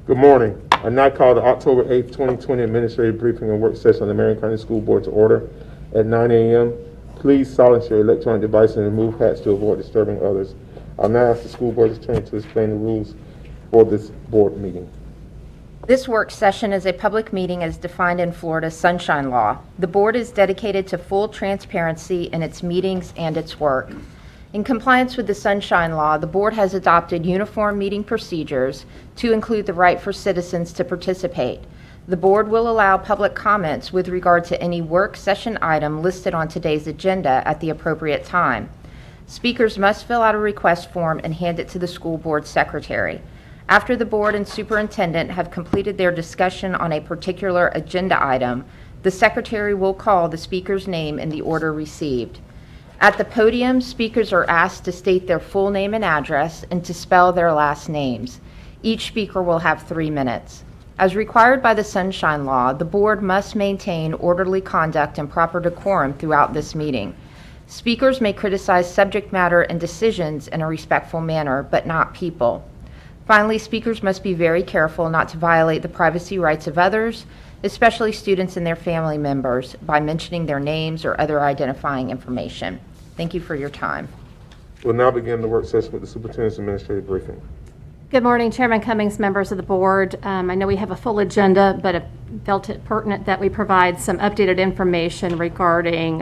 Good morning. I now call the October 8th, 2020 Administrative Briefing and Work Session of the Marion County School Board to order at 9 a.m. Please silence your electronic devices and remove hats to avoid disturbing others. I'll now ask the School Board Attorney to explain the rules for this board meeting. This work session is a public meeting as defined in Florida's Sunshine Law. The board is dedicated to full transparency in its meetings and its work. In compliance with the Sunshine Law, the board has adopted uniform meeting procedures to include the right for citizens to participate. The board will allow public comments with regard to any work session item listed on today's agenda at the appropriate time. Speakers must fill out a request form and hand it to the school board secretary. After the board and superintendent have completed their discussion on a particular agenda item, the secretary will call the speaker's name in the order received. At the podium, speakers are asked to state their full name and address and to spell their last names. Each speaker will have 3 minutes. As required by the Sunshine Law, the board must maintain orderly conduct and proper decorum throughout this meeting. Speakers may criticize subject matter and decisions in a respectful manner, but not people. Finally, speakers must be very careful not to violate the privacy rights of others, especially students and their family members, by mentioning their names or other identifying information. Thank you for your time. We'll now begin the work session with the Superintendent's Administrative Briefing. Good morning, Chairman Cummings, members of the board. I know we have a full agenda, but I felt it pertinent that we provide some updated information regarding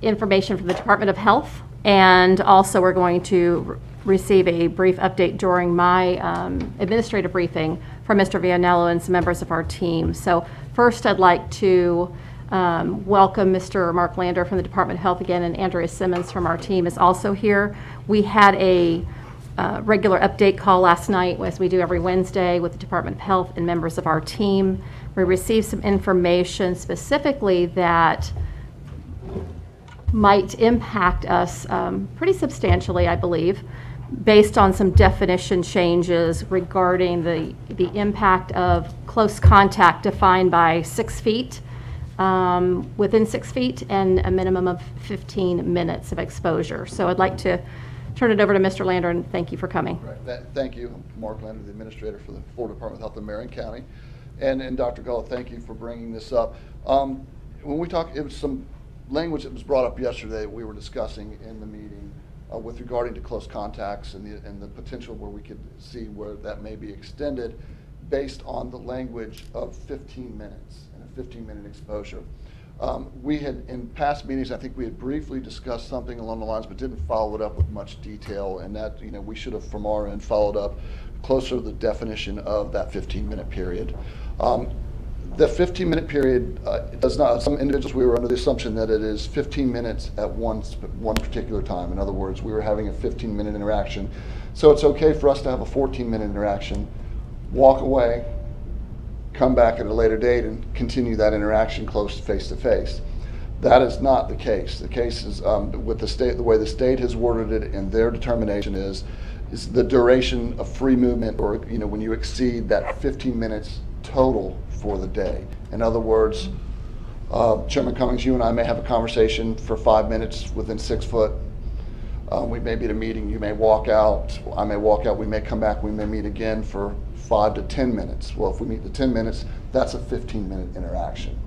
information from the Department of Health, and also we're going to receive a brief update during my administrative briefing from Mr. Vianello and some members of our team. So first I'd like to welcome Mr. Mark Lander from the Department of Health again, and Andrea Simmons from our team is also here. We had a regular update call last night, as we do every Wednesday, with the Department of Health and members of our team. We received some information specifically that might impact us pretty substantially, I believe, based on some definition changes regarding the impact of close contact defined by 6 feet, within 6 feet, and a minimum of 15 minutes of exposure. So I'd like to turn it over to Mr. Lander, and thank you for coming. Right. Thank you. I'm Mark Lander, the administrator for the Florida Department of Health in Marion County. And Dr. Gullah, thank you for bringing this up. When we talked, it was some language that was brought up yesterday that we were discussing in the meeting with regarding to close contacts and the potential where we could see where that may be extended based on the language of 15 minutes and a 15-minute exposure. We had, in past meetings, I think we had briefly discussed something along the lines, but didn't follow it up with much detail, and that, we should have, from our end, followed up closer to the definition of that 15-minute period. The 15-minute period does not, some individuals, we were under the assumption that it is 15 minutes at one particular time. In other words, we were having a 15-minute interaction. So it's okay for us to have a 14-minute interaction, walk away, come back at a later date, and continue that interaction close face-to-face. That is not the case. The case is, with the state, the way the state has worded it, and their determination is the duration of free movement, or when you exceed that 15 minutes total for the day. In other words, Chairman Cummings, you and I may have a conversation for 5 minutes within 6 foot. We may be at a meeting, you may walk out, I may walk out, we may come back, we may meet again for 5 to 10 minutes. Well, if we meet the 10 minutes, that's a 15-minute interaction.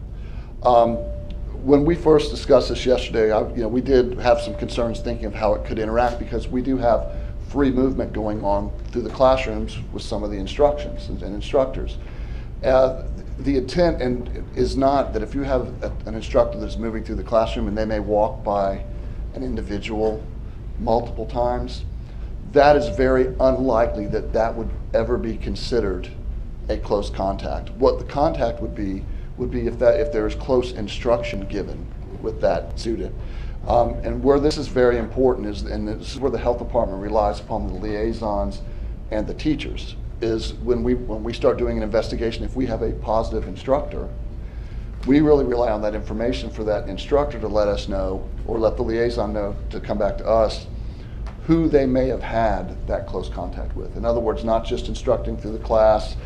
When we first discussed this yesterday, we did have some concerns thinking of how it could interact, because we do have free movement going on through the classrooms with some of the instructions and instructors. The intent is not that if you have an instructor that's moving through the classroom and they may walk by an individual multiple times, that is very unlikely that would ever be considered a close contact. What the contact would be if there is close instruction given with that student. And where this is very important is, and this is where the health department relies upon the liaisons and the teachers, is when we start doing an investigation, if we have a positive instructor, we really rely on that information for that instructor to let us know, or let the liaison know to come back to us, who they may have had that close contact with. In other words, not just instructing through the class,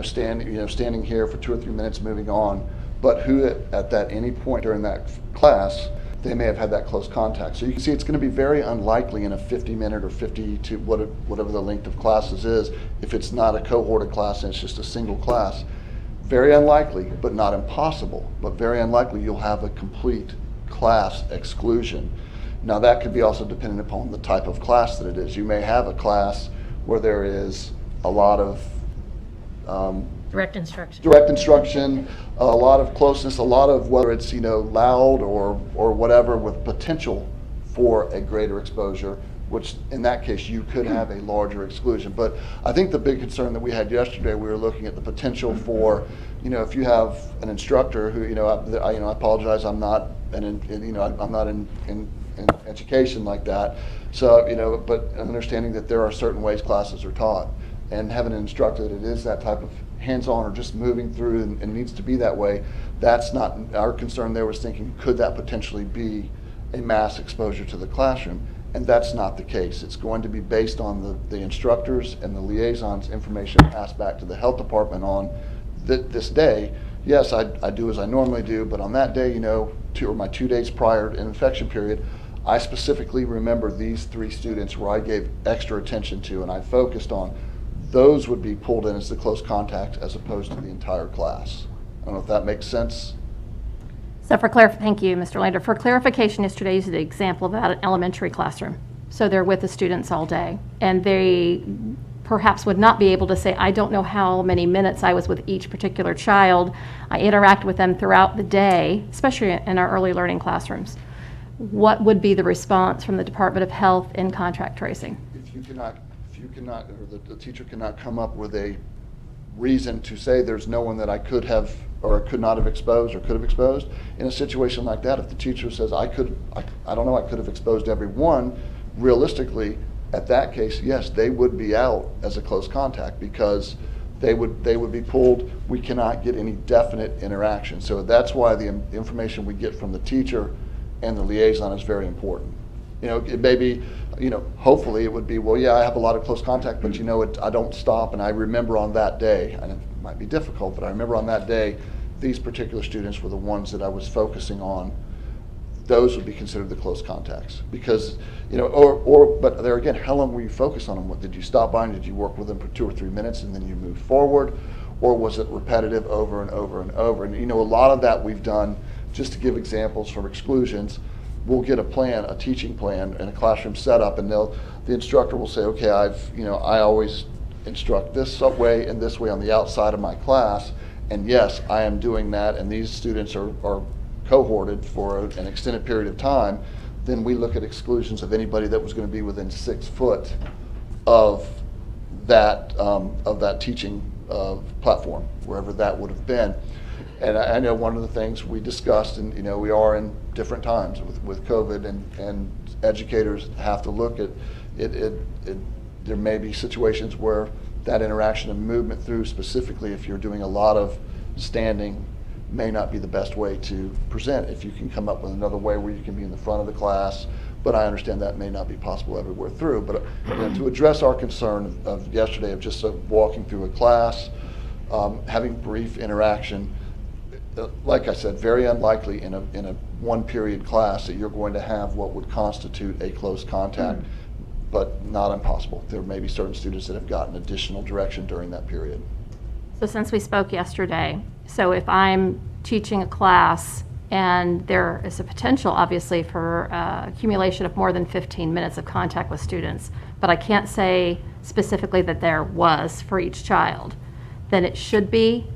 standing here for 2 or 3 minutes, moving on, but who at that any point during that class they may have had that close contact. So you can see it's going to be very unlikely in a 50-minute or 52, whatever the length of classes is, if it's not a cohorted class and it's just a single class. Very unlikely, but not impossible, but very unlikely you'll have a complete class exclusion. Now that could be also dependent upon the type of class that it is. You may have a class where there is a lot of Direct instruction. a lot of closeness, a lot of whether it's loud or whatever, with potential for a greater exposure, which in that case you could have a larger exclusion. But I think the big concern that we had yesterday, we were looking at the potential for, if you have an instructor who, I apologize, I'm not I'm not in education like that. So, but understanding that there are certain ways classes are taught, and having an instructor that it is that type of hands-on or just moving through and needs to be that way, that's not our concern. There was thinking, could that potentially be a mass exposure to the classroom? And that's not the case. It's going to be based on the instructors and the liaisons' information passed back to the health department on this day. Yes, I do as I normally do, but on that day, my 2 days prior to an infection period, I specifically remember these 3 students where I gave extra attention to and I focused on. Those would be pulled in as the close contact as opposed to the entire class. I don't know if that makes sense. So thank you, Mr. Lander. For clarification, yesterday used the example of an elementary classroom. So they're with the students all day, and they perhaps would not be able to say, I don't know how many minutes I was with each particular child. I interact with them throughout the day, especially in our early learning classrooms. What would be the response from the Department of Health in contact tracing? If you cannot, or the teacher cannot come up with a reason to say there's no one that I could have or could not have exposed or could have exposed, in a situation like that, if the teacher says I could have exposed everyone, realistically, at that case, yes, they would be out as a close contact because they would be pulled. We cannot get any definite interaction. So that's why the information we get from the teacher and the liaison is very important. It may be, hopefully it would be, well, yeah, I have a lot of close contact, but I don't stop, and I remember on that day, and it might be difficult, but I remember on that day, these particular students were the ones that I was focusing on. Those would be considered the close contacts because, but there again, how long were you focused on them? What, did you stop by and did you work with them for 2 or 3 minutes and then you moved forward? Or was it repetitive over and over and over? And a lot of that we've done, just to give examples from exclusions. We'll get a teaching plan and a classroom setup, and the instructor will say, okay, I always instruct this way and this way on the outside of my class, and yes, I am doing that, and these students are cohorted for an extended period of time. Then we look at exclusions of anybody that was going to be within 6 foot of that teaching platform, wherever that would have been. And I know one of the things we discussed, and we are in different times with COVID, and educators have to look at it. There may be situations where that interaction and movement through, specifically if you're doing a lot of standing, may not be the best way to present. If you can come up with another way where you can be in the front of the class, but I understand that may not be possible everywhere through. But to address our concern of yesterday of just walking through a class, having brief interaction, like I said, very unlikely in a 1-period class that you're going to have what would constitute a close contact, but not impossible. There may be certain students that have gotten additional direction during that period. So since we spoke yesterday, so if I'm teaching a class and there is a potential, obviously, for accumulation of more than 15 minutes of contact with students, but I can't say specifically that there was for each child, then it should be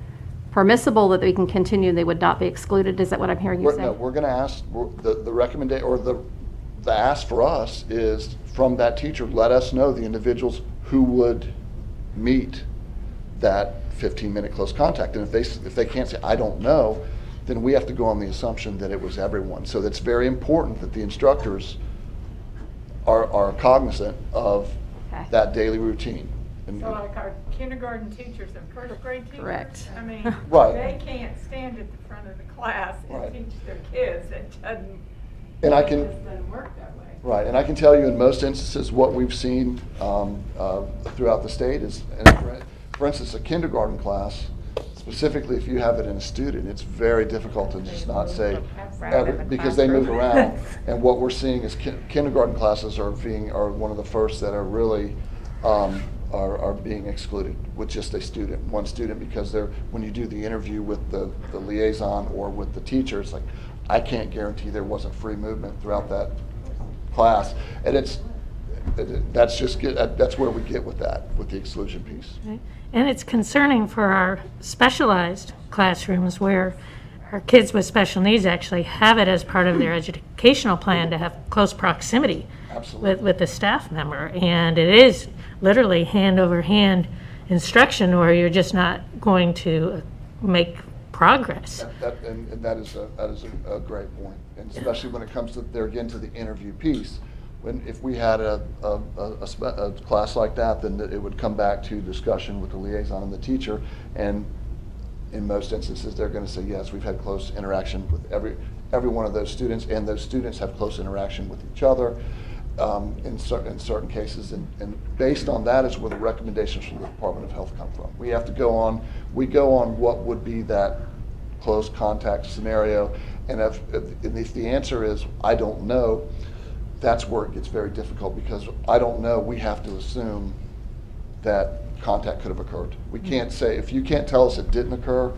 permissible that we can continue and they would not be excluded. Is that what I'm hearing you say? No, we're going to ask, the recommendation, or the ask for us is from that teacher, let us know the individuals who would meet that 15-minute close contact. And if they can't say, I don't know, then we have to go on the assumption that it was everyone. So it's very important that the instructors are cognizant of that daily routine. And So like our kindergarten teachers and first grade teachers? Correct. I mean, Right. they can't stand at the front of the class Right. and teach their kids. It doesn't, And I it can, just doesn't work that way. right, and I can tell you in most instances, what we've seen throughout the state is, and for instance, a kindergarten class, specifically if you have it in a student, it's very difficult to just not say, around in the because they move classroom. around. And what we're seeing is kindergarten classes are one of the first that are really, are being excluded with just one student, because when you do the interview with the liaison or with the teacher, it's like, I can't guarantee there wasn't free movement throughout that class. And that's where we get with that, with the exclusion piece. Okay. And it's concerning for our specialized classrooms where our kids with special needs actually have it as part of their educational plan to have close proximity Absolutely. with the staff member. And it is literally hand over hand instruction where you're just not going to make progress. And that is a great point. And especially when it comes to, there again, to the interview piece. If we had a class like that, then it would come back to discussion with the liaison and the teacher. And in most instances, they're going to say, yes, we've had close interaction with every one of those students, and those students have close interaction with each other in certain cases. And based on that is where the recommendations from the Department of Health come from. We go on what would be that close contact scenario. And if the answer is, I don't know, that's where it gets very difficult, because I don't know, we have to assume that contact could have occurred. We can't say, if you can't tell us it didn't occur,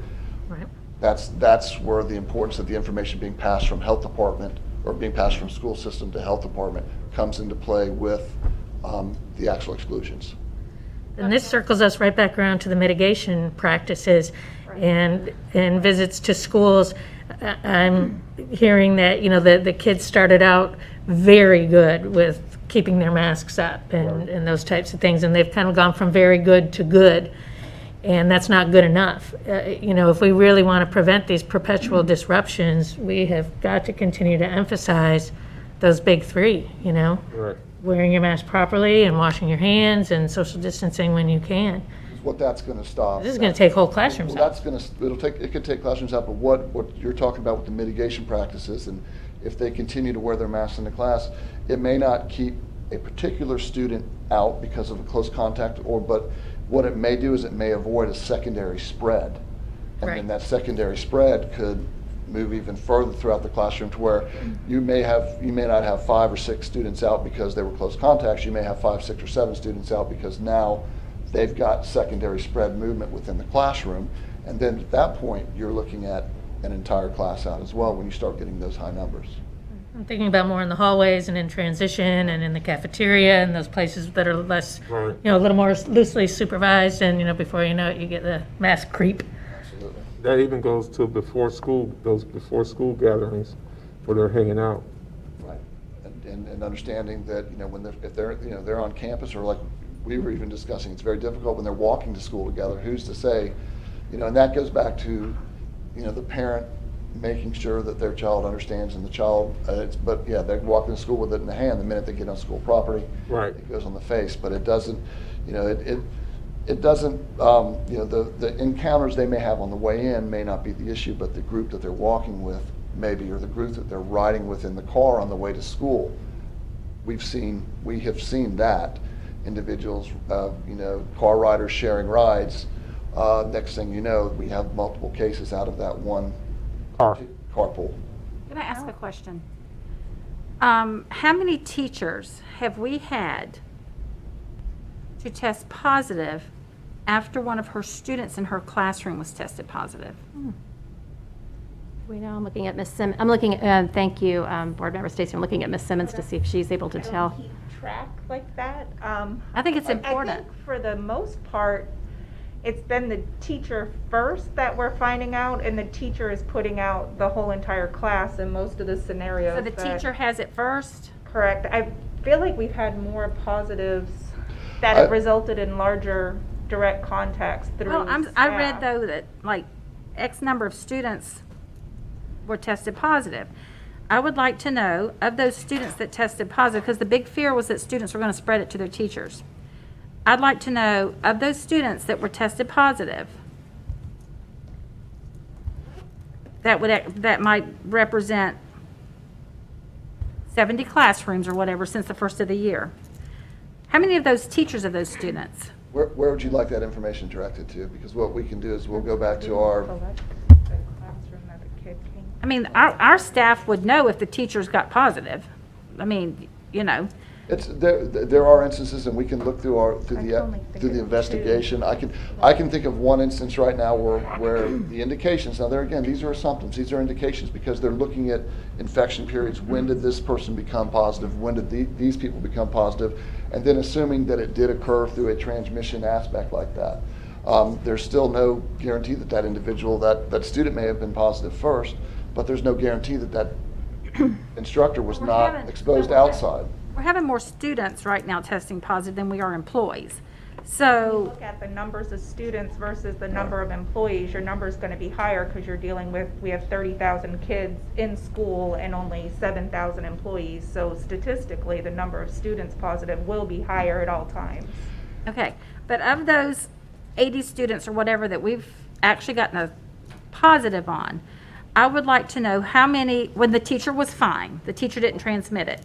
Right. that's where the importance of the information being passed from health department or being passed from school system to health department comes into play with the actual exclusions. And this circles us right back around to the mitigation practices and visits to schools. I'm hearing that, the kids started out very good with keeping their masks up and those types of things, and they've kind of gone from very good to good, and that's not good enough. If we really want to prevent these perpetual disruptions, we have got to continue to emphasize those big three, Right. wearing your mask properly and washing your hands and social distancing when you can. What that's going to stop. This is going to take whole classrooms Well, out. it could take classrooms out, but what you're talking about with the mitigation practices, and if they continue to wear their masks in the class, it may not keep a particular student out because of a close contact, but what it may do is it may avoid a secondary spread. And then Right. that secondary spread could move even further throughout the classroom to where you may not have 5 or 6 students out because they were close contacts. You may have 5, 6, or 7 students out because now they've got secondary spread movement within the classroom. And then at that point, you're looking at an entire class out as well when you start getting those high numbers. I'm thinking about more in the hallways and in transition and in the cafeteria and those places that are less, Right. a little more loosely supervised, and, before you know it, you get the mask creep. Absolutely. That even goes to those before school gatherings where they're hanging out. Right. And understanding that, if they're on campus, or like we were even discussing, it's very difficult when they're walking to school together. Who's to say, and that goes back to, the parent making sure that their child understands, and the child, they're walking to school with it in the hand the minute they get on school property. Right. It goes on the face, but it doesn't, it doesn't, the encounters they may have on the way in may not be the issue, but the group that they're walking with maybe, or the group that they're riding with in the car on the way to school. We have seen that. Individuals, car riders sharing rides. Next thing you know, we have multiple cases out of that one carpool. Can I ask a question? How many teachers have we had to test positive after one of her students in her classroom was tested positive? We know, I'm looking at Ms. Simmons, thank you, Board Member Stacy, I'm looking at Ms. Simmons to see if she's able to I don't tell. keep track like that. I think it's I important. think for the most part, it's been the teacher first that we're finding out, and the teacher is putting out the whole entire class in most of the scenarios. So the that- teacher has it first? Correct. I feel like we've had more positives that have resulted in larger direct contacts through Well, I read staff. though that like X number of students were tested positive. I would like to know, of those students that tested positive, because the big fear was that students were going to spread it to their teachers. I'd like to know, of those students that were tested positive, that might represent 70 classrooms or whatever since the first of the year. How many of those teachers of those students Where would you like that information directed to? Because what we can do is we'll go back to our, Select the classroom that a kid came. I mean, our staff would know if the teachers got positive. I mean, you know, there are instances, and we can look through I can only think through the of investigation. I can think of one instance right now where the indications, now there again, these are assumptions, these are indications, because they're looking at infection periods. When did this person become positive? When did these people become positive? And then assuming that it did occur through a transmission aspect like that. There's still no guarantee that that individual, that student may have been positive first, but there's no guarantee that instructor was We're not having- exposed outside. we're having more students right now testing positive than we are employees. When you So, look at the numbers of students versus the number of employees, your number's gonna be higher because you're dealing with, we have 30,000 kids in school and only 7,000 employees. So statistically, the number of students positive will be higher at all times. okay, but of those 80 students or whatever that we've actually gotten a positive on, I would like to know how many, when the teacher was fine, the teacher didn't transmit it,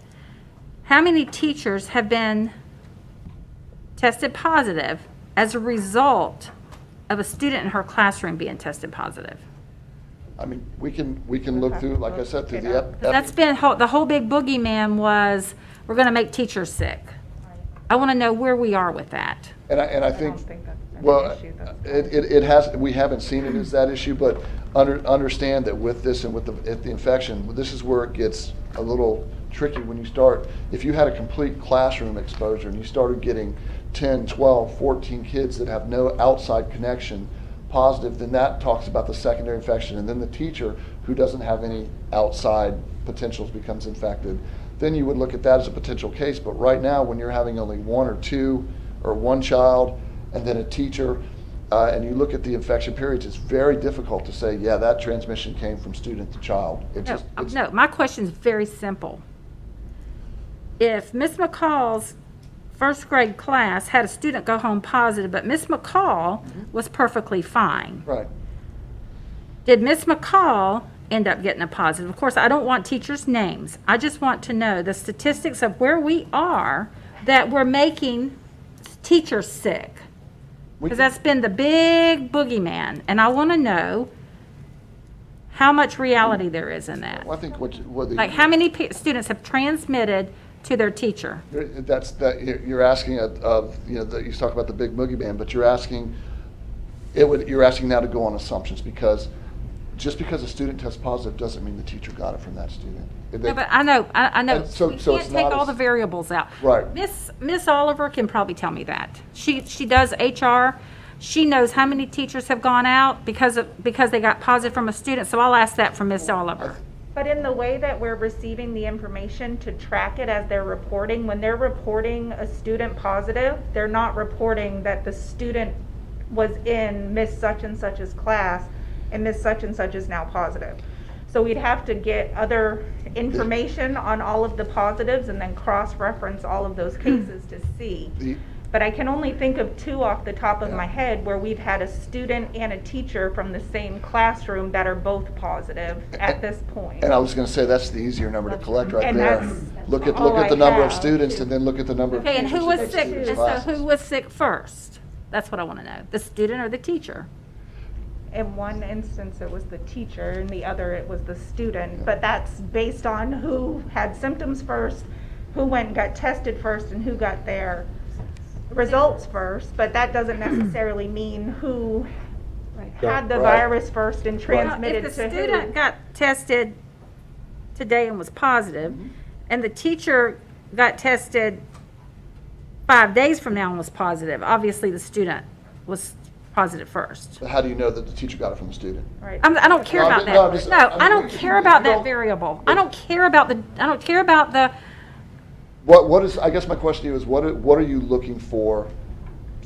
how many teachers have been tested positive as a result of a student in her classroom being tested positive? I mean, we can look through, like I said, through the. Because that's been, the whole big boogeyman was, we're going to make teachers sick. I want to know where we are with that. And I I think, don't think that's an well, issue, that's it has, we haven't seen it as that issue, but understand that with this and with the infection, this is where it gets a little tricky when you start, if you had a complete classroom exposure and you started getting 10, 12, 14 kids that have no outside connection positive, then that talks about the secondary infection. And then the teacher who doesn't have any outside potentials becomes infected. Then you would look at that as a potential case. But right now, when you're having only one or two or one child and then a teacher, and you look at the infection periods, it's very difficult to say, yeah, that transmission came from student to child. No, my question is very simple. If Miss McCall's first grade class had a student go home positive, but Miss McCall was perfectly fine, Right. did Miss McCall end up getting a positive? Of course, I don't want teachers' names. I just want to know the statistics of where we are that we're making teachers sick. Because that's been the big boogeyman, and I want to know how much reality there is in that. Well, I think what the. Like, how many students have transmitted to their teacher? You're asking of, you talk about the big boogeyman, but you're asking now to go on assumptions, because just because a student tests positive doesn't mean the teacher got it from that student. No, but I know, And so we it's can't take not all as- the variables out. Right. Miss Oliver can probably tell me that. She does HR. She knows how many teachers have gone out because they got positive from a student, so I'll ask that from Miss Oliver. But in the way that we're receiving the information to track it as they're reporting, when they're reporting a student positive, they're not reporting that the student was in Miss such and such's class and Miss such and such is now positive. So we'd have to get other information on all of the positives and then cross-reference all of those cases to see. But I can only think of two off the top of my head where we've had a student and a teacher from the same classroom that are both positive at this point. And I was going to say, that's the easier number to collect right And there. that's Look at all the I number of have. students and then look at the number of Okay, teachers. and who was in sick? each And class. so who was sick first? That's what I want to know. The student or the teacher? In one instance, it was the teacher, in the other, it was the student. But that's based on who had symptoms first, who went and got tested first, and who got their results first. But that doesn't necessarily mean who had the Right. virus first and Well, transmitted if the to student who. got tested today and was positive, and the teacher got tested 5 days from now and was positive, obviously the student was positive first. But how do you know that the teacher got it from the student? Right. I don't care No, about no, I'm that. just- No, I'm- I don't care about that don't- variable. I don't care about the, What is, I guess my question to you is, what are you looking for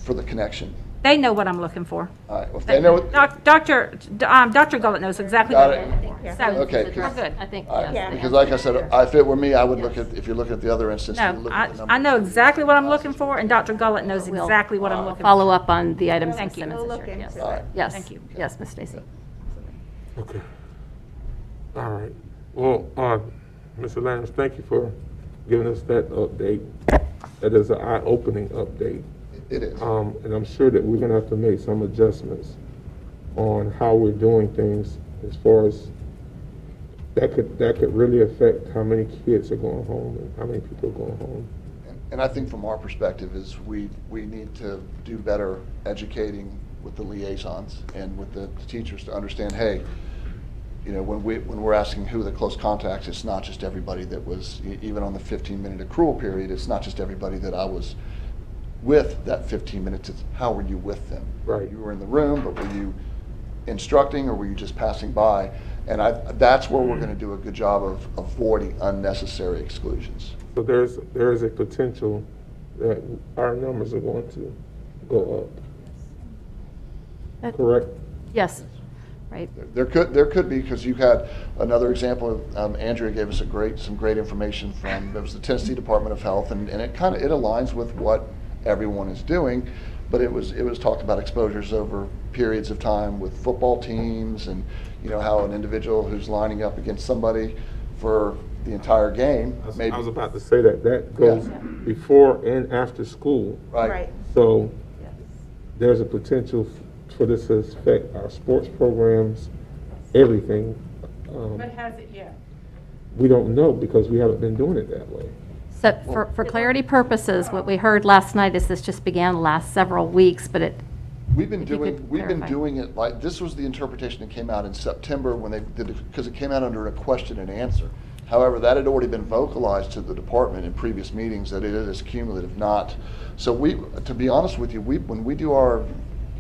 the connection? they know what I'm looking for. All right, well, if they know, Dr. Gullett knows exactly Got what it. I'm looking for. So, Okay, we're good. I think, all right, yes. because like I said, if it were me, I would look at, if you're looking at the other instance, you No, look at the number. I know exactly what I'm looking for, and Dr. Gullett knows We'll exactly what I'm looking for. Follow up on the items Thank Ms. you. Simmons We'll has look shared, yes. into All right. Yes. Thank you. Yes, Ms. Stacy. Okay. All right. Well, Mr. Lance, thank you for giving us that update. That is an eye-opening update. It is. And I'm sure that we're gonna have to make some adjustments on how we're doing things as far as that could really affect how many kids are going home and how many people are going home. And I think from our perspective is we need to do better educating with the liaisons and with the teachers to understand, hey, you know, when we're asking who the close contacts, it's not just everybody that was, even on the 15-minute accrual period, it's not just everybody that I was with that 15 minutes, it's how were you with them? Right. You were in the room, but were you instructing or were you just passing by? And that's where we're gonna do a good job of avoiding unnecessary exclusions. So there is a potential that our numbers are going to go up, correct? Yes, right. There could be, because you had another example, Andrea gave us some great information from, it was the Tennessee Department of Health, and it aligns with what everyone is doing, but it was talked about exposures over periods of time with football teams, and you know, how an individual who's lining up against somebody for the entire game, maybe. I was about to say that goes before and after school. Right. So there's a potential for this to affect our sports programs, everything. But has it yet? We don't know because we haven't been doing it that way. So for clarity purposes, what we heard last night is this just began the last several weeks, but We've been If you could clarify. doing it like, this was the interpretation that came out in September when they did it, because it came out under a question and answer. However, that had already been vocalized to the department in previous meetings that it is cumulative, not. So to be honest with you, when we do our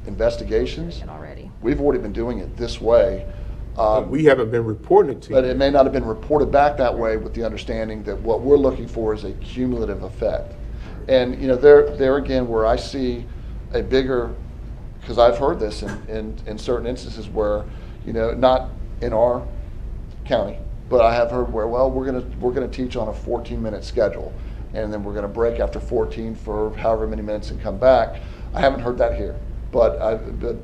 investigations, already. we've already been doing it this way. We haven't been reporting it to you. But it may not have been reported back that way with the understanding that what we're looking for is a cumulative effect. And, you know, there again, where I see a bigger, because I've heard this in certain instances where, you know, not in our county, but I have heard where, well, we're gonna teach on a 14-minute schedule, and then we're gonna break after 14 for however many minutes and come back. I haven't heard that here, but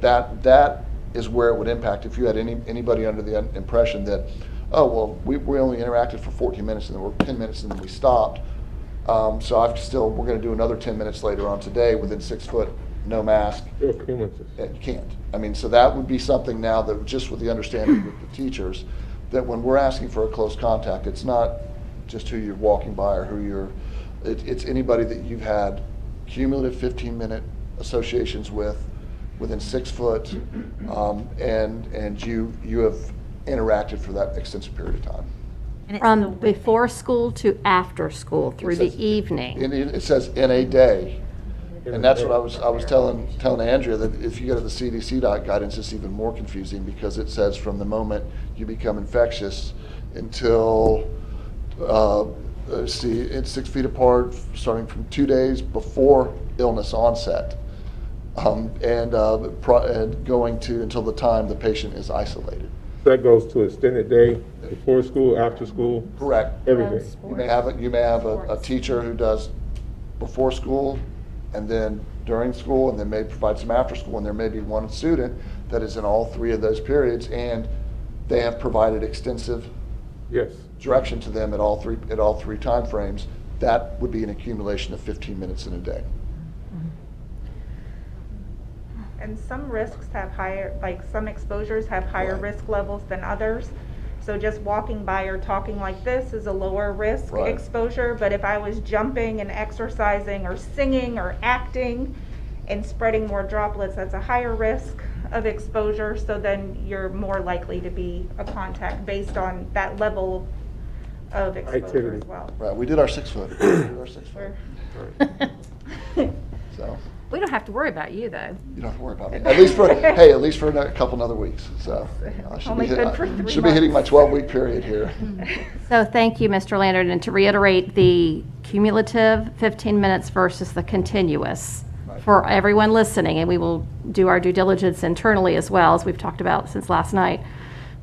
that is where it would impact if you had anybody under the impression that, oh, well, we only interacted for 14 minutes and then we're 10 minutes and then we stopped. So we're gonna do another 10 minutes later on today within 6 foot, no mask. Still cumulative. You can't. I mean, so that would be something now that just with the understanding with the teachers, that when we're asking for a close contact, it's not just who you're walking by or it's anybody that you've had cumulative 15-minute associations with within 6 foot, and you have interacted for that extensive period of time. From before school to after school through the evening. It says in a day. And that's what I was telling Andrea, that if you go to the CDC guidance, it's even more confusing because it says from the moment you become infectious until, it's 6 feet apart, starting from 2 days before illness onset, and going to until the time the patient is isolated. That goes to extended day, before school, after school, Correct. everything. You may have a teacher who does before school and then during school, and then may provide some after school, and there may be one student that is in all 3 of those periods, and they have provided extensive Yes. direction to them at all three time frames. That would be an accumulation of 15 minutes in a day. And some risks have higher, like some exposures have higher Right. risk levels than others. So just walking by or talking like this is a lower risk Right. exposure, but if I was jumping and exercising or singing or acting and spreading more droplets, that's a higher risk of exposure, so then you're more likely to be a contact based on that level of exposure Activity. as well. Right, we did our 6 foot. So We don't have to worry about you, though. you don't have to worry about me. At least for a couple other weeks. So I should Only be, good for 3 should be hitting my months. 12-week period here. So thank you, Mr. Leonard, and to reiterate, the cumulative 15 minutes versus the continuous Right. for everyone listening, and we will do our due diligence internally as well, as we've talked about since last night,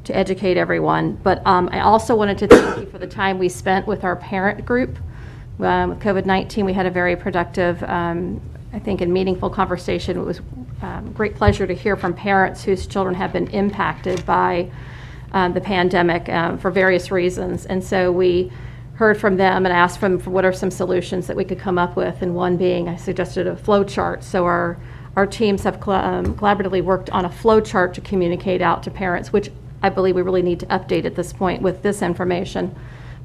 to educate everyone. But I also wanted to thank you for the time we spent with our parent group. With COVID-19, we had a very productive, I think, and meaningful conversation. It was a great pleasure to hear from parents whose children have been impacted by the pandemic for various reasons. And so we heard from them and asked them for what are some solutions that we could come up with, and one being I suggested a flow chart. So our teams have collaboratively worked on a flow chart to communicate out to parents, which I believe we really need to update at this point with this information.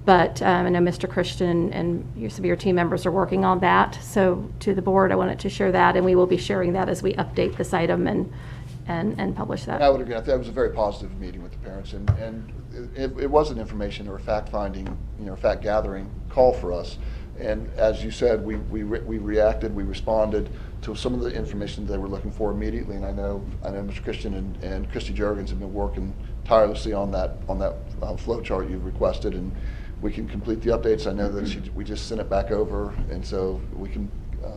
But I know Mr. Christian and some of your team members are working on that. So to the board, I wanted to share that, and we will be sharing that as we update this item and publish that. I would agree. I think it was a very positive meeting with the parents, and it was an information or fact-finding, fact-gathering call for us. And as you said, we reacted, we responded to some of the information they were looking for immediately. And I know Mr. Christian and Christy Jurgens have been working tirelessly on that flow chart you've requested, and we can complete the updates. I know that we just sent it back over, and so we can,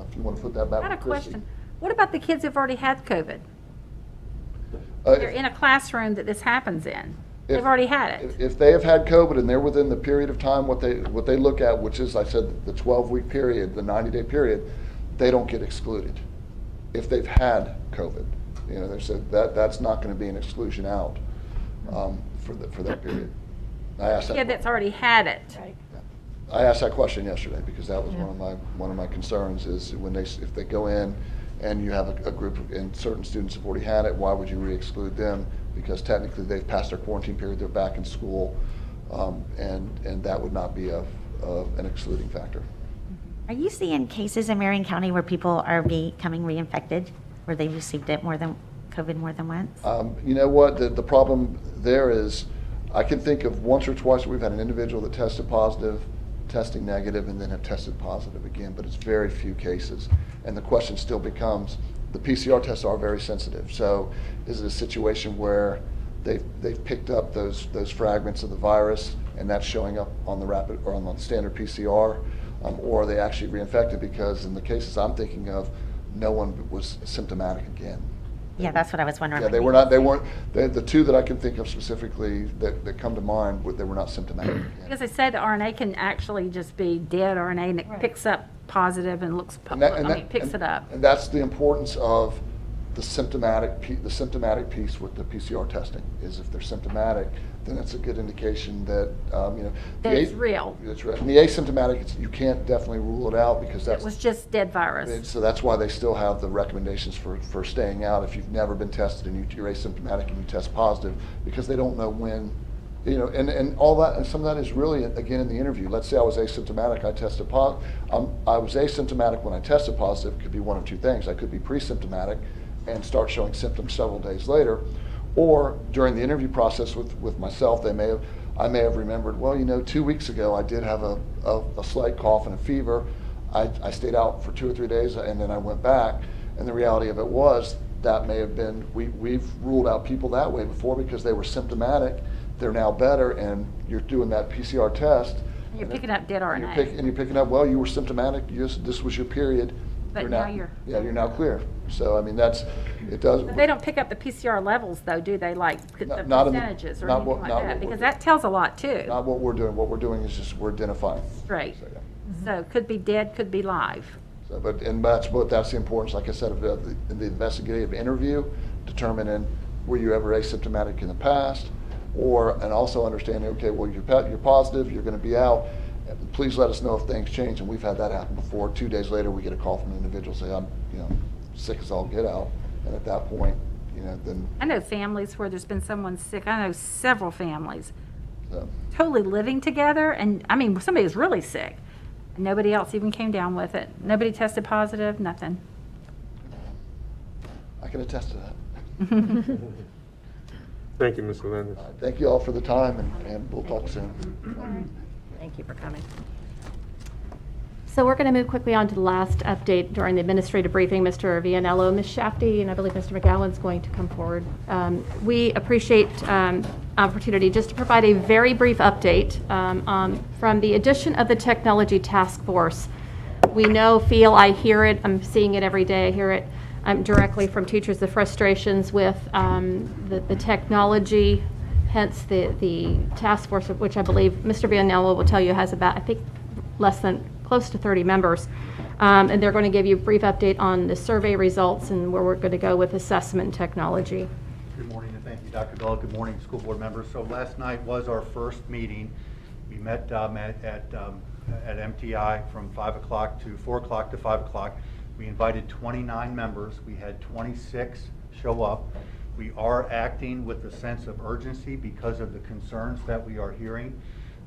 if you want to put that back I with got a Christy. question. What about the kids who've already had COVID? They're in a classroom that this happens in. They've already had it. If they have had COVID and they're within the period of time, what they look at, which is, I said, the 12-week period, the 90-day period, they don't get excluded. If they've had COVID, they said that's not going to be an exclusion out for that period. I asked Kid that's already had it. I asked that question yesterday because that was one of my concerns is if they go in and you have a group and certain students have already had it, why would you re-exclude them? Because technically they've passed their quarantine period, they're back in school, and that would not be an excluding factor. Are you seeing cases in Marion County where people are becoming reinfected, where they received it COVID more than once? You know what, the problem there is, I can think of once or twice we've had an individual that tested positive, testing negative, and then have tested positive again, but it's very few cases. And the question still becomes, the PCR tests are very sensitive. So is it a situation where they've picked up those fragments of the virus and that's showing up on the rapid or on the standard PCR, or are they actually reinfected? Because in the cases I'm thinking of, no one was symptomatic again. Yeah, that's what I was wondering. Yeah, they weren't, the two that I can think of specifically that come to mind, they were not symptomatic again. Because they say the RNA can actually just be dead RNA and it picks up positive and looks, picks it up. And that's the importance of the symptomatic piece with the PCR testing, is if they're symptomatic, then it's a good indication that, That it's real. That's right. And the asymptomatic, you can't definitely rule it out because It was just dead virus. so that's why they still have the recommendations for staying out if you've never been tested and you're asymptomatic and you test positive, because they don't know when, and all that, and some of that is really, again, in the interview. Let's say I was asymptomatic, I tested positive. I was asymptomatic when I tested positive. It could be one of two things. I could be pre-symptomatic and start showing symptoms several days later, or during the interview process with myself, I may have remembered, well, 2 weeks ago I did have a slight cough and a fever. I stayed out for 2 or 3 days and then I went back, and the reality of it was that may have been, we've ruled out people that way before because they were symptomatic. They're now better, and you're doing that PCR test. And you're picking up dead RNA. And you're picking up, well, you were symptomatic, this was your period. But now you're now clear. So, it does. But they don't pick up the PCR levels, though, do they? Like the Not in the- percentages or not anything what- like not that? what Because we're- that tells a lot, too. Not what we're doing. What we're doing is just we're identifying. Right. So, yeah. So could be dead, could be live. So, that's the importance, like I said, of the investigative interview, determining were you ever asymptomatic in the past, and also understanding, okay, well, you're positive, you're going to be out. Please let us know if things change, and we've had that happen before. 2 days later, we get a call from an individual say, I'm sick as all get out, and at that point, then. I know families where there's been someone sick. I know several families So, totally living together, and somebody was really sick. Nobody else even came down with it. Nobody tested positive, nothing. I can attest to that. Thank you, Mr. Landis. Thank you all for the time, and we'll talk soon. Thank you for coming. So we're going to move quickly on to the last update during the administrative briefing. Mr. Vianello, Ms. Shafty, and I believe Mr. McGowan's going to come forward. We appreciate opportunity just to provide a very brief update from the addition of the Technology Task Force. We feel, I hear it, I'm seeing it every day, I hear it directly from teachers, the frustrations with the technology, hence the task force, which I believe Mr. Vianello will tell you has about, I think, close to 30 members. And they're going to give you a brief update on the survey results and where we're going to go with assessment technology. Good morning, and thank you, Dr. Gull. Good morning, school board members. So last night was our first meeting, We met at MTI from 5 o'clock to 4 o'clock to 5 o'clock. We invited 29 members. We had 26 show up. We are acting with a sense of urgency because of the concerns that we are hearing.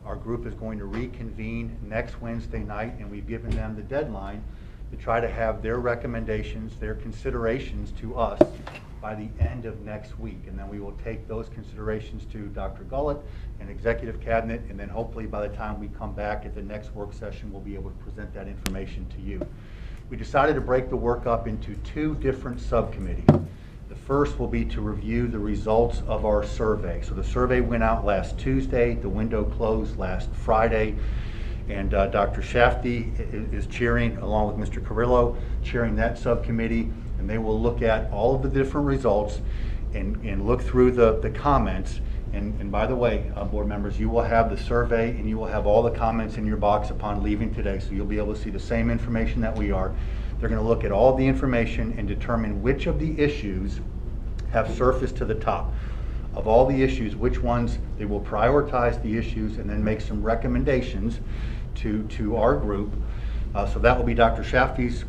Our group is going to reconvene next Wednesday night, and we've given them the deadline to try to have their recommendations, their considerations to us by the end of next week. And then we will take those considerations to Dr. Gullett and Executive Cabinet, and then hopefully by the time we come back at the next work session, we'll be able to present that information to you. We decided to break the work up into 2 different subcommittees. The first will be to review the results of our survey. So the survey went out last Tuesday, the window closed last Friday, and Dr. Shafty is chairing, along with Mr. Carrillo, chairing that subcommittee, and they will look at all of the different results and look through the comments. And by the way, board members, you will have the survey and you will have all the comments in your box upon leaving today, so you'll be able to see the same information that we are. They're going to look at all the information and determine which of the issues have surfaced to the top. Of all the issues, which ones they will prioritize the issues and then make some recommendations to our group. So that will be Dr. Shafty's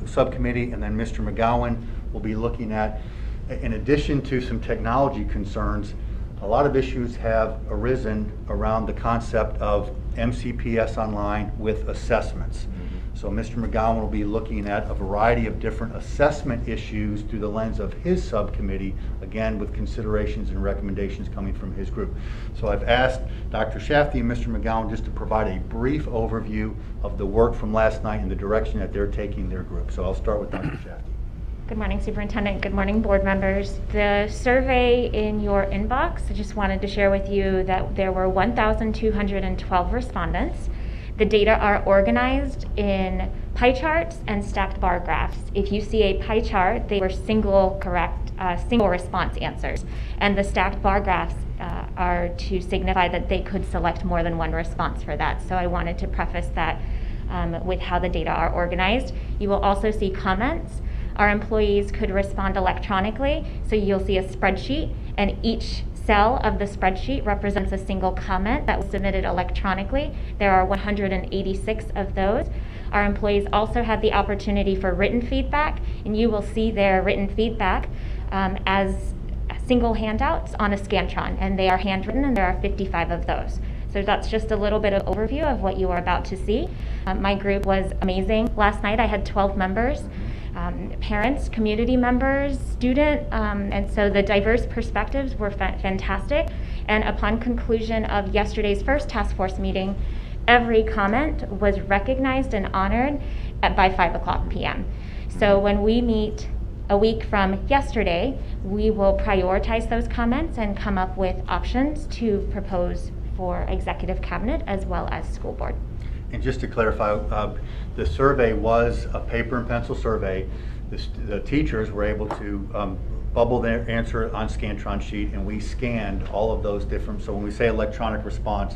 subcommittee, and then Mr. McGowan will be looking at, in addition to some technology concerns, a lot of issues have arisen around the concept of MCPS online with assessments. So Mr. McGowan will be looking at a variety of different assessment issues through the lens of his subcommittee, again with considerations and recommendations coming from his group. So I've asked Dr. Shafty and Mr. McGowan just to provide a brief overview of the work from last night and the direction that they're taking their group. So I'll start with Dr. Shafty. Good morning, Superintendent. Good morning, board members. The survey in your inbox, I just wanted to share with you that there were 1,212 respondents. The data are organized in pie charts and stacked bar graphs. If you see a pie chart, they were single response answers. And the stacked bar graphs are to signify that they could select more than one response for that. So I wanted to preface that with how the data are organized. You will also see comments. Our employees could respond electronically, so you'll see a spreadsheet, and each cell of the spreadsheet represents a single comment that was submitted electronically. There are 186 of those. Our employees also had the opportunity for written feedback, and you will see their written feedback as single handouts on a Scantron, and they are handwritten, and there are 55 of those. So that's just a little bit of overview of what you are about to see. My group was amazing. Last night I had 12 members. Parents, community members, student, and so the diverse perspectives were fantastic. And upon conclusion of yesterday's first task force meeting, every comment was recognized and honored by 5 o'clock p.m. So when we meet a week from yesterday, we will prioritize those comments and come up with options to propose for executive cabinet as well as school board. And just to clarify, the survey was a paper and pencil survey. The teachers were able to bubble their answer on Scantron sheet, and we scanned all of those different. So when we say electronic response,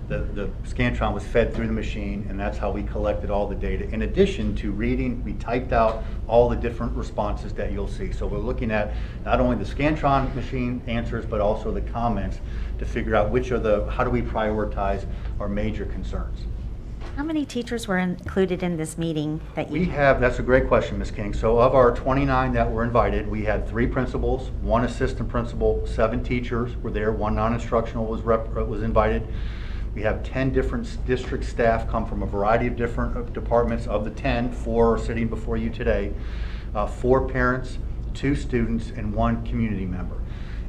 the Scantron was fed through the machine, and that's how we collected all the data. In addition to reading, we typed out all the different responses that you'll see. So we're looking at not only the Scantron machine answers, but also the comments to figure out how do we prioritize our major concerns. How many teachers were included in this meeting that you That's a great question, Ms. King. So of our 29 that were invited, we had 3 principals, 1 assistant principal, 7 teachers were there, 1 non-instructional was invited. We have 10 different district staff come from a variety of different departments. Of the 10, 4 are sitting before you today. 4 parents, 2 students, and 1 community member.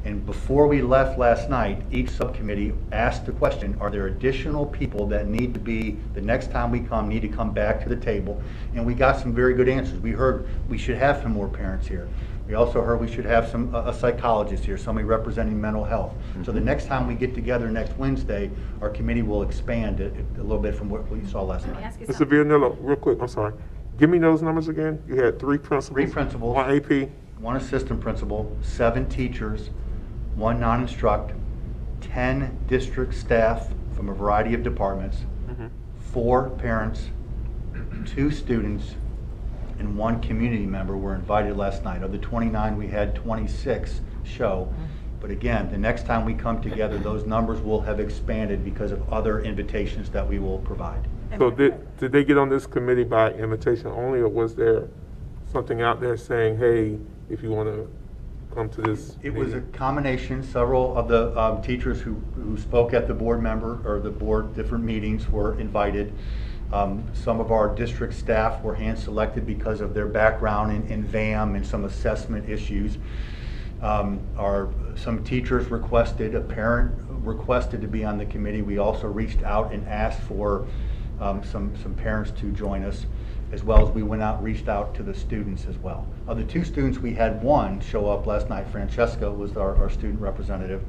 And before we left last night, each subcommittee asked the question, are there additional people that need to be, the next time we come, need to come back to the table? And we got some very good answers. We heard we should have some more parents here. We also heard we should have a psychologist here, somebody representing mental health. So the next time we get together next Wednesday, our committee will expand it a little bit from what we saw last night. Mr. Villanello, real quick, I'm sorry. Give me those numbers again. You had 3 principals. 3 principals. 1 AP. 1 assistant principal, 7 teachers, 1 non-instruct, 10 district staff from a variety of departments, 4 parents, 2 students, and 1 community member were invited last night. Of the 29, we had 26 show, But again, the next time we come together, those numbers will have expanded because of other invitations that we will provide. So did they get on this committee by invitation only, or was there something out there saying, hey, if you want to come to this It was a meeting? combination. Several of the teachers who spoke at the board member or the board different meetings were invited. Some of our district staff were hand-selected because of their background in VAM and some assessment issues. Some teachers requested, a parent requested to be on the committee. We also reached out and asked for some parents to join us, as well as we went out and reached out to the students as well. Of the 2 students, we had 1 show up last night. Francesca was our student representative,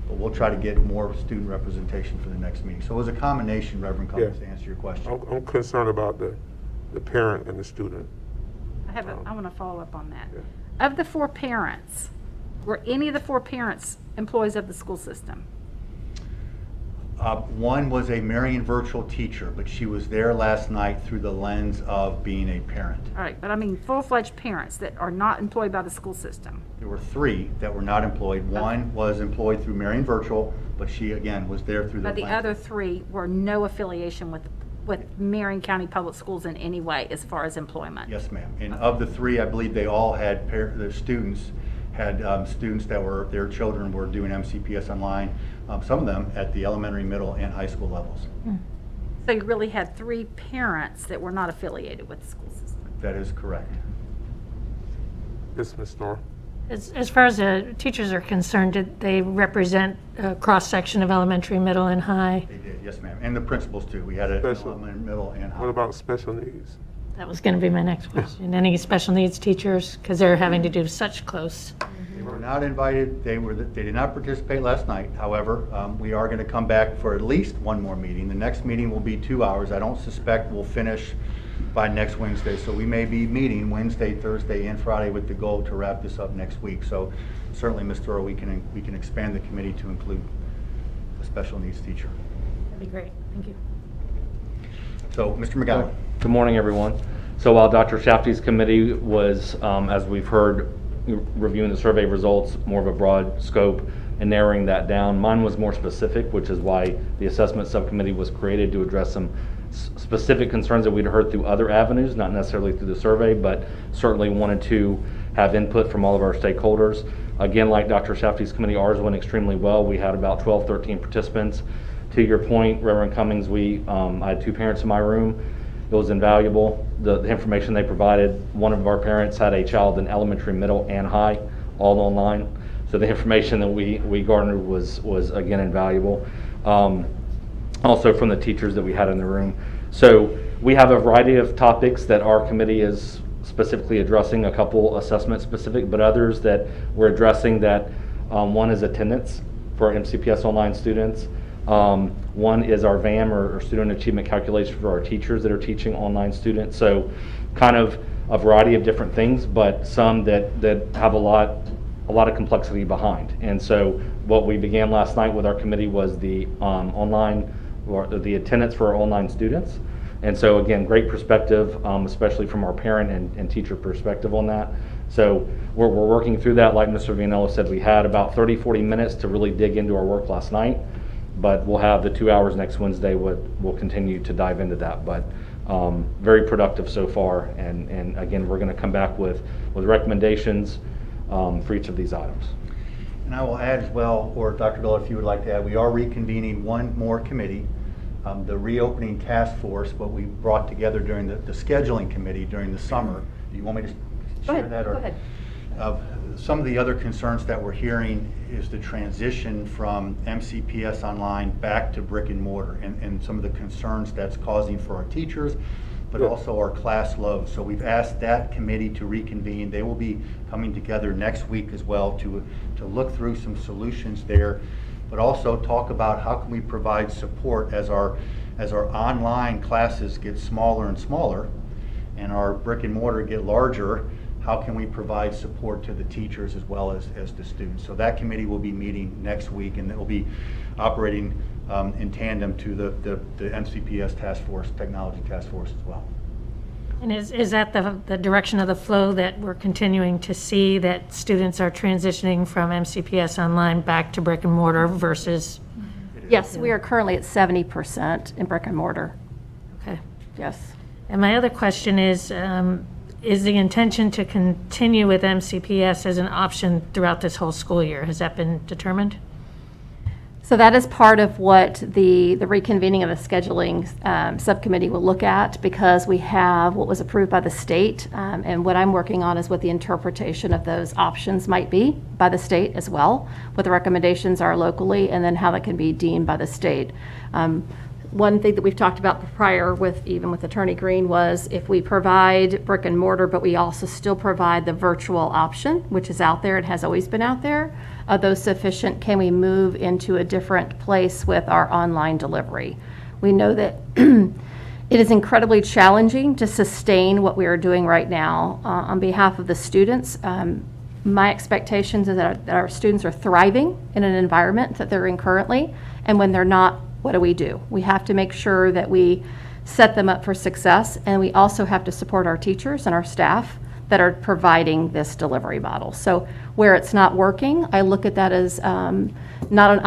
but we'll try to get more student representation for the next meeting. So it was a combination, Reverend Cummings, to answer your question. I'm concerned about the parent and the student. I want to follow up on that. Yeah. Of the 4 parents, were any of the 4 parents employees of the school system? One was a Marion virtual teacher, but she was there last night through the lens of being a parent. All right, but I mean full-fledged parents that are not employed by the school system. There were 3 that were not employed. One was employed through Marion virtual, but she again was there through the But the lens. other 3 were no affiliation with Marion County Public Schools in any way as far as employment. Yes, ma'am. And of the 3, I believe they all had their students had students that were, their children were doing MCPS online, some of them at the elementary, middle, and high school levels. So you really had 3 parents that were not affiliated with the school system. That is correct. Yes, Ms. Nora. As far as the teachers are concerned, did they represent a cross-section of elementary, middle, and high? They did, yes, ma'am. And the principals too. We had a Special. elementary, middle, and high. What about special needs? That was going to be my next question. Any special needs teachers, because they're having to do such close? They were not invited. They did not participate last night. However, we are going to come back for at least 1 more meeting. The next meeting will be 2 hours. I don't suspect we'll finish by next Wednesday. So we may be meeting Wednesday, Thursday, and Friday with the goal to wrap this up next week. So certainly, Ms. Thorough, we can expand the committee to include a special needs teacher. That'd be great. Thank you. So, Mr. McGowan. Good morning, everyone. So while Dr. Shafty's committee was, as we've heard, reviewing the survey results, more of a broad scope and narrowing that down, mine was more specific, which is why the assessment subcommittee was created to address some specific concerns that we'd heard through other avenues, not necessarily through the survey, but certainly wanted to have input from all of our stakeholders. Again, like Dr. Shafty's committee, ours went extremely well. We had about 12, 13 participants. To your point, Reverend Cummings, I had 2 parents in my room. It was invaluable. The information they provided, one of our parents had a child in elementary, middle, and high, all online. So the information that we garnered was again invaluable. Also from the teachers that we had in the room. So we have a variety of topics that our committee is specifically addressing, a couple assessment specific, but others that we're addressing that one is attendance for MCPS online students. One is our VAM or student achievement calculation for our teachers that are teaching online students. So kind of a variety of different things, but some that have a lot of complexity behind. And so what we began last night with our committee was the online, or the attendance for our online students. And so again, great perspective, especially from our parent and teacher perspective on that. So we're working through that. Like Mr. Vianello said, we had about 30-40 minutes to really dig into our work last night. But we'll have the 2 hours next Wednesday. We'll continue to dive into that. But very productive so far. And again, we're going to come back with recommendations for each of these items. And I will add as well, or Dr. Bill, if you would like to add, we are reconvening 1 more committee, the reopening task force, what we brought together during the scheduling committee during the summer. Do you want me to share that? Go ahead. Some of the other concerns that we're hearing is the transition from MCPS online back to brick and mortar, and some of the concerns that's causing for our teachers, but also our class loads. So we've asked that committee to reconvene. They will be coming together next week as well to look through some solutions there, but also talk about how can we provide support as our online classes get smaller and smaller and our brick and mortar get larger. How can we provide support to the teachers as well as the students? So that committee will be meeting next week, and it will be operating in tandem to the MCPS task force, technology task force as well. And is that the direction of the flow that we're continuing to see, that students are transitioning from MCPS online back to brick and mortar versus? Yes, we are currently at 70% in brick and mortar. Okay. Yes. And my other question is the intention to continue with MCPS as an option throughout this whole school year? Has that been determined? So that is part of what the reconvening of the scheduling subcommittee will look at, because we have what was approved by the state, and what I'm working on is what the interpretation of those options might be by the state as well, what the recommendations are locally, and then how that can be deemed by the state. One thing that we've talked about prior even with Attorney Green was if we provide brick and mortar, but we also still provide the virtual option, which is out there, it has always been out there, are those sufficient? Can we move into a different place with our online delivery? We know that it is incredibly challenging to sustain what we are doing right now. On behalf of the students, my expectations is that our students are thriving in an environment that they're in currently, and when they're not, what do? We have to make sure that we set them up for success, and we also have to support our teachers and our staff that are providing this delivery model. So where it's not working, I look at that as not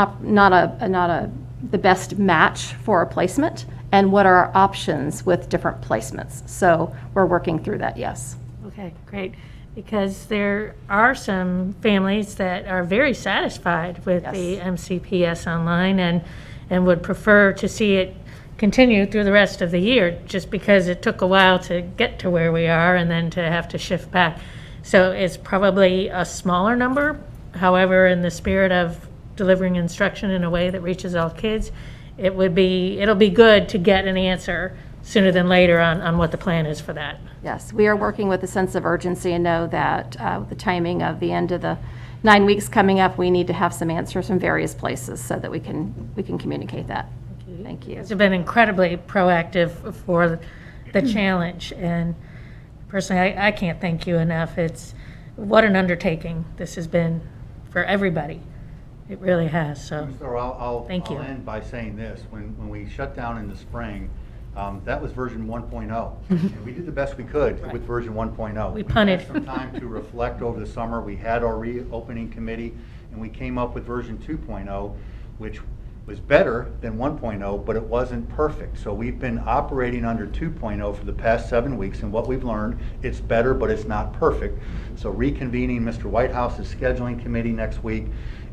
the best match for a placement, and what are our options with different placements. So we're working through that, yes. Okay, great. Because there are some families that are very satisfied with Yes. the MCPS online and would prefer to see it continue through the rest of the year, just because it took a while to get to where we are and then to have to shift back. So it's probably a smaller number. However, in the spirit of delivering instruction in a way that reaches all kids, it'll be good to get an answer sooner than later on what the plan is for that. Yes, we are working with a sense of urgency and know that with the timing of the end of the 9 weeks coming up, we need to have some answers from various places so that we can communicate that. Thank you. It's been incredibly proactive for the challenge, and personally, I can't thank you enough. What an undertaking this has been for everybody. It really has, so. So Thank you. I'll end by saying this. When we shut down in the spring, that was version 1.0. And we did the best we could with version 1.0. We punted. had some time to reflect over the summer. We had our reopening committee, and we came up with version 2.0, which was better than 1.0, but it wasn't perfect. So we've been operating under 2.0 for the past 7 weeks, and what we've learned, it's better, but it's not perfect. So reconvening Mr. Whitehouse's scheduling committee next week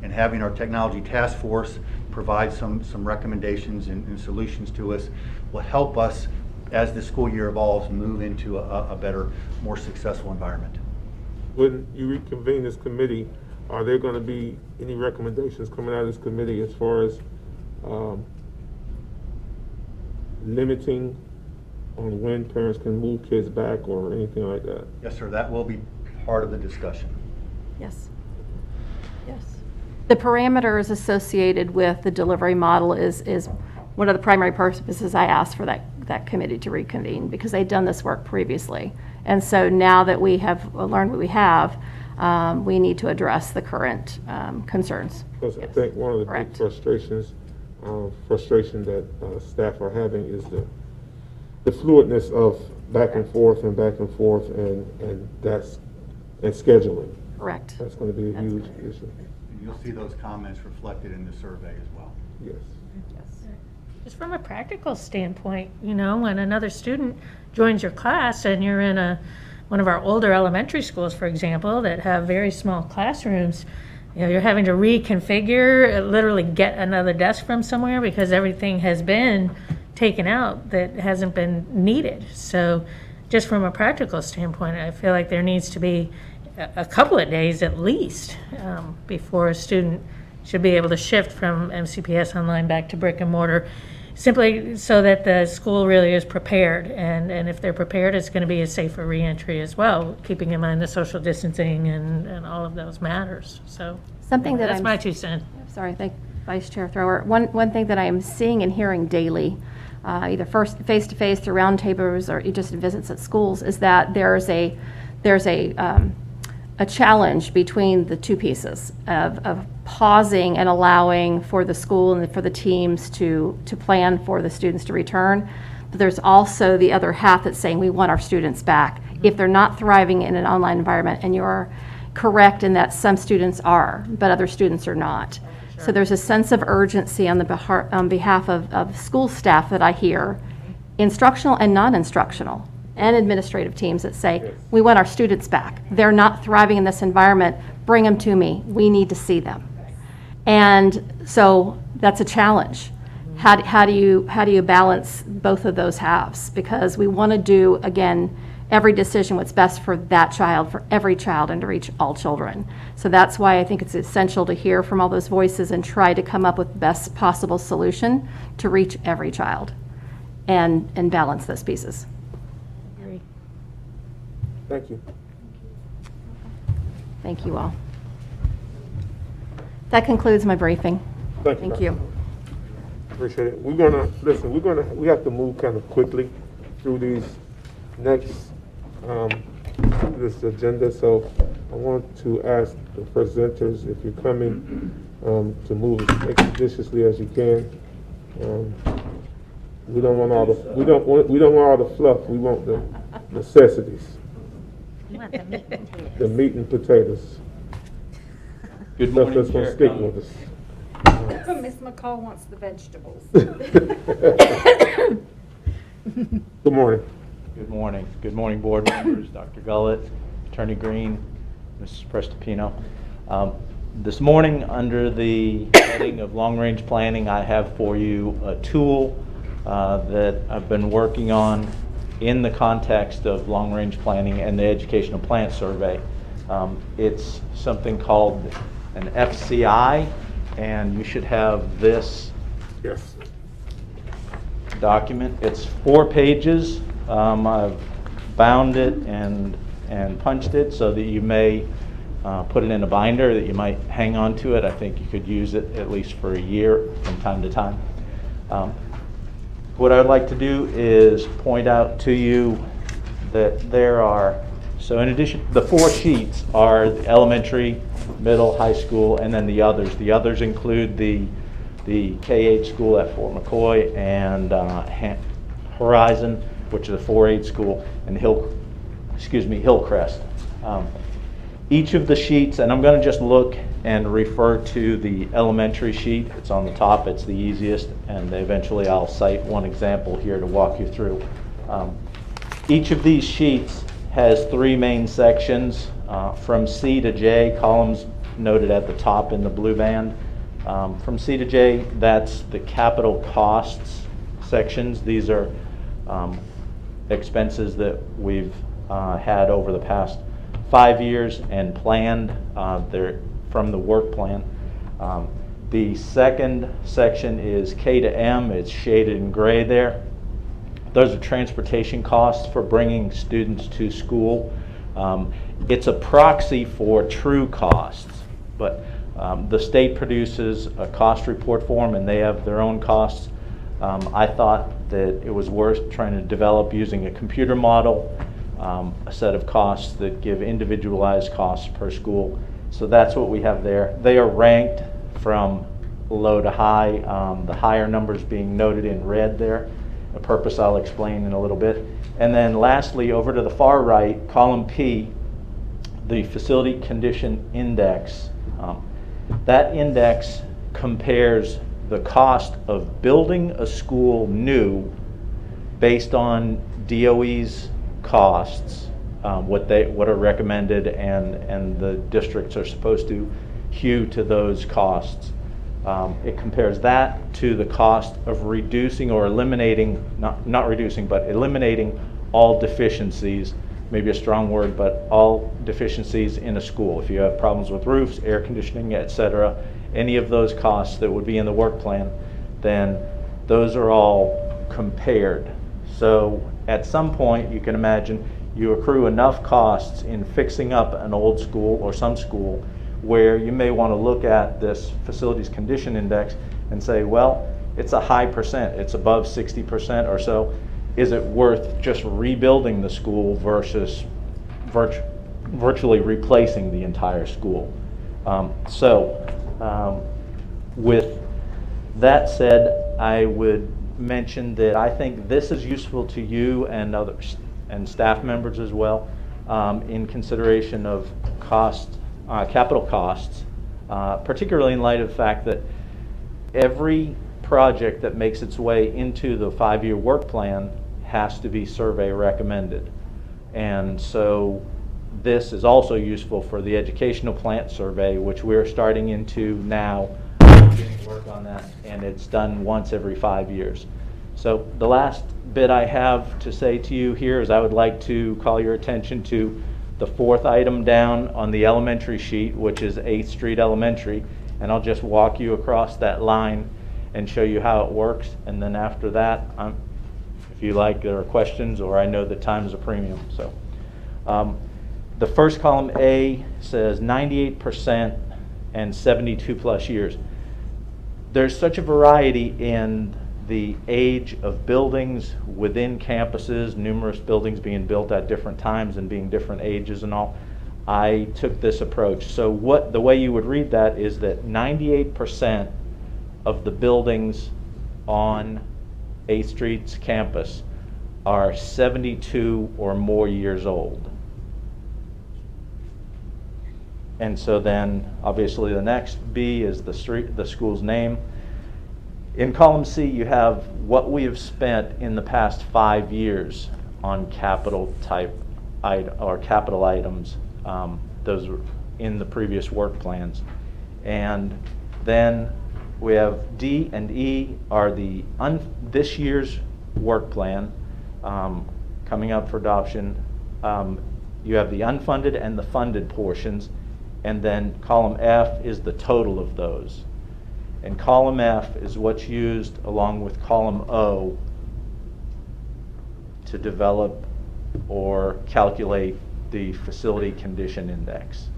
and having our technology task force provide some recommendations and solutions to us will help us, as the school year evolves, move into a better, more successful environment. When you reconvene this committee, are there going to be any recommendations coming out of this committee as far as limiting on when parents can move kids back or anything like that? Yes, sir, that will be part of the discussion. Yes. Yes. The parameters associated with the delivery model is one of the primary purposes I asked for that committee to reconvene, because they'd done this work previously. And so now that we have learned what we have, we need to address the current concerns. Because Yes. I think one of the Correct. big frustration that staff are having is the fluidness of back and forth and scheduling. Correct. That's going to be a That's huge correct. issue. And you'll see those comments reflected in the survey as well. Yes. Yes. Just from a practical standpoint, when another student joins your class and you're in one of our older elementary schools, for example, that have very small classrooms, you're having to reconfigure, literally get another desk from somewhere because everything has been taken out that hasn't been needed. So just from a practical standpoint, I feel like there needs to be a couple of days at least before a student should be able to shift from MCPS online back to brick and mortar, simply so that the school really is prepared. And if they're prepared, it's going to be a safer reentry as well, keeping in mind the social distancing and all of those matters. So Something that that's I'm- my 2 cents. Sorry, thank Vice Chair Thrower. One thing that I am seeing and hearing daily, either first face-to-face through roundtables or just visits at schools, is that there's a challenge between the two pieces of pausing and allowing for the school and for the teams to plan for the students to return. But there's also the other half that's saying we want our students back if they're not thriving in an online environment. And you're correct in that some students are, but other students are not. So there's a sense of urgency on behalf of school staff that I hear, instructional and non-instructional, and administrative teams that say, we want our students back. They're not thriving in this environment. Bring them to me. We need to see them. And so that's a challenge. How do you balance both of those halves? Because we want to do, again, every decision what's best for that child, for every child, and to reach all children. So that's why I think it's essential to hear from all those voices and try to come up with the best possible solution to reach every child and balance those pieces. Thank you. Thank you all. That concludes my briefing. Thank Thank you. Appreciate it. We have to move kind of quickly through these next, this agenda, so I want to ask the presenters, if you're coming, to move as expeditiously as you can. We don't want all the fluff, we want the necessities, You want the meat and potatoes. the meat and potatoes. Good Stuff morning, that's gonna Chair stick Conlon. with us. Ms. McCall wants the vegetables. Good morning. Good morning. Good morning, board members, Dr. Gullett, Attorney Green, Mrs. Prestopino. This morning, under the heading of long-range planning, I have for you a tool that I've been working on in the context of long-range planning and the educational plant survey. It's something called an FCI, and you should have this Yes. document. It's 4 pages. I've bound it and punched it so that you may put it in a binder, that you might hang on to it. I think you could use it at least for a year from time to time. What I'd like to do is point out to you that there are, so in addition, the 4 sheets are the elementary, middle, high school, and then the others. The others include the K-8 school at Fort McCoy and Horizon, which is a 4-8 school, and Hillcrest. Each of the sheets, and I'm going to just look and refer to the elementary sheet. It's on the top, it's the easiest, and eventually I'll cite one example here to walk you through. Each of these sheets has 3 main sections, from C to J, columns noted at the top in the blue band. From C to J, that's the capital costs sections. These are expenses that we've had over the past 5 years and planned. They're from the work plan. The second section is K to M. It's shaded in gray there. Those are transportation costs for bringing students to school. It's a proxy for true costs, but the state produces a cost report form and they have their own costs. I thought that it was worth trying to develop using a computer model, a set of costs that give individualized costs per school. So that's what we have there. They are ranked from low to high, the higher numbers being noted in red there, a purpose I'll explain in a little bit. And then lastly, over to the far right, column P, the facility condition index. That index compares the cost of building a school new based on DOE's costs, what are recommended, and the districts are supposed to hew to those costs. It compares that to the cost of reducing or eliminating, not reducing, but eliminating all deficiencies, maybe a strong word, but all deficiencies in a school. If you have problems with roofs, air conditioning, etc., any of those costs that would be in the work plan, then those are all compared. So at some point, you can imagine you accrue enough costs in fixing up an old school or some school where you may want to look at this facilities condition index and say, well, it's a high percent, it's above 60% or so. Is it worth just rebuilding the school versus virtually replacing the entire school? With that said, I would mention that I think this is useful to you and others, and staff members as well, in consideration of capital costs, particularly in light of the fact that every project that makes its way into the 5-year work plan has to be survey recommended. And so this is also useful for the educational plant survey, which we're starting into now, beginning work on that, and it's done once every 5 years. So the last bit I have to say to you here is I would like to call your attention to the 4th item down on the elementary sheet, which is 8th Street Elementary, and I'll just walk you across that line and show you how it works, and then after that, if you like, there are questions, or I know the time is a premium. So the first column, A, says 98% and 72 plus years. There's such a variety in the age of buildings within campuses, numerous buildings being built at different times and being different ages and all. I took this approach. So the way you would read that is that 98% of the buildings on 8th Street's campus are 72 or more years old. And so then, obviously, the next B is the school's name. In column C, you have what we have spent in the past 5 years on capital items. Those were in the previous work plans. And then we have D and E are this year's work plan coming up for adoption. You have the unfunded and the funded portions, and then column F is the total of those. And column F is what's used along with column O to develop or calculate the facility condition index.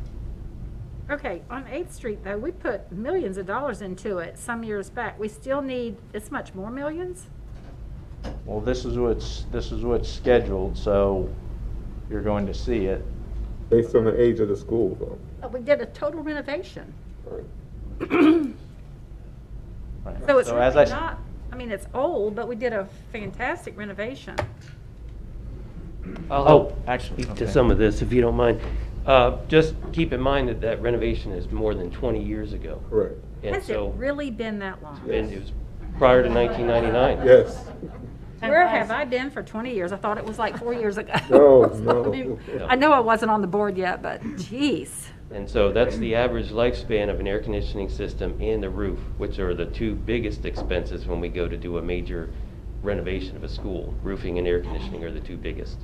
Okay, on 8th Street, though, we put millions of dollars into it some years back. We still need this much more millions? Well, this is what's scheduled, so you're going to see it. Based on the age of the school, though. We did a total renovation. Right. Right. So it's as really not, I mean, it's old, but we did a fantastic renovation. I'll help actually, speak okay. to some of this, if you don't mind. Just keep in mind that that renovation is more than 20 years ago. Correct. And Has it so, really been that long? and it was prior to 1999. Yes. Where have I been for 20 years? I thought it was like 4 years ago. No, So, no. I mean, I know I wasn't on the board yet, but geez. And so that's the average lifespan of an air conditioning system and the roof, which are the two biggest expenses when we go to do a major renovation of a school. Roofing and air conditioning are the two biggest.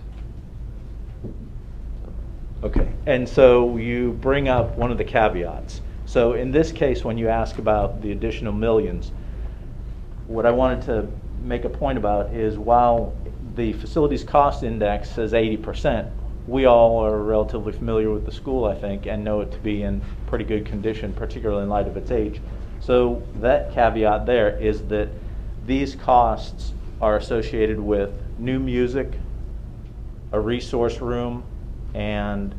Okay, and so you bring up one of the caveats. So in this case, when you ask about the additional millions, what I wanted to make a point about is while the facilities cost index says 80%, we all are relatively familiar with the school, I think, and know it to be in pretty good condition, particularly in light of its age. So that caveat there is that these costs are associated with new music, a resource room, and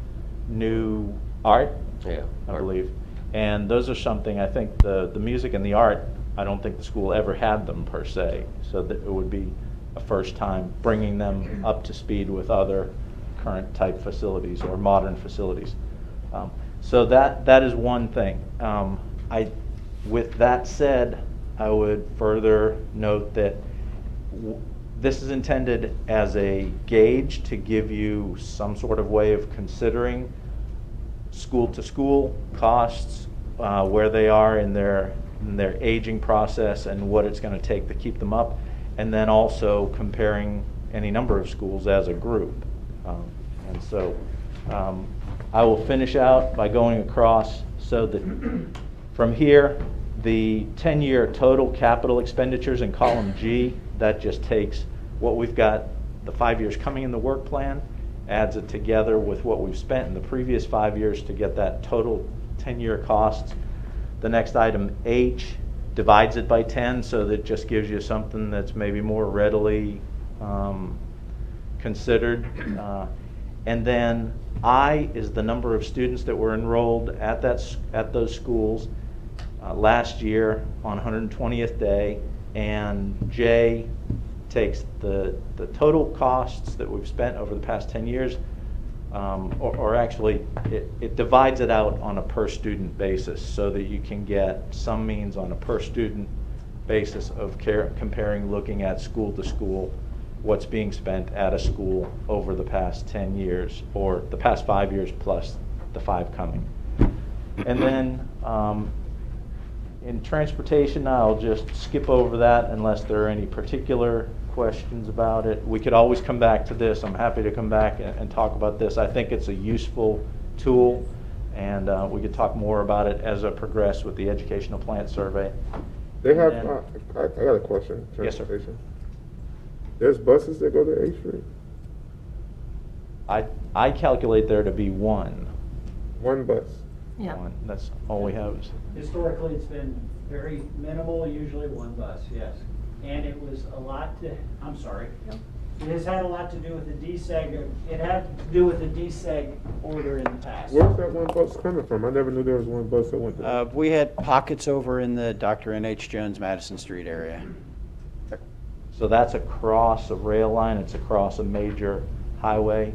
new art, Yeah. I believe. And those are something, I think, the music and the art, I don't think the school ever had them per se. So that it would be a first time bringing them up to speed with other current type facilities or modern facilities. So that is one thing. With that said, I would further note that this is intended as a gauge to give you some sort of way of considering school-to-school costs, where they are in their aging process and what it's going to take to keep them up, and then also comparing any number of schools as a group. And so I will finish out by going across so that from here, the 10-year total capital expenditures in column G, that just takes what we've got, the 5 years coming in the work plan, adds it together with what we've spent in the previous 5 years to get that total 10-year costs. The next item, H, divides it by 10, so that just gives you something that's maybe more readily considered. And then I is the number of students that were enrolled at those schools last year on 120th day, and Jay takes the total costs that we've spent over the past 10 years, or actually, it divides it out on a per-student basis so that you can get some means on a per-student basis of comparing, looking at school to school, what's being spent at a school over the past 10 years, or the past 5 years plus the 5 coming. And then in transportation, I'll just skip over that unless there are any particular questions about it. We could always come back to this. I'm happy to come back and talk about this. I think it's a useful tool, and we could talk more about it as I progress with the educational plant survey. They have, And I got a question, Yes, sir. transportation. There's buses that go to 8th Street? I calculate there to be one. One bus. Yeah. One. That's all we have. Historically, it's been very minimal, usually one bus, yes. And it was a lot to, I'm sorry. It has had a lot to do with the DSEG, it had to do with the DSEG order in the past. Where's that one bus coming from? I never knew there was one bus that went there. We had pockets over in the Dr. N.H. Jones Madison Street area. So that's across a rail line. It's across a major highway.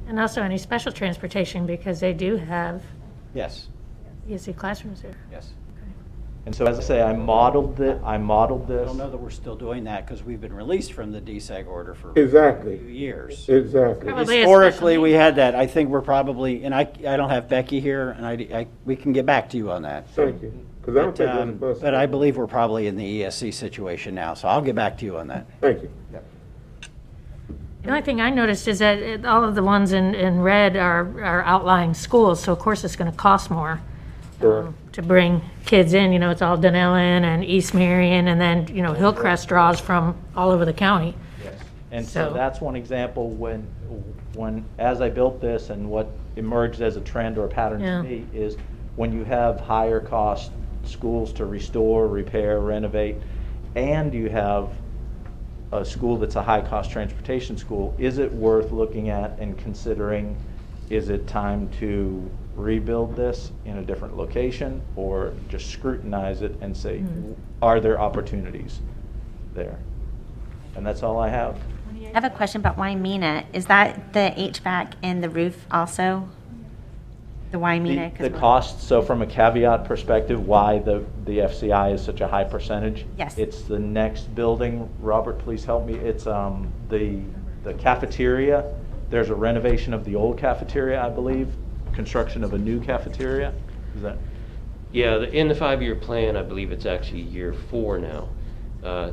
And also any special transportation, because they do have Yes, ESC classrooms there. yes. And so, as I say, I modeled I this. don't know that we're still doing that because we've been released from the DSEG order for Exactly. a few years. Exactly. Probably a special Historically, we need. had that. I think we're probably, and I don't have Becky here, and we can get back to you on that. Thank you. Because I don't think there's a But, bus. but I believe we're probably in the ESC situation now, so I'll get back to you on that. Thank you. The only thing I noticed is that all of the ones in red are outlying schools, so of course it's going to cost more Sure. to bring kids in. You know, it's all Dunellen and East Marion, and then, you know, Hillcrest draws from all over the county. And so So- that's one example when, as I built this and what emerged as a trend or a pattern Yeah. to me is when you have higher cost schools to restore, repair, renovate, and you have a school that's a high cost transportation school, is it worth looking at and considering, is it time to rebuild this in a different location or just scrutinize it and say, are there opportunities there? And that's all I have. I have a question about Wymena. Is that the HVAC and the roof also? The Wymena? 'Cause The cost, so from a caveat perspective, why the FCI is such a high percentage? Yes. It's the next building, Robert, please help me, it's the cafeteria. There's a renovation of the old cafeteria, I believe, construction of a new cafeteria, is that? Yeah, in the 5-year plan, I believe it's actually year 4 now.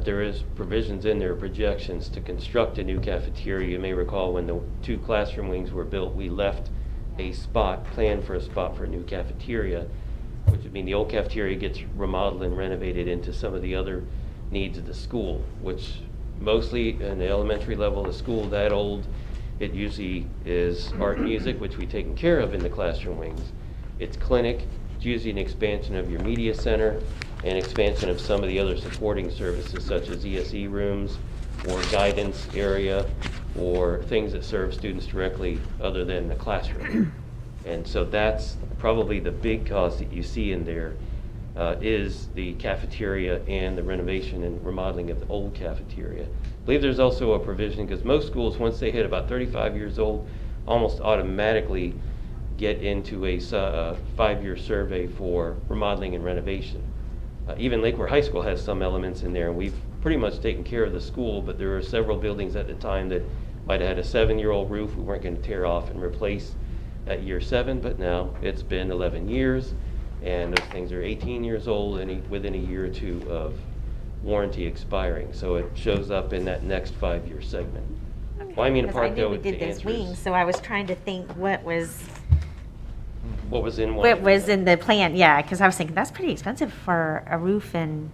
There is provisions in there, projections to construct a new cafeteria. You may recall when the 2 classroom wings were built, we left a spot, planned for a spot for a new cafeteria, which would mean the old cafeteria gets remodeled and renovated into some of the other needs of the school, which mostly in the elementary level of the school that old, it usually is art and music, which we've taken care of in the classroom wings. It's clinic, it's usually an expansion of your media center and expansion of some of the other supporting services such as ESE rooms or guidance area or things that serve students directly other than the classroom. And so that's probably the big cost that you see in there is the cafeteria and the renovation and remodeling of the old cafeteria. I believe there's also a provision because most schools, once they hit about 35 years old, almost automatically get into a 5-year survey for remodeling and renovation. Even Lakeware High School has some elements in there, and we've pretty much taken care of the school, but there were several buildings at the time that might have had a 7-year-old roof we weren't going to tear off and replace at year 7, but now it's been 11 years, and those things are 18 years old and within a year or 2 of warranty expiring. So it shows up in that next 5-year segment. Wymena Because I Park, knew though, we the did those answer is, wings, so I was trying to think what was what was in in the plan. Yeah, because I was thinking that's pretty expensive for a roof and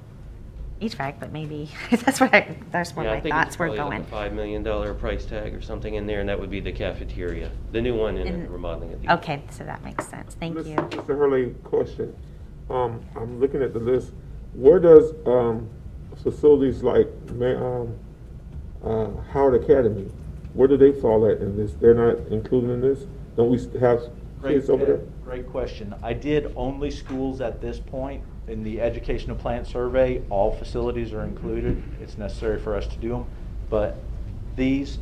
HVAC, but maybe that's where Yeah, I my think it's thoughts were probably going. like a $5 million price tag or something in there, and that would be the cafeteria, the new one and the remodeling of the. Okay, so that makes sense. Thank you. Mr. Hurley, question. I'm looking at the list. Where does facilities like Howard Academy, where do they fall at in this? They're not included in this? Don't we have kids over there? Great question. I did only schools at this point, in the educational plant survey, all facilities are included. It's necessary for us to do them, but these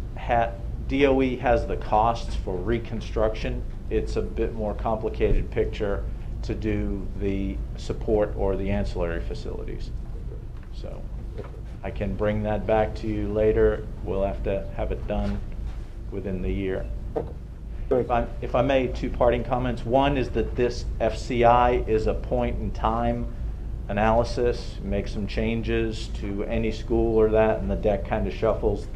DOE has the costs for reconstruction. It's a bit more complicated picture to do the support or the ancillary facilities. So I can bring that back to you later. We'll have to have it done within the year. If I may, two parting comments. One is that this FCI is a point in time analysis, make some changes to any school or that, and the deck kind of shuffles,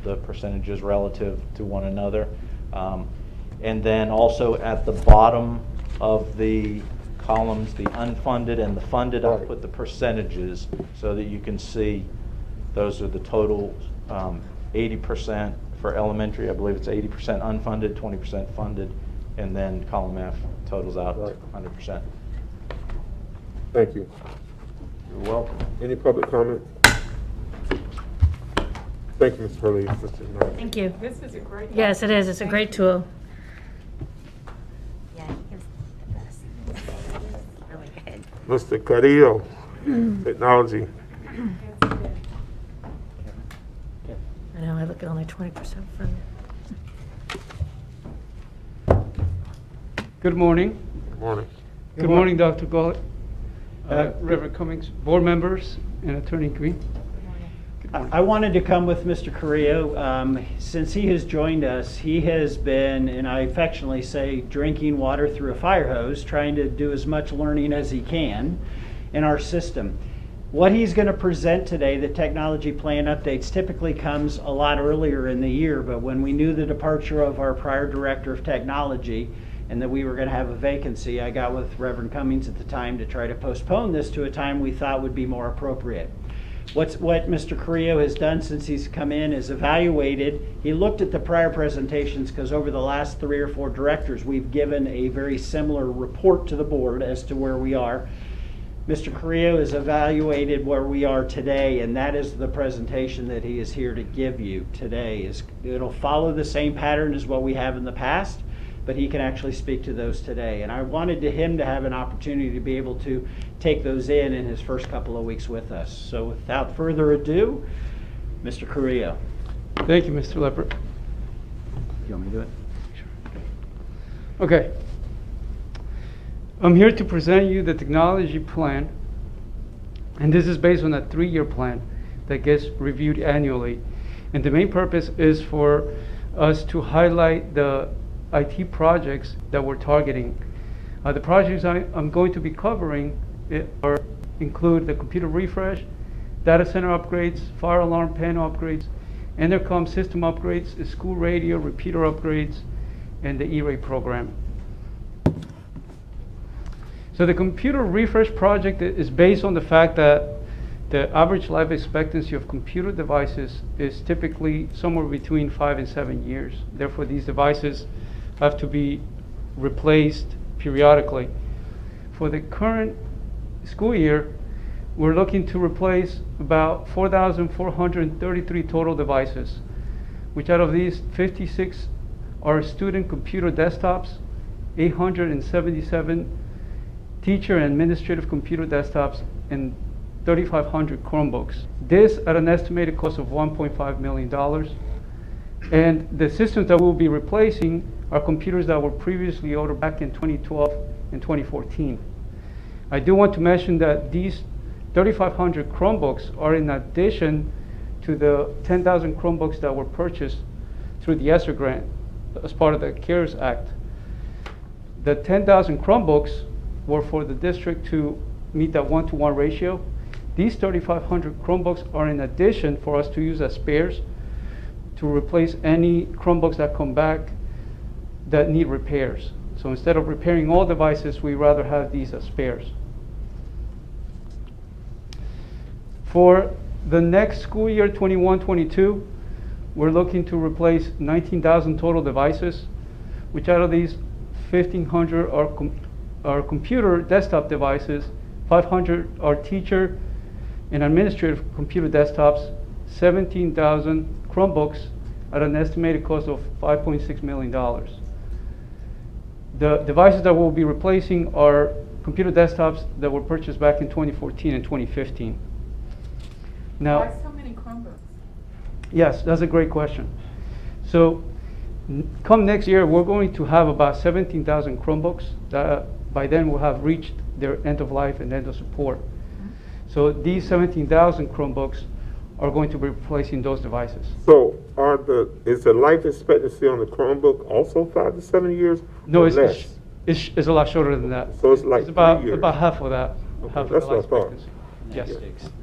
the percentages relative to one another. And then also at the bottom of the columns, the unfunded and the funded, I'll put the percentages so that you can see those are the total 80% for elementary. I believe it's 80% unfunded, 20% funded, and then column F totals out to 100%. Thank you. You're welcome. Any public comment? Thank you, Mr. Hurley. Mr. Knight. Thank you. This is a great. Yes, it is. It's a great tool. Yeah, he gives the best. Really good. Mr. Carrillo, technology. I know, I look at only 20% funded. Good morning. Good morning. Good morning, Dr. Gullet, Reverend Cummings, board members, and Attorney Green. I wanted to come with Mr. Carrillo. Since he has joined us, he has been, and I affectionately say, drinking water through a fire hose, trying to do as much learning as he can in our system. What he's going to present today, the technology plan updates, typically comes a lot earlier in the year, but when we knew the departure of our prior director of technology and that we were going to have a vacancy, I got with Reverend Cummings at the time to try to postpone this to a time we thought would be more appropriate. What Mr. Carrillo has done since he's come in is evaluated. He looked at the prior presentations because over the last 3 or 4 directors, we've given a very similar report to the board as to where we are. Mr. Carrillo has evaluated where we are today, and that is the presentation that he is here to give you today. It'll follow the same pattern as what we have in the past, but he can actually speak to those today. And I wanted him to have an opportunity to be able to take those in his first couple of weeks with us. So without further ado, Mr. Carrillo. Thank you, Mr. Leppert. You want me to do it? Okay. I'm here to present you the technology plan, and this is based on a 3-year plan that gets reviewed annually. And the main purpose is for us to highlight the IT projects that we're targeting. The projects I'm going to be covering include the computer refresh, data center upgrades, fire alarm panel upgrades, intercom system upgrades, school radio repeater upgrades, and the E-rate program. So the computer refresh project is based on the fact that the average life expectancy of computer devices is typically somewhere between 5 and 7 years. Therefore, these devices have to be replaced periodically. For the current school year, we're looking to replace about 4,433 total devices, which out of these, 56 are student computer desktops, 877 teacher and administrative computer desktops, and 3,500 Chromebooks. This at an estimated cost of $1.5 million. And the systems that we'll be replacing are computers that were previously ordered back in 2012 and 2014. I do want to mention that these 3,500 Chromebooks are in addition to the 10,000 Chromebooks that were purchased through the ESSER grant as part of the CARES Act. The 10,000 Chromebooks were for the district to meet that 1-to-1 ratio. These 3,500 Chromebooks are in addition for us to use as spares to replace any Chromebooks that come back that need repairs. So instead of repairing all devices, we rather have these as spares. For the next school year, 21-22, we're looking to replace 19,000 total devices, which out of these, 1,500 are computer desktop devices, 500 are teacher and administrative computer desktops, 17,000 Chromebooks at an estimated cost of $5.6 million. The devices that we'll be replacing are computer desktops that were purchased back in 2014 and 2015. Now, Why so many Chromebooks? yes, that's a great question. So, come next year, we're going to have about 17,000 Chromebooks that by then will have reached their end of life and end of support. So these 17,000 Chromebooks are going to be replacing those devices. So is the life expectancy on the Chromebook also 5 to 7 years? No, or it's less? It's a lot shorter than that. So it's like It's about 3 years. about half of that. Okay, Half of that's the what I life thought. expectancy. Yes.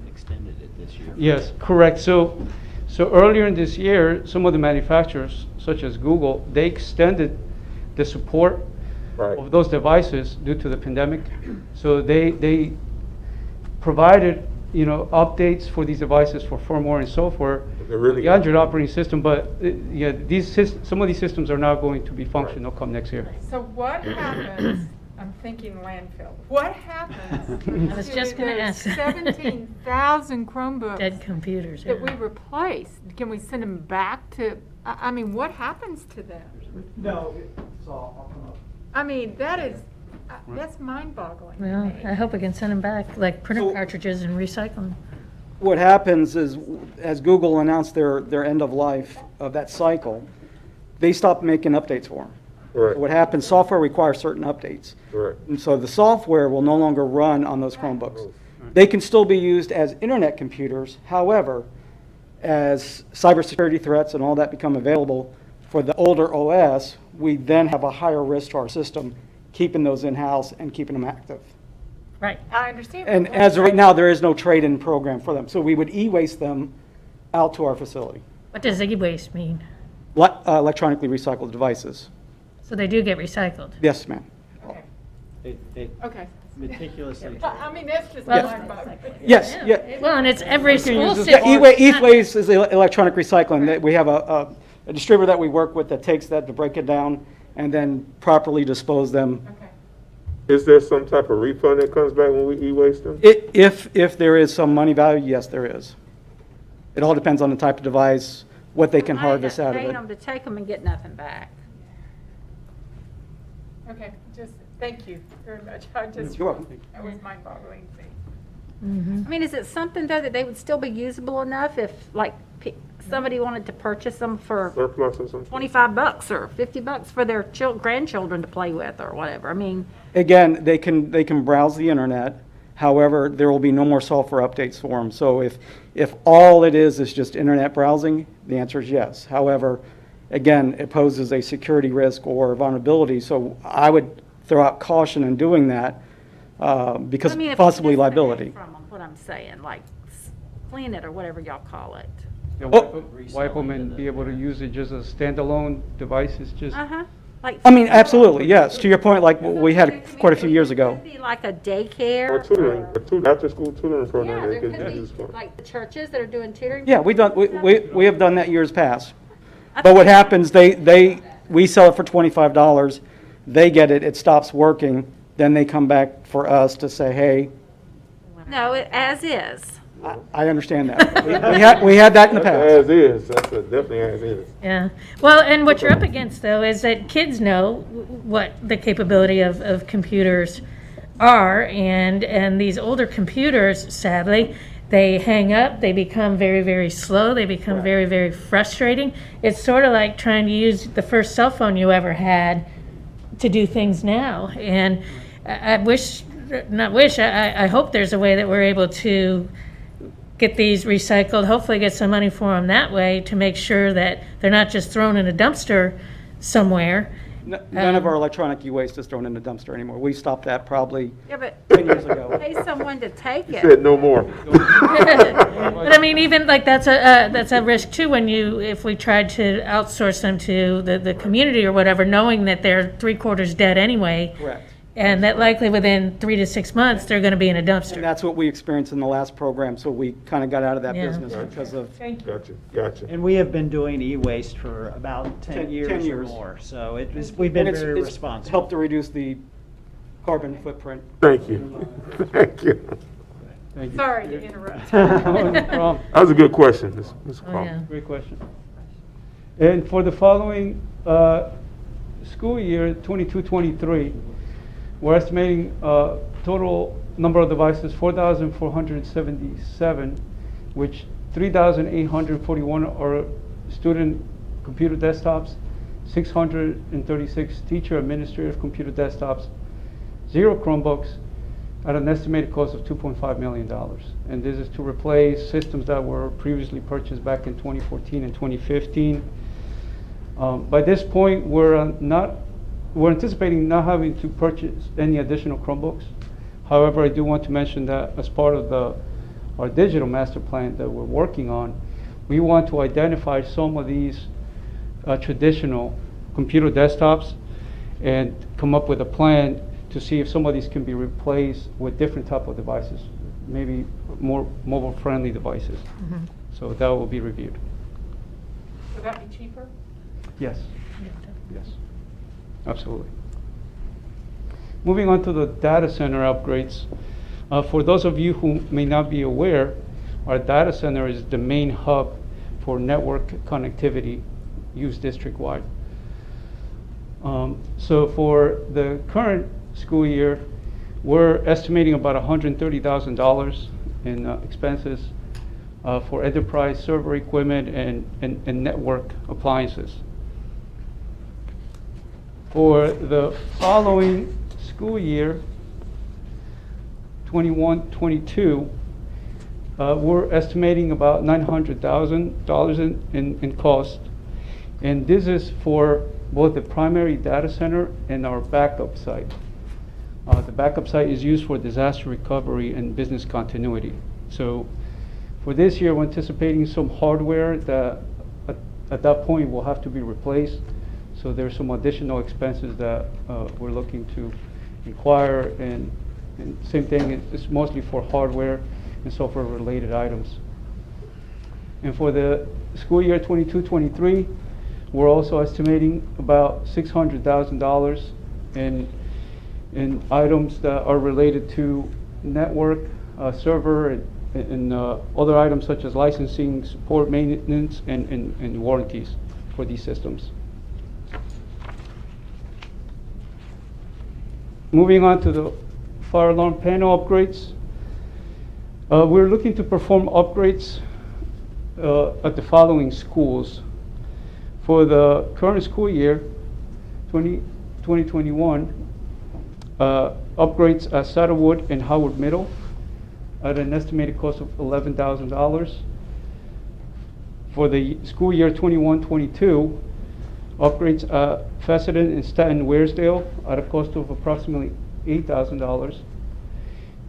Extended it this year. Yes, correct. So earlier in this year, some of the manufacturers, such as Google, they extended the support Right. of those devices due to the pandemic. So they provided, updates for these devices for firmware and software, They're really- the Android operating system. But yeah, some of these systems are now going to be functional come next year. So what happens, I'm thinking landfill, what happens I was just gonna to ask. those 17,000 Chromebooks Dead computers. that we yeah. replace? Can we send them back to, I mean, what happens to them? No, so I'll come up. I mean, that's mind-boggling to Well, me. I hope we can send them back, like printer cartridges, and recycle them. What happens is, as Google announced their end of life of that cycle, they stopped making updates for them. Right. What happens, software requires certain updates. Right. And so the software will no longer run on those Chromebooks. They can still be used as internet computers. However, as cybersecurity threats and all that become available for the older OS, we then have a higher risk to our system, keeping those in-house and keeping them active. Right. I understand. And as of right now, there is no trade-in program for them. So we would e-waste them out to our facility. What does e-waste mean? Electronically recycled devices. So they do get recycled? Yes, ma'am. Okay. Meticulously. I mean, that's just Well- mind-boggling. Yes, yeah. Well, and it's every school Yeah, system. e-waste is electronic recycling. That we have a distributor that we work with that takes that to break it down and then properly dispose them. Okay. Is there some type of refund that comes back when we e-waste them? If there is some money value, yes, there is. It all depends on the type of device, what they can harvest out of Paying it. them to take them and get nothing back. Okay, just, thank you very much. I just, You're welcome. that was mind-boggling to me. I mean, is it something though that they would still be usable enough if like somebody wanted to purchase them for Surplus or something? $25 or $50 for their grandchildren to play with or whatever? I mean, Again, they can browse the internet. However, there will be no more software updates for them. So if all it is just internet browsing, the answer is yes. However, again, it poses a security risk or vulnerability. So I would throw out caution in doing that because I mean, if possibly you disconnect liability. From them, what I'm saying, like clean it or whatever y'all call it. Yeah, Oh. wipe them and be able to use it just as standalone devices. Just Like. I mean, absolutely, yes. To your point, like we had quite a few years ago. Could be like a daycare. Or tutoring, after-school tutoring Yeah, program there they could could use be for. like the churches that are doing tutoring. Yeah, we have done that years past. But what happens, we sell it for $25, they get it, it stops working, then they come back for us to say, hey, No, as is. I understand that. We had that in the That's past. as is, definitely as is. Yeah. Well, and what you're up against, though, is that kids know what the capability of computers are, and these older computers, sadly, they hang up, they become very, very slow, they become very, very frustrating. It's sort of like trying to use the first cell phone you ever had to do things now. And I hope there's a way that we're able to get these recycled, hopefully get some money for them that way to make sure that they're not just thrown in a dumpster somewhere. None of our electronic e-waste is thrown in the dumpster anymore. We stopped that probably Yeah, but 10 years ago. pay someone to take You it. said no more. But I mean, even like that's a risk too when if we tried to outsource them to the community or whatever, knowing that they're 3/4 dead anyway. Correct. And that likely within 3 to 6 months, they're going to be in a And dumpster. that's what we experienced in the last program, so we kind of got out of that Yeah. business because of, Thank you. Gotcha. And we have been doing e-waste for about 10 10 years or years. more, so we've been and very it's responsible. helped to reduce the carbon footprint. Thank you. Thank you. thank you. Sorry to interrupt. No problem. That was a good question, Ms. Oh, Crum. yeah. Great question. And for the following school year, 22-23, we're estimating total number of devices 4,477, which 3,841 are student computer desktops, 636 teacher administrative computer desktops, 0 Chromebooks, at an estimated cost of $2.5 million. And this is to replace systems that were previously purchased back in 2014 and 2015. By this point, we're anticipating not having to purchase any additional Chromebooks. However, I do want to mention that as part of our digital master plan that we're working on, we want to identify some of these traditional computer desktops and come up with a plan to see if some of these can be replaced with different type of devices, maybe more mobile-friendly devices. Mhm. So that will be reviewed. Would that be cheaper? Yes. Yes. Absolutely. Moving on to the data center upgrades. For those of you who may not be aware, our data center is the main hub for network connectivity used district-wide. So for the current school year, we're estimating about $130,000 in expenses for enterprise server equipment and network appliances. For the following school year, 21-22, we're estimating about $900,000 in cost. And this is for both the primary data center and our backup site. The backup site is used for disaster recovery and business continuity. So for this year, we're anticipating some hardware that at that point will have to be replaced. So there's some additional expenses that we're looking to inquire, and same thing, it's mostly for hardware and software related items. And for the school year 22-23, we're also estimating about $600,000 in items that are related to network, server, and other items such as licensing, support, maintenance, and warranties for these systems. Moving on to the fire alarm panel upgrades. We're looking to perform upgrades at the following schools. For the current school year, 2021, upgrades at Saddlewood and Howard Middle at an estimated cost of $11,000. For the school year 21-22, upgrades at Fessenden and Staten Wearsdale at a cost of approximately $8,000.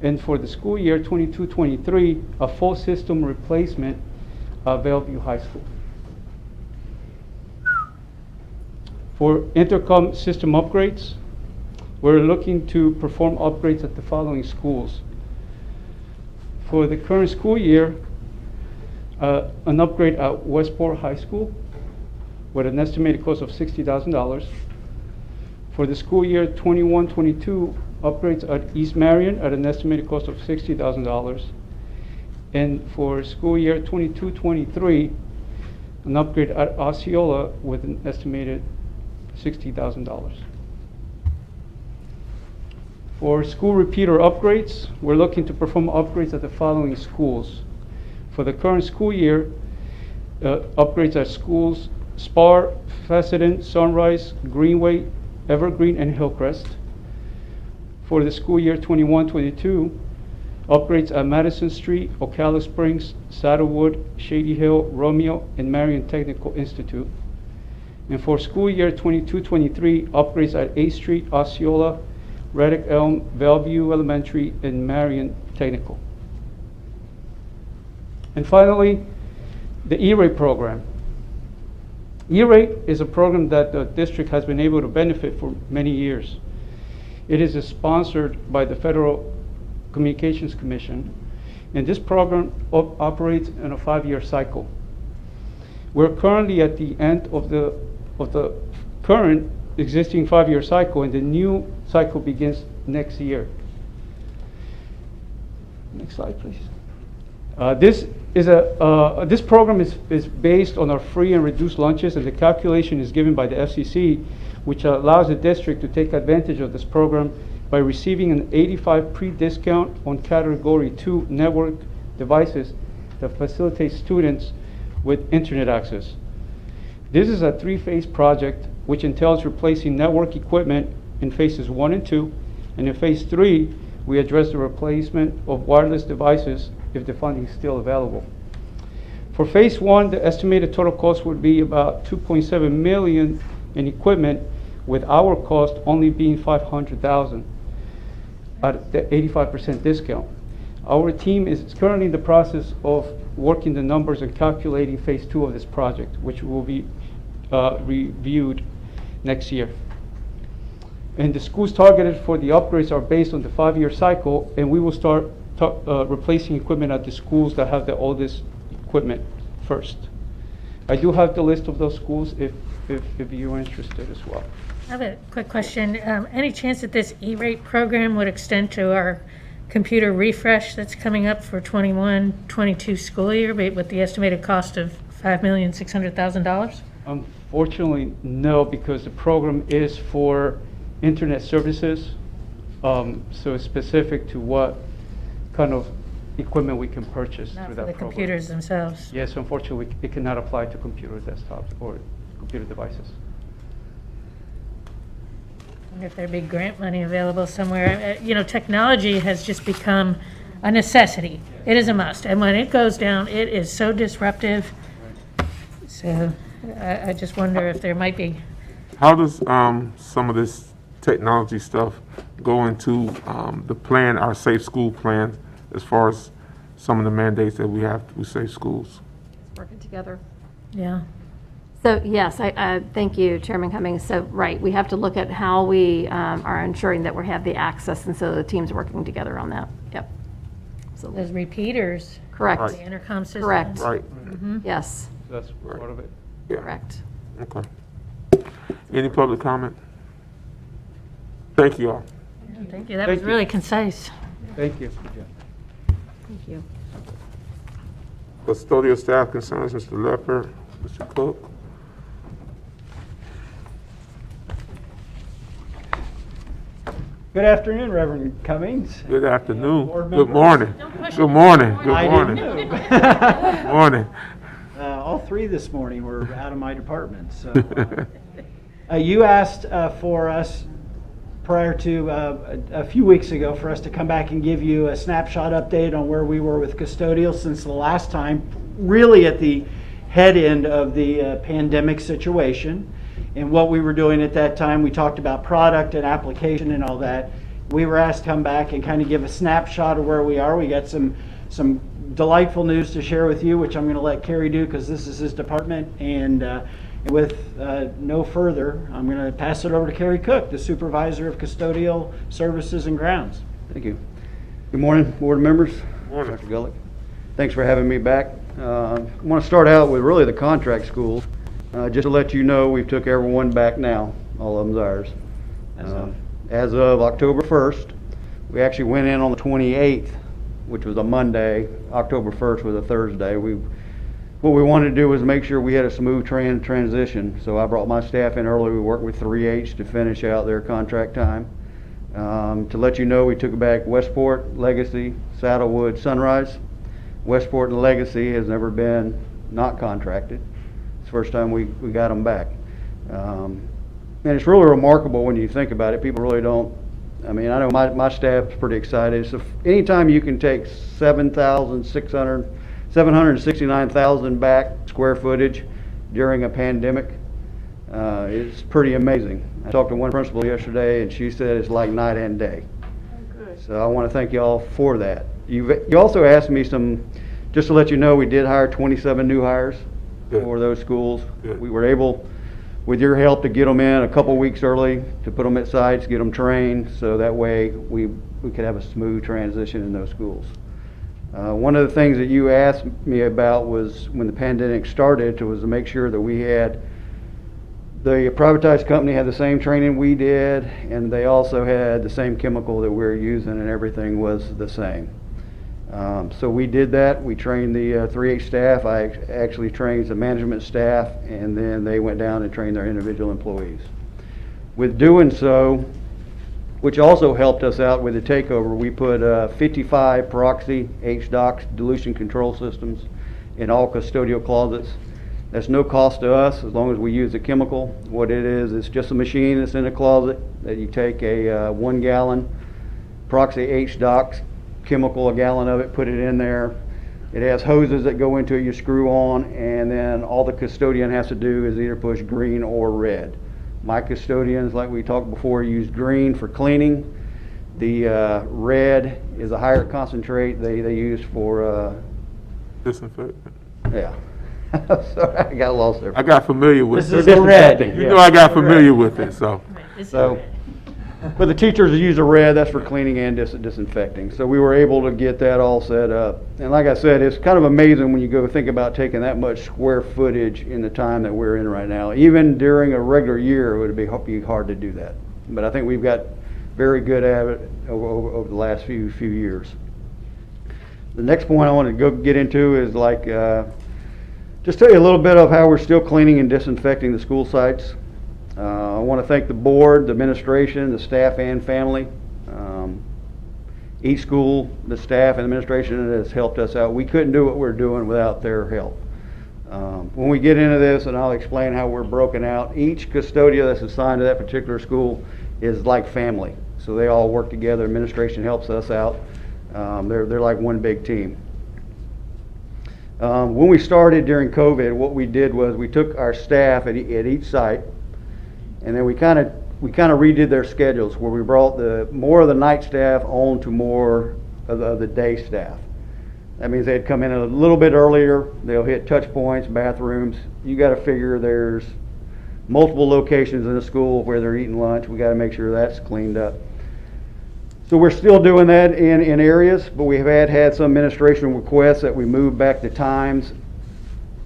And for the school year 22-23, a full system replacement at Bellevue High School. For intercom system upgrades, we're looking to perform upgrades at the following schools. For the current school year, an upgrade at Westport High School with an estimated cost of $60,000. For the school year 21-22, upgrades at East Marion at an estimated cost of $60,000. And for school year 22-23, an upgrade at Osceola with an estimated $60,000. For school repeater upgrades, we're looking to perform upgrades at the following schools. For the current school year, upgrades at schools Spar, Fessenden, Sunrise, Greenway, Evergreen, and Hillcrest. For the school year 21-22, upgrades at Madison Street, Ocala Springs, Saddlewood, Shady Hill, Romeo, and Marion Technical Institute. And for school year 22-23, upgrades at 8th Street, Osceola, Reddick Elm, Bellevue Elementary, and Marion Technical. And finally, the E-rate program. E-rate is a program that the district has been able to benefit for many years. It is sponsored by the Federal Communications Commission, and this program operates in a 5-year cycle. We're currently at the end of the current existing 5-year cycle, and the new cycle begins next year. Next slide, please. This program is based on our free and reduced lunches, and the calculation is given by the FCC, which allows the district to take advantage of this program by receiving an 85 pre-discount on Category 2 network devices that facilitate students with internet access. This is a three-phase project which entails replacing network equipment in phases 1 and 2, and in phase 3, we address the replacement of wireless devices if the funding is still available. For phase 1, the estimated total cost would be about $2.7 million in equipment, with our cost only being $500,000 at the 85% discount. Our team is currently in the process of working the numbers and calculating phase 2 of this project, which will be reviewed next year. And the schools targeted for the upgrades are based on the 5-year cycle, and we will start replacing equipment at the schools that have the oldest equipment first. I do have the list of those schools if you're interested as well. I have a quick question. Any chance that this E-rate program would extend to our computer refresh that's coming up for 21-22 school year with the estimated cost of $5,600,000? Unfortunately, no, because the program is for internet services, so it's specific to what kind of equipment we can purchase Not through for that the program. computers themselves. Yes, unfortunately, it cannot apply to computer desktops or computer devices. I wonder if there'd be grant money available somewhere. Technology has just become a necessity. It is a must. And when it goes down, it is so disruptive. So I just wonder if there might be. How does some of this technology stuff go into the plan, our safe school plan, as far as some of the mandates that we have with safe schools? Working together. Yeah. So yes, I thank you, Chairman Cummings. So right, we have to look at how we are ensuring that we have the access, and so the team's working together on that. Yep. So Those repeaters. correct. The intercom system. Correct. Right. Yes. That's part of it. Yeah. Correct. Okay. Any public comment? Thank you all. Yeah, thank you. That Thank was you. really concise. Thank you. Thank you. Custodial staff concerns, Mr. Lepper, Mr. Cook. Good afternoon, Reverend Cummings. Good afternoon. Board Good members. morning. Good morning. Good I morning. didn't know. Good morning. All three this morning were out of my department. So, you asked for us prior to a few weeks ago for us to come back and give you a snapshot update on where we were with Custodial since the last time, really at the head end of the pandemic situation. And what we were doing at that time, we talked about product and application and all that. We were asked to come back and kind of give a snapshot of where we are. We got some delightful news to share with you, which I'm going to let Kerry do because this is his department. And with no further, I'm going to pass it over to Kerry Cook, the Supervisor of Custodial Services and Grounds. Thank you. Good morning, board members. Morning. Dr. Gulick. Thanks for having me back. I want to start out with really the contract schools. Just to let you know, we've took everyone back now. All of them's ours. As of October 1st, we actually went in on the 28th, which was a Monday. October 1st was a Thursday. What we wanted to do was make sure we had a smooth transition. So I brought my staff in early. We worked with 3H to finish out their contract time. To let you know, we took back Westport, Legacy, Saddlewood, Sunrise. Westport and Legacy has never been not contracted. It's the first time we got them back. And it's really remarkable when you think about it. People really don't, I mean, I know my staff's pretty excited. So anytime you can take 769,000 back square footage during a pandemic, it's pretty amazing. I talked to one principal yesterday and she said it's like night and day. So I want to thank you all for that. You also asked me just to let you know, we did hire 27 new hires for those schools. Good. We were able, with your help, to get them in a couple weeks early, to put them at sites, get them trained, so that way we could have a smooth transition in those schools. One of the things that you asked me about was when the pandemic started, was to make sure that we had the privatized company had the same training we did, and they also had the same chemical that we're using, and everything was the same. So we did that. We trained the 3H staff. I actually trained the management staff, and then they went down and trained their individual employees. With doing so, which also helped us out with the takeover. We put 55 proxy HDOCs dilution control systems in all custodial closets. That's no cost to us as long as we use the chemical. What it is, it's just a machine that's in a closet that you take a 1 gallon proxy HDOCs chemical, a gallon of it, put it in there. It has hoses that go into it, you screw on, and then all the custodian has to do is either push green or red. My custodians, like we talked before, use green for cleaning. The red is a higher concentrate they use for Disinfectant. yeah. Sorry, I got lost there. I got familiar with it. This is the red. You know I got familiar with it, so. But the teachers use the red, that's for cleaning and disinfecting. So we were able to get that all set up. And like I said, it's kind of amazing when you go think about taking that much square footage in the time that we're in right now. Even during a regular year, it would be hard to do that. But I think we've got very good at it over the last few years. The next point I want to go get into is just tell you a little bit of how we're still cleaning and disinfecting the school sites. I want to thank the board, the administration, the staff and family. Each school, the staff and administration has helped us out. We couldn't do what we're doing without their help. When we get into this, and I'll explain how we're broken out, each custodian that's assigned to that particular school is like family. So they all work together. Administration helps us out. They're like one big team. When we started during COVID, what we did was we took our staff at each site, and then we kind of redid their schedules, where we brought more of the night staff on to more of the day staff. That means they'd come in a little bit earlier. They'll hit touch points, bathrooms. You got to figure there's multiple locations in the school where they're eating lunch. We got to make sure that's cleaned up. So we're still doing that in areas, but we have had some administration requests that we move back the times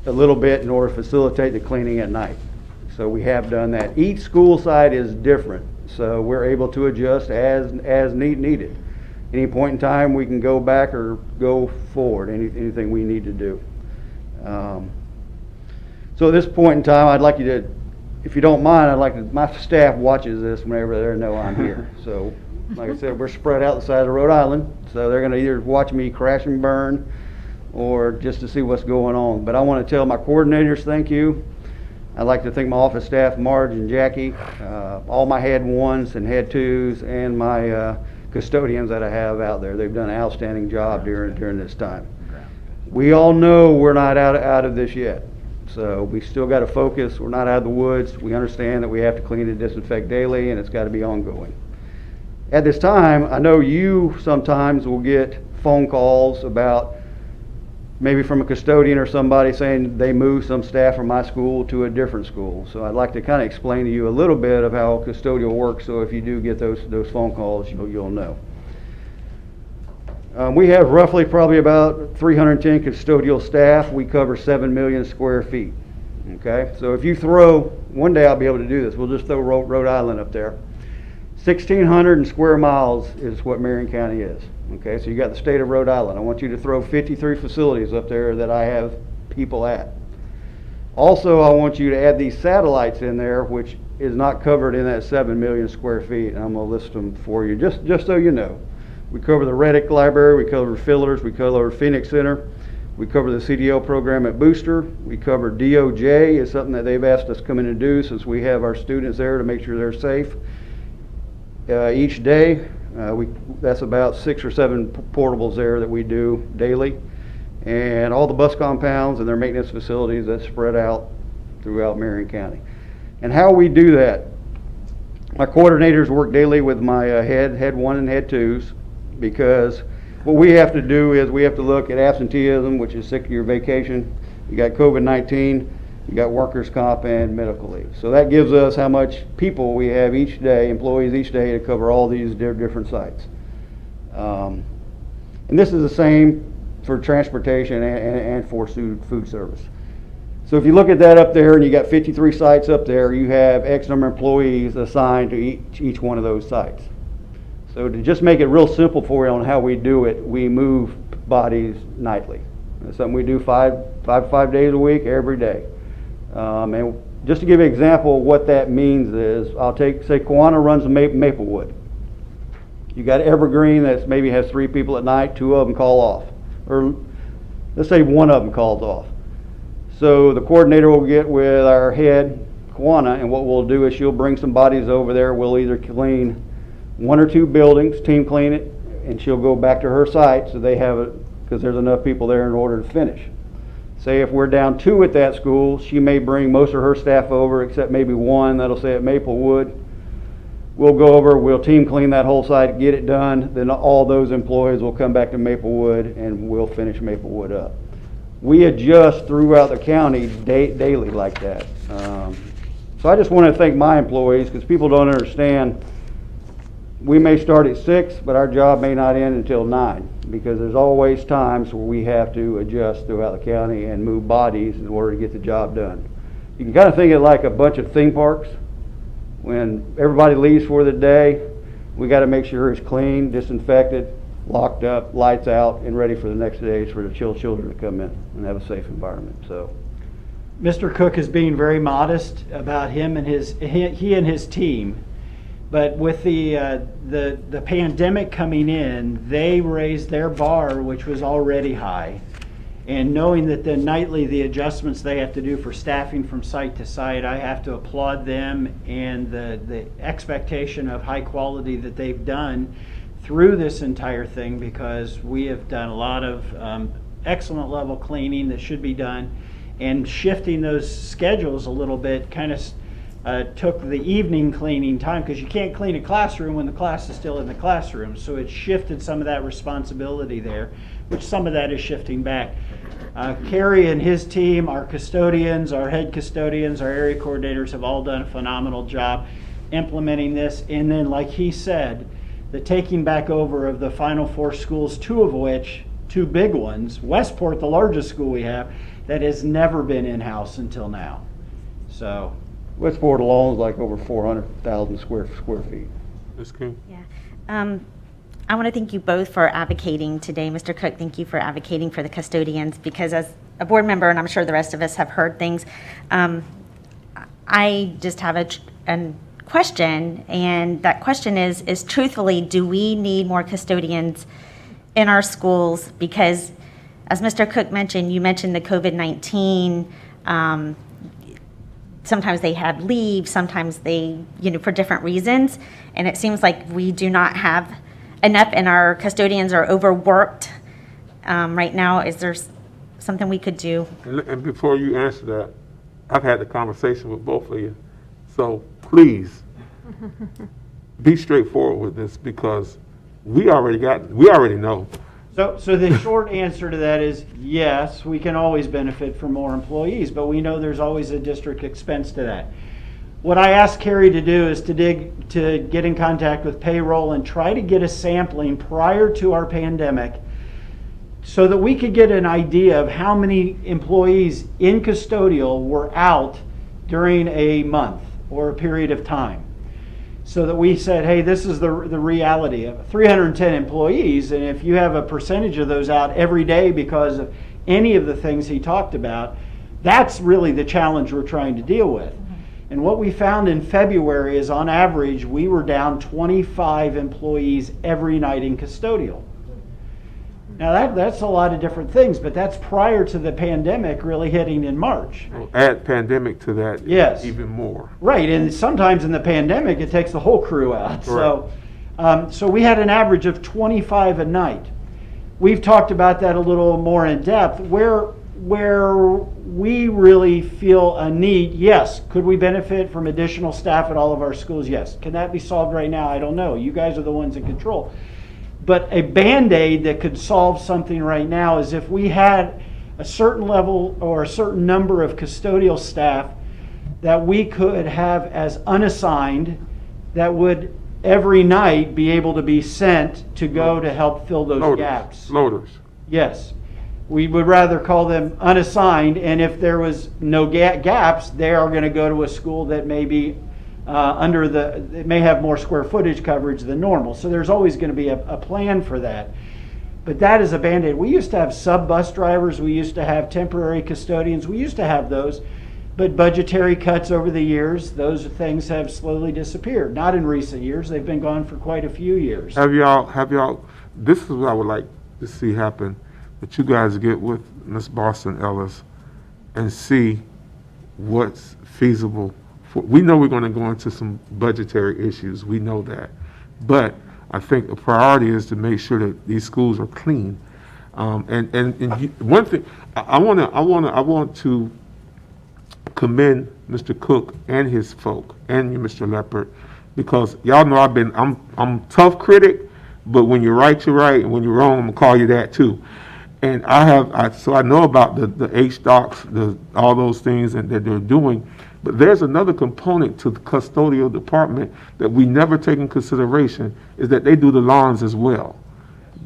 a little bit in order to facilitate the cleaning at night. So we have done that. Each school site is different, so we're able to adjust as needed. Any point in time, we can go back or go forward, anything we need to do. So at this point in time, I'd like you to, if you don't mind, my staff watches this whenever they know I'm here. So like I said, we're spread out the side of Rhode Island, so they're going to either watch me crash and burn or just to see what's going on. But I want to tell my coordinators thank you. I'd like to thank my office staff, Marge and Jackie, all my head ones and head twos, and my custodians that I have out there. They've done an outstanding job during this time. We all know we're not out of this yet, so we still got to focus. We're not out of the woods. We understand that we have to clean and disinfect daily, and it's got to be ongoing. At this time, I know you sometimes will get phone calls about maybe from a custodian or somebody saying they moved some staff from my school to a different school. So I'd like to kind of explain to you a little bit of how custodial works, so if you do get those phone calls, you'll know. We have roughly probably about 310 custodial staff. We cover 7 million square feet. Okay, so if you throw, one day I'll be able to do this, we'll just throw Rhode Island up there. 1,600 square miles is what Marion County is. Okay, so you got the state of Rhode Island. I want you to throw 53 facilities up there that I have people at. Also, I want you to add these satellites in there, which is not covered in that 7 million square feet, and I'm going to list them for you, just so you know. We cover the Reddick Library, we cover Fillers, we cover Phoenix Center, we cover the CDO program at Booster, we cover DOJ, is something that they've asked us to come in and do, since we have our students there to make sure they're safe. Each day, that's about 6 or 7 portables there that we do daily, and all the bus compounds and their maintenance facilities that spread out throughout Marion County. And how we do that, my coordinators work daily with my head one and head twos, because what we have to do is we have to look at absenteeism, which is sick year vacation. You got COVID-19. You got workers' comp and medical leave. So that gives us how much people we have each day, employees each day, to cover all these different sites. And this is the same for transportation and for food service. So if you look at that up there, and you got 53 sites up there, you have X number of employees assigned to each one of those sites. So to just make it real simple for you on how we do it, we move bodies nightly. That's something we do five days a week, every day. And just to give you an example of what that means is, say Kiwanis runs to Maplewood. You got Evergreen that maybe has 3 people at night, 2 of them call off. Or let's say 1 of them calls off. So the coordinator will get with our head, Kwana, and what we'll do is she'll bring some bodies over there. We'll either clean 1 or 2 buildings, team clean it, and she'll go back to her site so they have it, because there's enough people there in order to finish. Say if we're down 2 at that school, she may bring most of her staff over except maybe 1 that'll say at Maplewood. We'll go over, we'll team clean that whole site, get it done, then all those employees will come back to Maplewood and we'll finish Maplewood up. We adjust throughout the county daily like that. So I just want to thank my employees, because people don't understand, we may start at 6, but our job may not end until 9, because there's always times where we have to adjust throughout the county and move bodies in order to get the job done. You can kind of think of it like a bunch of theme parks. When everybody leaves for the day, we got to make sure it's clean, disinfected, locked up, lights out, and ready for the next days for the children to come in and have a safe environment. So, Mr. Cook is being very modest about he and his team. But with the pandemic coming in, they raised their bar, which was already high. And knowing that the adjustments they have to do for staffing from site to site, I have to applaud them and the expectation of high quality that they've done through this entire thing, because we have done a lot of excellent level cleaning that should be done, and shifting those schedules a little bit kind of took the evening cleaning time, because you can't clean a classroom when the class is still in the classroom. So it shifted some of that responsibility there, which some of that is shifting back. Kerry and his team, our custodians, our head custodians, our area coordinators have all done a phenomenal job implementing this. And then, like he said, the taking back over of the final 4 schools, 2 of which, 2 big ones, Westport, the largest school we have, that has never been in-house until now. So Westport alone is like over 400,000 square feet. Ms. King? Yeah. I want to thank you both for advocating today. Mr. Cook, thank you for advocating for the custodians, because as a board member, and I'm sure the rest of us have heard things, I just have a question, and that question is truthfully, do we need more custodians in our schools? Because as Mr. Cook mentioned, you mentioned the COVID-19, sometimes they have leave, sometimes they, for different reasons, and it seems like we do not have enough, and our custodians are overworked right now. Is there something we could do? And before you answer that, I've had the conversation with both of you. So please, be straightforward with this, because we already know. So the short answer to that is yes, we can always benefit from more employees, but we know there's always a district expense to that. What I asked Carrie to do is to get in contact with payroll and try to get a sampling prior to our pandemic, so that we could get an idea of how many employees in custodial were out during a month or a period of time. So that we said, hey, this is the reality of 310 employees, and if you have a percentage of those out every day because of any of the things he talked about, that's really the challenge we're trying to deal with. And what we found in February is, on average, we were down 25 employees every night in custodial. Now that's a lot of different things, but that's prior to the pandemic really hitting in March. Well, add pandemic to that, yes, even more. Right, and sometimes in the pandemic it takes the whole crew out. So, so we had an average of 25 a night. We've talked about that a little more in depth. Where we really feel a need, yes. Could we benefit from additional staff at all of our schools? Yes. Can that be solved right now? I don't know. You guys are the ones in control. But a Band-Aid that could solve something right now is if we had a certain level or a certain number of custodial staff that we could have as unassigned, that would every night be able to be sent to go to help fill those gaps. Loaders. Yes. We would rather call them unassigned, and if there was no gaps, they are going to go to a school that may be it may have more square footage coverage than normal. So there's always going to be a plan for that. But that is a Band-Aid. We used to have sub-bus drivers. We used to have temporary custodians. We used to have those. But budgetary cuts over the years, those things have slowly disappeared. Not in recent years, they've been gone for quite a few years. Have y'all, this is what I would like to see happen, that you guys get with Ms. Boston Ellis and see what's feasible. We know we're going to go into some budgetary issues, we know that. But I think a priority is to make sure that these schools are clean. One thing, I want to commend Mr. Cook and his folk and you, Mr. Leopard, because y'all know I'm tough critic, but when you're right, you're right, and when you're wrong, I'm gonna call you that too. And so I know about the HDOCs, all those things that they're doing, but there's another component to the custodial department that we never take in consideration, is that they do the lawns as well.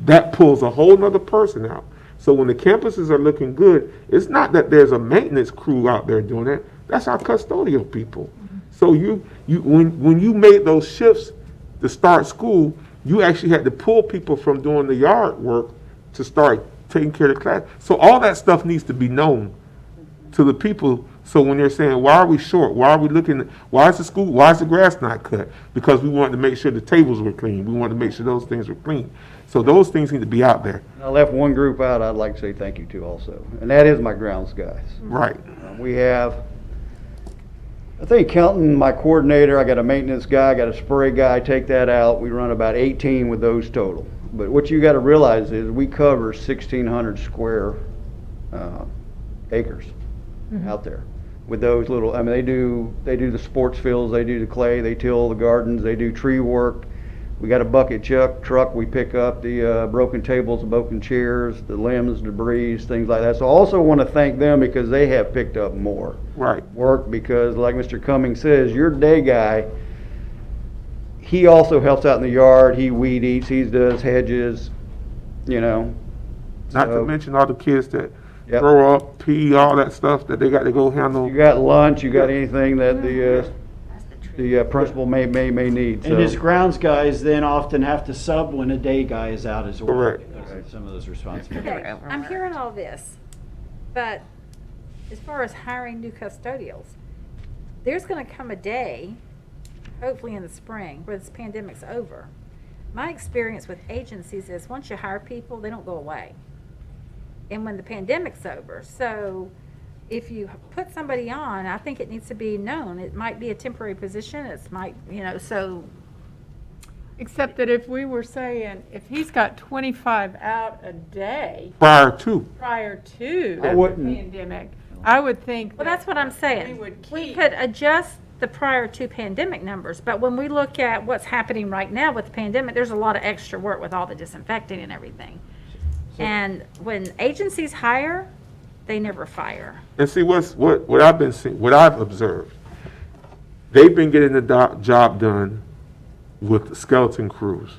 That pulls a whole nother person out. So when the campuses are looking good, it's not that there's a maintenance crew out there doing it. That's our custodial people. So when you made those shifts to start school, you actually had to pull people from doing the yard work to start taking care of the class. So all that stuff needs to be known to the people. So when they're saying, why are we short? Why are we why is the grass not cut? Because we wanted to make sure the tables were clean. We wanted to make sure those things were clean. So those things need to be out there. I left one group out I'd like to say thank you to also, and that is my grounds guys. Right. We have, I think counting my coordinator, I got a maintenance guy, I got a spray guy, take that out, we run about 18 with those total. But what you got to realize is we cover 1,600 square acres out there with those little, I mean, they do the sports fields, they do the clay, they till the gardens, they do tree work. We got a bucket truck, we pick up the broken tables, the broken chairs, the limbs, debris, things like that. So I also want to thank them because they have picked up more work, because like Mr. Cummings says, your day guy, he also helps out in the yard, he weed eats, he does hedges, you know. Not to mention all the kids that grow up, pee, all that stuff that they got to go handle. You got lunch, you got anything that the principal may need. And his grounds guys then often have to sub when a day guy is out as well. Correct. Because of some of those responsibilities. Okay, I'm hearing all this, but as far as hiring new custodials, there's gonna come a day, hopefully in the spring, where this pandemic's over. My experience with agencies is once you hire people, they don't go away. And when the pandemic's over, so if you put somebody on, I think it needs to be known. It might be a temporary position, so. Except that if we were saying, if he's got 25 out a day. Prior to the pandemic, I would think. Well, that's what I'm saying. We could adjust the prior to pandemic numbers, but when we look at what's happening right now with the pandemic, there's a lot of extra work with all the disinfecting and everything. And when agencies hire, they never fire. And see what I've been seeing, what I've observed, they've been getting the job done with the skeleton crews,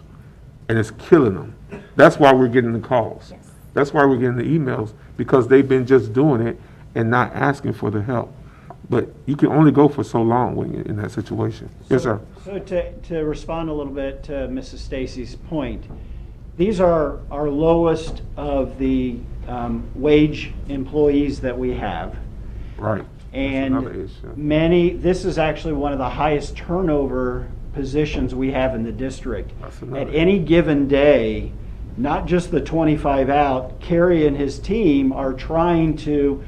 and it's killing them. That's why we're getting the calls. Yes. That's why we're getting the emails, because they've been just doing it and not asking for the help. But you can only go for so long when you're in that situation. Yes, sir. So to respond a little bit to Mrs. Stacy's point, these are our lowest of the wage employees that we have. Right. And this is actually one of the highest turnover positions we have in the district. At any given day, not just the 25 out, Kerry and his team are trying to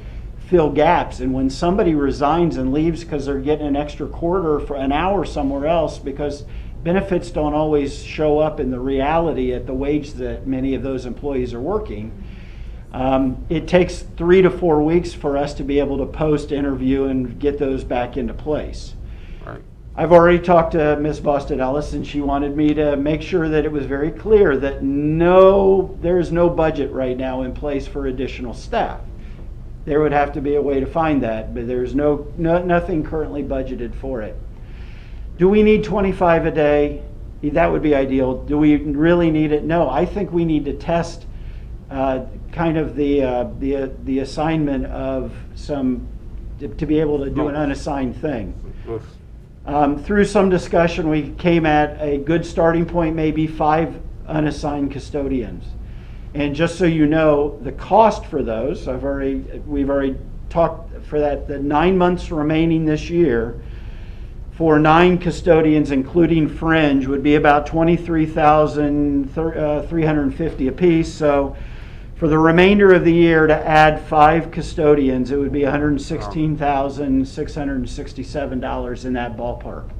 fill gaps. And when somebody resigns and leaves because they're getting an extra quarter for an hour somewhere else, because benefits don't always show up in the reality at the wage that many of those employees are working, it takes 3 to 4 weeks for us to be able to post, interview, and get those back into place. Right. I've already talked to Ms. Boston Ellis, and she wanted me to make sure that it was very clear that there's no budget right now in place for additional staff. There would have to be a way to find that, but there's nothing currently budgeted for it. Do we need 25 a day? That would be ideal. Do we really need it? No, I think we need to test kind of the assignment of some, to be able to do an unassigned thing. Through some discussion, we came at a good starting point, maybe 5 unassigned custodians. And just so you know, the cost for those, we've already talked for the 9 months remaining this year, for 9 custodians, including fringe, would be about $23,350 apiece. So for the remainder of the year, to add 5 custodians, it would be $116,667 in that ballpark,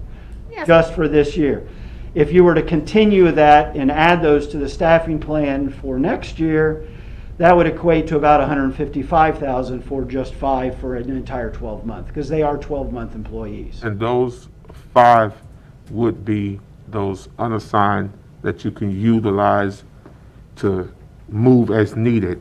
just for this year. If you were to continue that and add those to the staffing plan for next year, that would equate to about $155,000 for just 5 for an entire 12 month, because they are 12-month employees. And those 5 would be those unassigned that you can utilize to move as needed.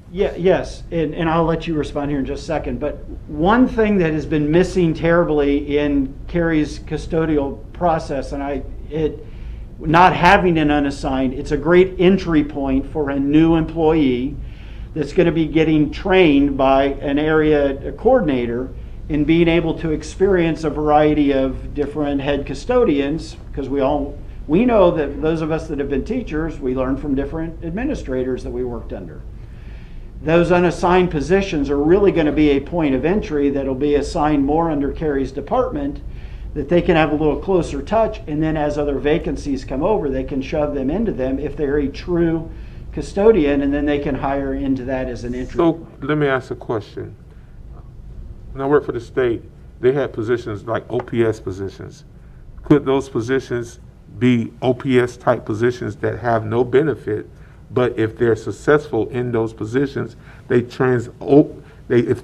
Yeah, yes, and I'll let you respond here in just a second, but one thing that has been missing terribly in Carrie's custodial process, and not having an unassigned, it's a great entry point for a new employee that's going to be getting trained by an area coordinator in being able to experience a variety of different head custodians, because we know that those of us that have been teachers, we learn from different administrators that we worked under. Those unassigned positions are really going to be a point of entry that'll be assigned more under Carrie's department, that they can have a little closer touch, and then as other vacancies come over, they can shove them into them if they're a true custodian, and then they can hire into that as an entry. So let me ask a question. When I worked for the state, they had positions like OPS positions. Could those positions be OPS type positions that have no benefit, but if they're successful in those positions, if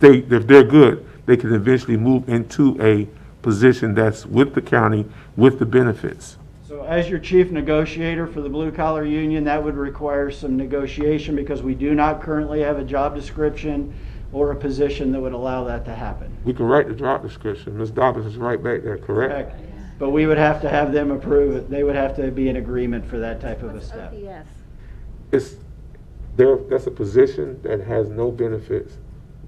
they're good, they can eventually move into a position that's with the county with the benefits? So as your chief negotiator for the blue collar union, that would require some negotiation, because we do not currently have a job description or a position that would allow that to happen. We can write the job description. Ms. Dobbins is right back there, correct? But we would have to have them approve it. They would have to be in agreement for that type of a step. That's a position that has no benefits,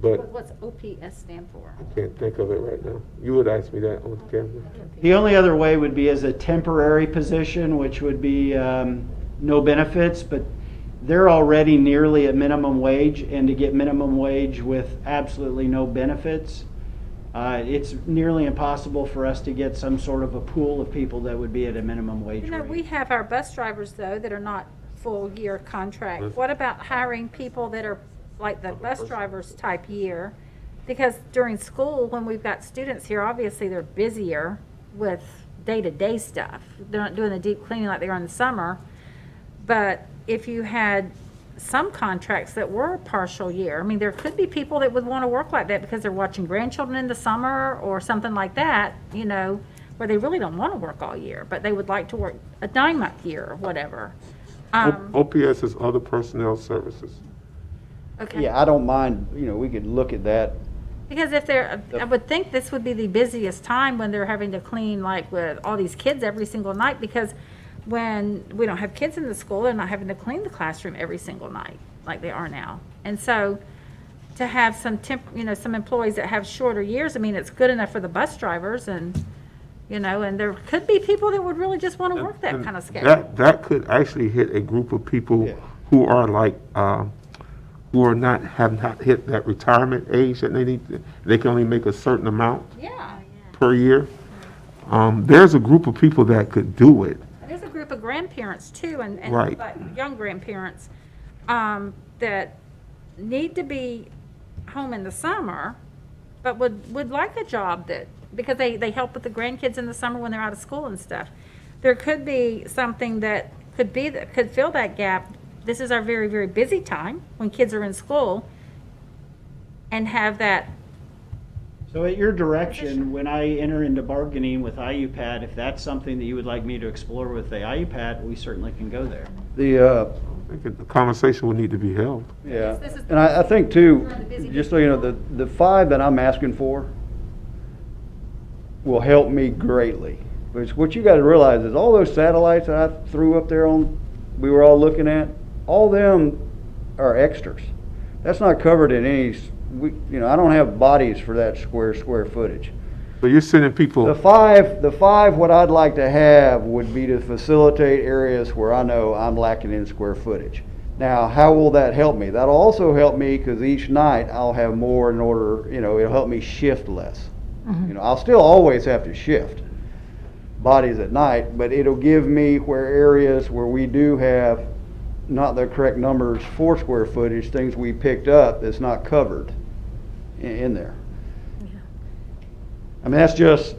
but What's OPS stand for? I can't think of it right now. You would ask me that on camera. The only other way would be as a temporary position, which would be no benefits, but they're already nearly at minimum wage, and to get minimum wage with absolutely no benefits, it's nearly impossible for us to get some sort of a pool of people that would be at a minimum wage rate. We have our bus drivers, though, that are not full year contract. What about hiring people that are like the bus drivers type year? Because during school, when we've got students here, obviously they're busier with day-to-day stuff. They're not doing the deep cleaning like they are in the summer. But if you had some contracts that were partial year, I mean, there could be people that would want to work like that because they're watching grandchildren in the summer or something like that, where they really don't want to work all year, but they would like to work a 9-month year or whatever. OPS is other personnel services. Okay. Yeah, I don't mind, we could look at that. Because I would think this would be the busiest time when they're having to clean, like with all these kids every single night, because when we don't have kids in the school, they're not having to clean the classroom every single night like they are now. And so to have some some employees that have shorter years, I mean, it's good enough for the bus drivers, and and there could be people that would really just want to work that kind of schedule. That could actually hit a group of people who are like who have not hit that retirement age that they need. They can only make a certain amount per year. There's a group of people that could do it. There's a group of grandparents too, and Right. like young grandparents that need to be home in the summer, but would like a job because they help with the grandkids in the summer when they're out of school and stuff. There could be something that could fill that gap. This is our very, very busy time when kids are in school, and have that. So at your direction, when I enter into bargaining with IUPAT, if that's something that you would like me to explore with the IUPAT, we certainly can go there. I think the conversation will need to be held. Yeah, and I think too, just so you know, the 5 that I'm asking for will help me greatly. But what you got to realize is all those satellites that I threw up there we were all looking at, all them are extras. That's not covered in any. I don't have bodies for that square footage. So you're sending people. The five, what I'd like to have would be to facilitate areas where I know I'm lacking in square footage. Now, how will that help me? That'll also help me because each night I'll have more in order, it'll help me shift less. I'll still always have to shift bodies at night, but it'll give me where areas where we do have not the correct numbers for square footage, things we picked up that's not covered in there. I mean, that's just.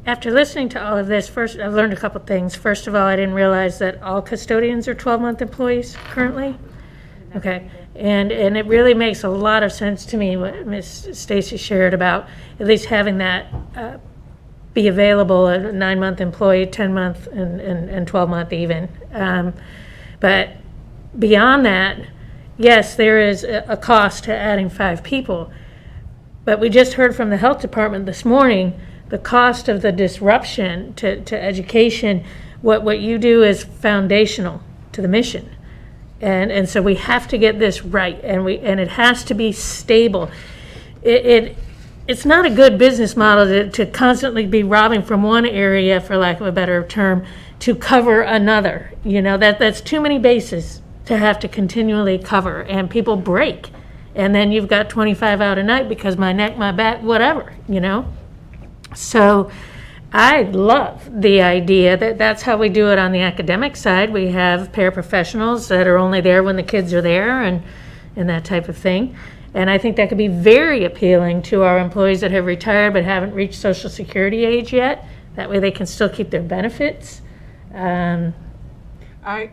After listening to all of this, first, I've learned a couple things. First of all, I didn't realize that all custodians are 12-month employees currently. Okay, and it really makes a lot of sense to me what Ms. Stacy shared about at least having that be available, a 9-month employee, 10-month, and 12-month even. But beyond that, yes, there is a cost to adding 5 people. But we just heard from the health department this morning, the cost of the disruption to education, what you do is foundational to the mission. And so we have to get this right, and it has to be stable. It's not a good business model to constantly be robbing from one area, for lack of a better term, to cover another. That's too many bases to have to continually cover, and people break. And then you've got 25 out a night because my neck, my back, whatever, So I love the idea that that's how we do it on the academic side. We have paraprofessionals that are only there when the kids are there and that type of thing. And I think that could be very appealing to our employees that have retired but haven't reached Social Security age yet. That way they can still keep their benefits. I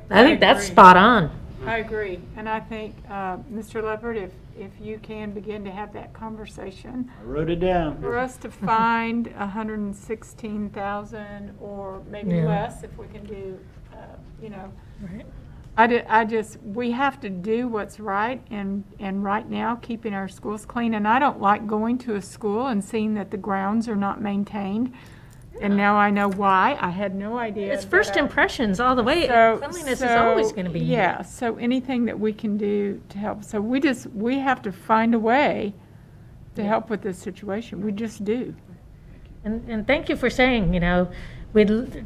think that's agree. spot on. I agree. And I think, Mr. Leopard, if you can begin to have that conversation. I wrote it down. For us to find 116,000 or maybe less, if we can do, Right. we have to do what's right, and right now, keeping our schools clean. And I don't like going to a school and seeing that the grounds are not maintained. And now I know why. I had no idea. It's first impressions all the way. Cleanliness is always going to be needed. Yeah, so anything that we can do to help. So we have to find a way to help with this situation. We just do. And thank you for saying,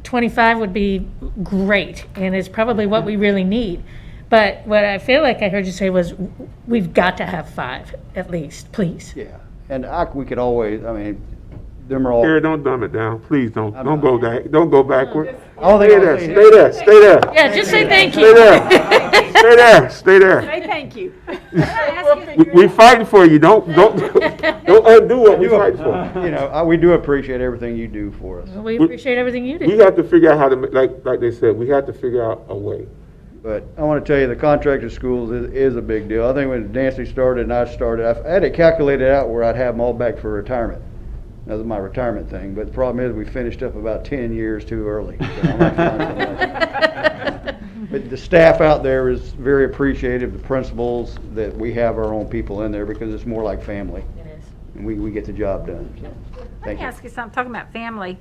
25 would be great, and it's probably what we really need. But what I feel like I heard you say was, we've got to have 5 at least, please. Yeah, and we could always, them are all. Here, don't dumb it down. Please don't go back. Don't go backward. Oh, Stay there. Stay there. Stay there. Yeah, just say thank you. Stay there. Stay there. Stay there. Say thank you. We fighting for you. Don't undo what we fight for. We do appreciate everything you do for us. We appreciate everything you do. We have to figure out how to, like they said, we have to figure out a way. But I want to tell you, the contracted schools is a big deal. I think when Nancy started and I started, I had it calculated out where I'd have them all back for retirement. That was my retirement thing. But the problem is we finished up about 10 years too early. So I'm not trying to But the staff out there is very appreciative, the principals, that we have our own people in there because it's more like family. It is. And we get the job done. So, Let thank me you. ask you something, talking about family.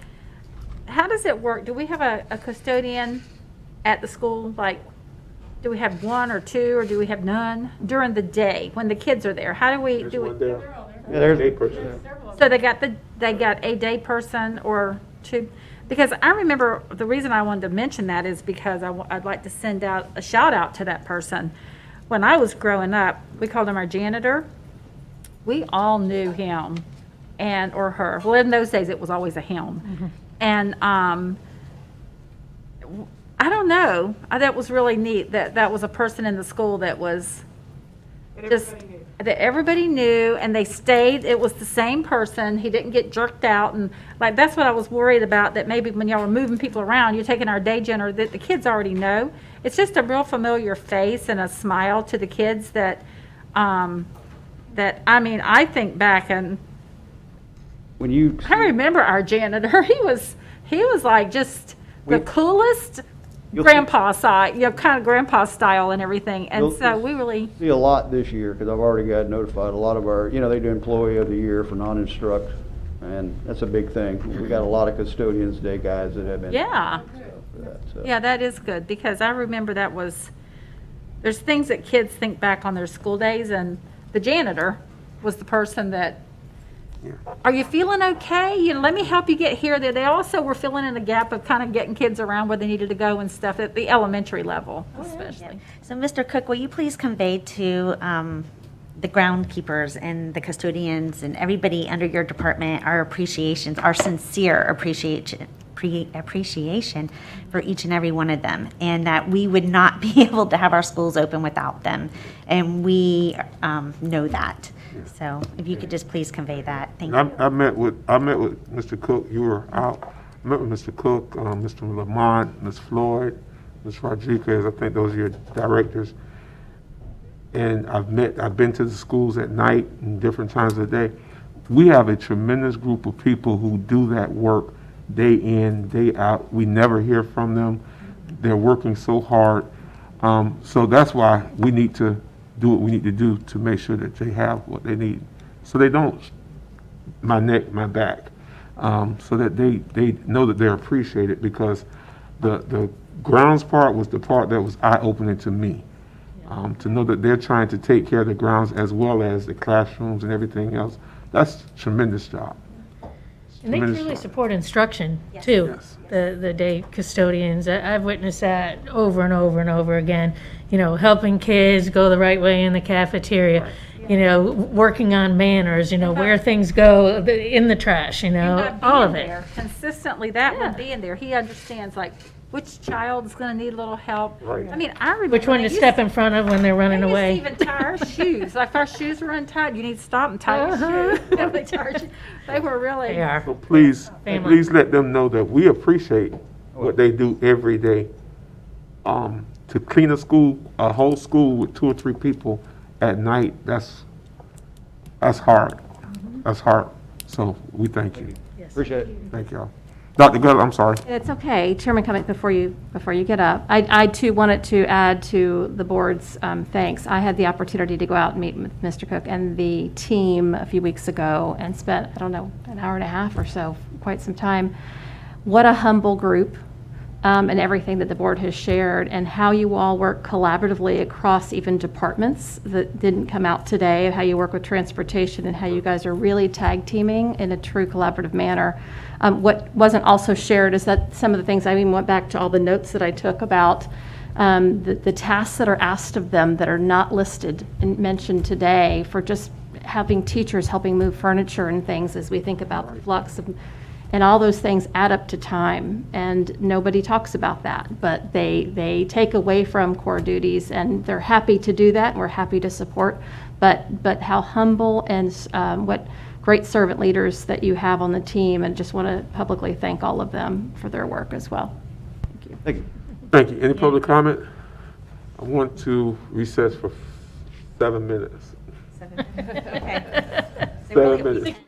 How does it work? Do we have a custodian at the school? Like, do we have 1 or 2, or do we have none during the day when the kids are there? How do we There's do one it? there. Yeah, there's Day person. So they got a day person or 2? Because I remember the reason I wanted to mention that is because I'd like to send out a shout out to that person. When I was growing up, we called him our janitor. We all knew him or her. Well, in those days, it was always a him. Mm-hmm. And I don't know. That was really neat that was a person in the school that was just that everybody knew, and they stayed. It was the same person. He didn't get jerked out, and like that's what I was worried about. That maybe when y'all were moving people around, you're taking our day janitor that the kids already know. It's just a real familiar face and a smile to the kids that I think back and When you I remember our janitor. He was like just the coolest You'll grandpa side, kind of grandpa style and everything. And You'll- so we really, see a lot this year because I've already got notified. A lot of our, they do Employee of the Year for non-instruct, and that's a big thing. We got a lot of custodians day guys that have been. yeah. For that, so. Yeah, that is good because I remember there's things that kids think back on their school days, and the janitor was the person that Are you feeling okay? Let me help you get here. They also were filling in the gap of kind of getting kids around where they needed to go and stuff at the elementary level, especially. So, Mr. Cook, will you please convey to the groundkeepers and the custodians and everybody under your department our appreciations, our sincere appreciation for each and every one of them, and that we would not be able to have our schools open without them, and we know that. So, if you could just please convey that, thank you. I met with Mr. Cook. You were out. I met with Mr. Cook, Mr. Lamont, Ms. Floyd, Ms. Rodriguez. I think those are your directors. And I've been to the schools at night and different times of the day. We have a tremendous group of people who do that work day in, day out. We never hear from them. They're working so hard. So that's why we need to do what we need to do to make sure that they have what they need. So they don't my neck, my back. So that they know that they're appreciated, because the grounds part was the part that was eye-opening to me. To know that they're trying to take care of the grounds as well as the classrooms and everything else. That's a tremendous job. And they truly support instruction, too, the day custodians. I've witnessed that over and over and over again, helping kids go the right way in the cafeteria, working on manners, where things go in the trash, all of it. Consistently, that one being there, he understands, like, which child is going to need a little help. Right. I mean, I remember. Which one to step in front of when they're running away. They used to even tie our shoes. Like, if our shoes were untied, you need to stop and tie your shoe. They tie our shoes. They were really. They are. So please Family. let them know that we appreciate what they do every day. To clean a whole school with 2 or 3 people at night, that's hard. That's hard. So we thank you. Appreciate it. Thank y'all. Dr. Gutter, I'm sorry. It's okay. Chairman Cummings, before you get up, I too wanted to add to the board's thanks. I had the opportunity to go out and meet with Mr. Cook and the team a few weeks ago and spent, an hour and a half or so, quite some time. What a humble group, and everything that the board has shared, and how you all work collaboratively across even departments that didn't come out today, of how you work with transportation and how you guys are really tag teaming in a true collaborative manner. What wasn't also shared is that some of the things, I even went back to all the notes that I took about the tasks that are asked of them that are not listed and mentioned today, for just having teachers helping move furniture and things as we think about the flux of, and all those things add up to time, and nobody talks about that, but they take away from core duties, and they're happy to do that, and we're happy to support, but how humble and what great servant leaders that you have on the team, and just want to publicly thank all of them for their work as well. Thank you. Thank you. Thank you. Any public comment? I want to recess for 7 minutes. Okay. 7 minutes.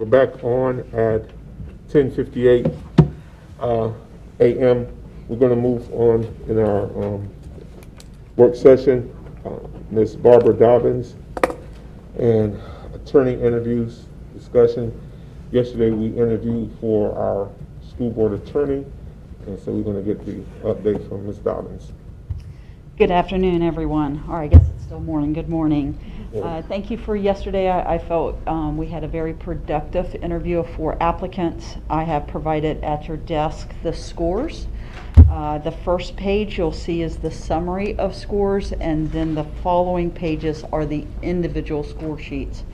We're back on at 10:58 a.m. We're going to move on in our work session. Ms. Barbara Dobbins and attorney interviews discussion. Yesterday we interviewed for our school board attorney, and so we're going to get the update from Ms. Dobbins. Good afternoon, everyone. Or I guess it's still morning. Good morning. Thank you for yesterday. I felt we had a very productive interview for applicants. I have provided at your desk the scores. The first page you'll see is the summary of scores, and then the following pages are the individual score sheets.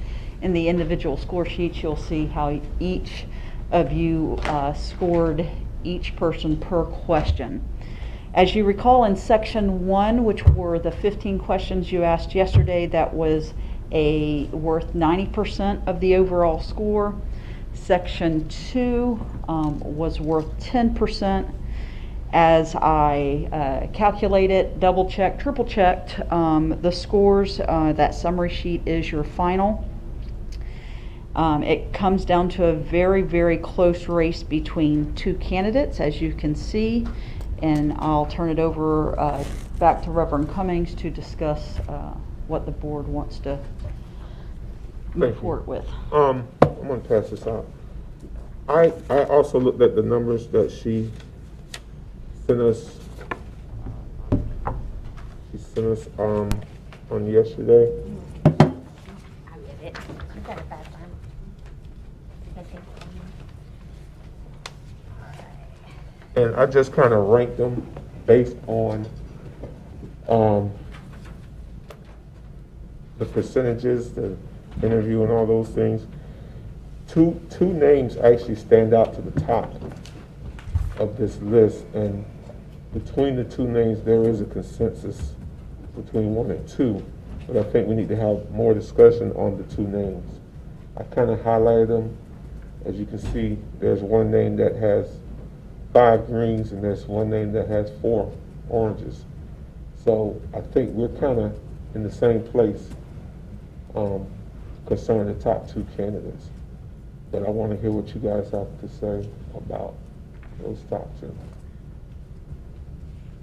In the individual score sheets, you'll see how each of you scored each person per question. As you recall, in section 1, which were the 15 questions you asked yesterday, that was worth 90% of the overall score. Section 2 was worth 10%. As I calculated, double-checked, triple-checked the scores, that summary sheet is your final. It comes down to a very, very close race between two candidates, as you can see. And I'll turn it over back to Reverend Cummings to discuss what the board wants to move forward with. I'm going to pass this out. I also looked at the numbers that she sent us. She sent us on yesterday. And I just kind of ranked them based on the percentages, the interview, and all those things. Two names actually stand out to the top of this list, and between the two names, there is a consensus between 1 and 2. But I think we need to have more discussion on the two names. I kind of highlighted them. As you can see, there's one name that has 5 greens, and there's one name that has 4 oranges. So I think we're kind of in the same place concerning the top 2 candidates. But I want to hear what you guys have to say about those top 2.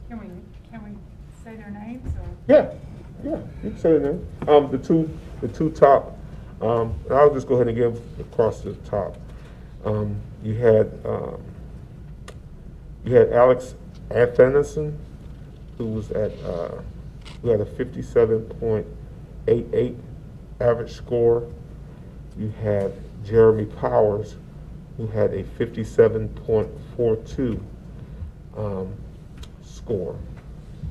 Can we say their names? Or? Yeah, you can say their name. The two top. I'll just go ahead and give across the top. You had Alex Athanasson, who had a 57.88 average score. You had Jeremy Powers, who had a 57.42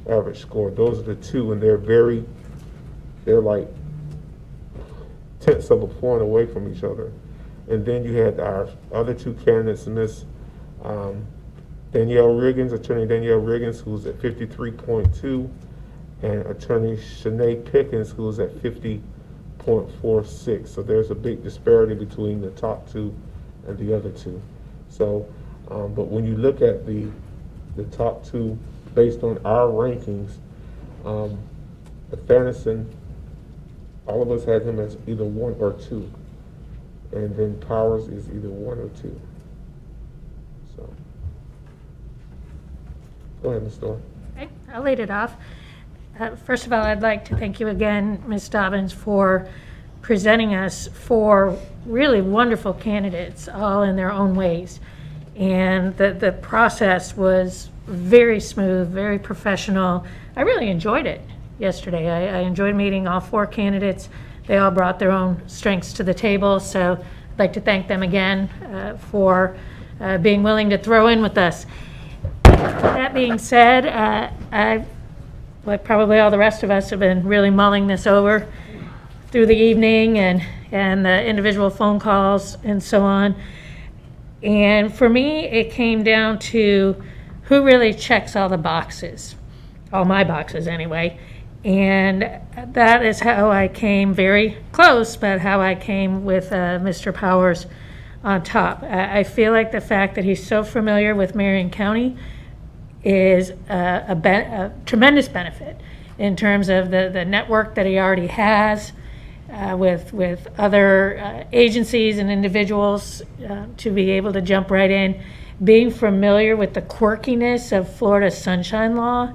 average score. Those are the two, and they're like tenths of a point away from each other. And then you had our other 2 candidates, Miss Danielle Riggins, Attorney Danielle Riggins, who's at 53.2, and Attorney Shanae Pickens, who's at 50.46. So there's a big disparity between the top 2 and the other 2. So, but when you look at the top 2 based on our rankings, Athanasson, all of us had him as either 1 or 2, and then Powers is either 1 or 2. So. Go ahead, Ms. Storr. Okay, I'll lead it off. First of all, I'd like to thank you again, Ms. Dobbins, for presenting us 4 really wonderful candidates, all in their own ways. And the process was very smooth, very professional. I really enjoyed it yesterday. I enjoyed meeting all 4 candidates. They all brought their own strengths to the table, so I'd like to thank them again for being willing to throw in with us. That being said, I, like probably all the rest of us, have been really mulling this over through the evening and the individual phone calls and so on. And for me, it came down to who really checks all the boxes, all my boxes anyway. And that is how I came very close, but how I came with Mr. Powers on top. I feel like the fact that he's so familiar with Marion County is a tremendous benefit in terms of the network that he already has, with other agencies and individuals to be able to jump right in. Being familiar with the quirkiness of Florida's sunshine law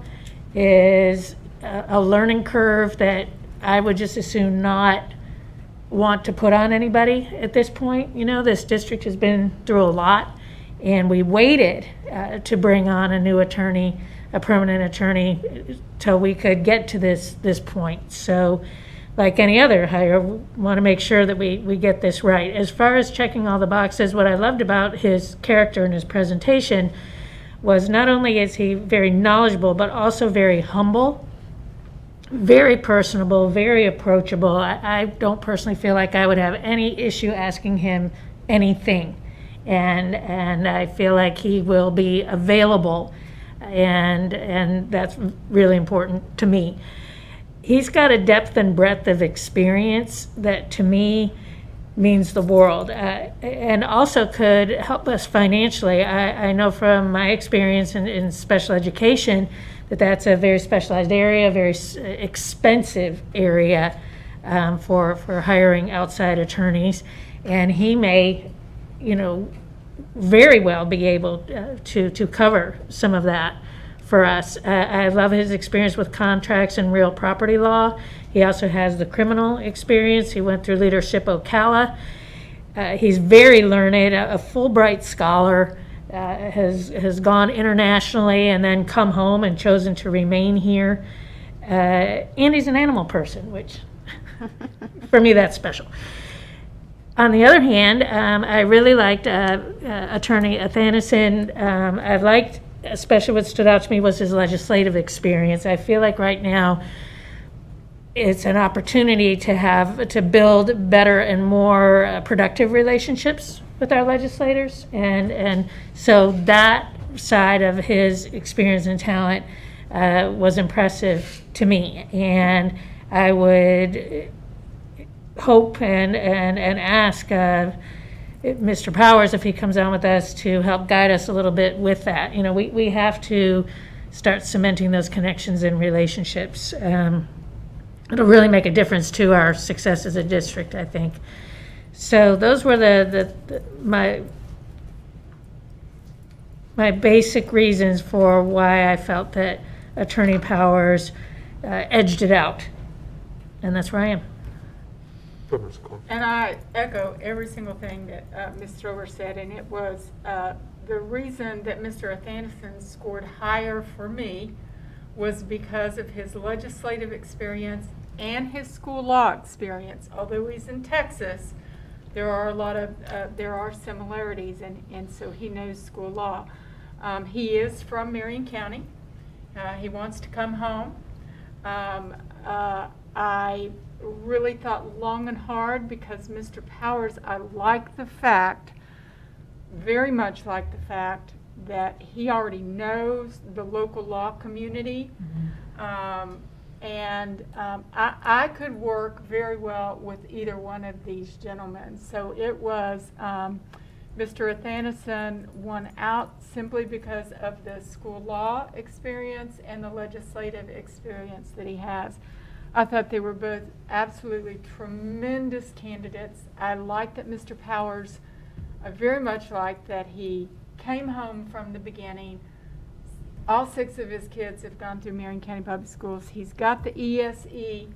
is a learning curve that I would just as soon not want to put on anybody at this point. You know, this district has been through a lot, and we waited to bring on a new attorney, a permanent attorney, till we could get to this point. So, like any other hire, we want to make sure that we get this right. As far as checking all the boxes, what I loved about his character and his presentation was not only is he very knowledgeable, but also very humble, very personable, very approachable. I don't personally feel like I would have any issue asking him anything. And I feel like he will be available, and that's really important to me. He's got a depth and breadth of experience that to me means the world, and also could help us financially. I know from my experience in special education that that's a very specialized area, a very expensive area for hiring outside attorneys, and he may, very well be able to cover some of that for us. I love his experience with contracts and real property law. He also has the criminal experience. He went through Leadership Ocala. He's very learned, a Fulbright scholar, has gone internationally and then come home and chosen to remain here. And he's an animal person, which for me that's special. On the other hand, I really liked Attorney Athanasson. I liked, especially what stood out to me was his legislative experience. I feel like right now it's an opportunity to build better and more productive relationships with our legislators. And so that side of his experience and talent was impressive to me. And I would hope and ask Mr. Powers, if he comes on with us, to help guide us a little bit with that. We have to start cementing those connections and relationships. It'll really make a difference to our success as a district, I think. So those were my basic reasons for why I felt that Attorney Powers edged it out. And that's where I am. And I echo every single thing that Ms. Thrower said, and it was the reason that Mr. Athanasson scored higher for me was because of his legislative experience and his school law experience. Although he's in Texas, there are similarities, and so he knows school law. He is from Marion County. He wants to come home. I really thought long and hard because Mr. Powers, I like the fact, very much like the fact, that he already knows the local law community. I could work very well with either one of these gentlemen. So it was Mr. Athanasson won out simply because of the school law experience and the legislative experience that he has. I thought they were both absolutely tremendous candidates. I like that Mr. Powers, I very much like that he came home from the beginning. All 6 of his kids have gone through Marion County Public Schools. He's got the ESE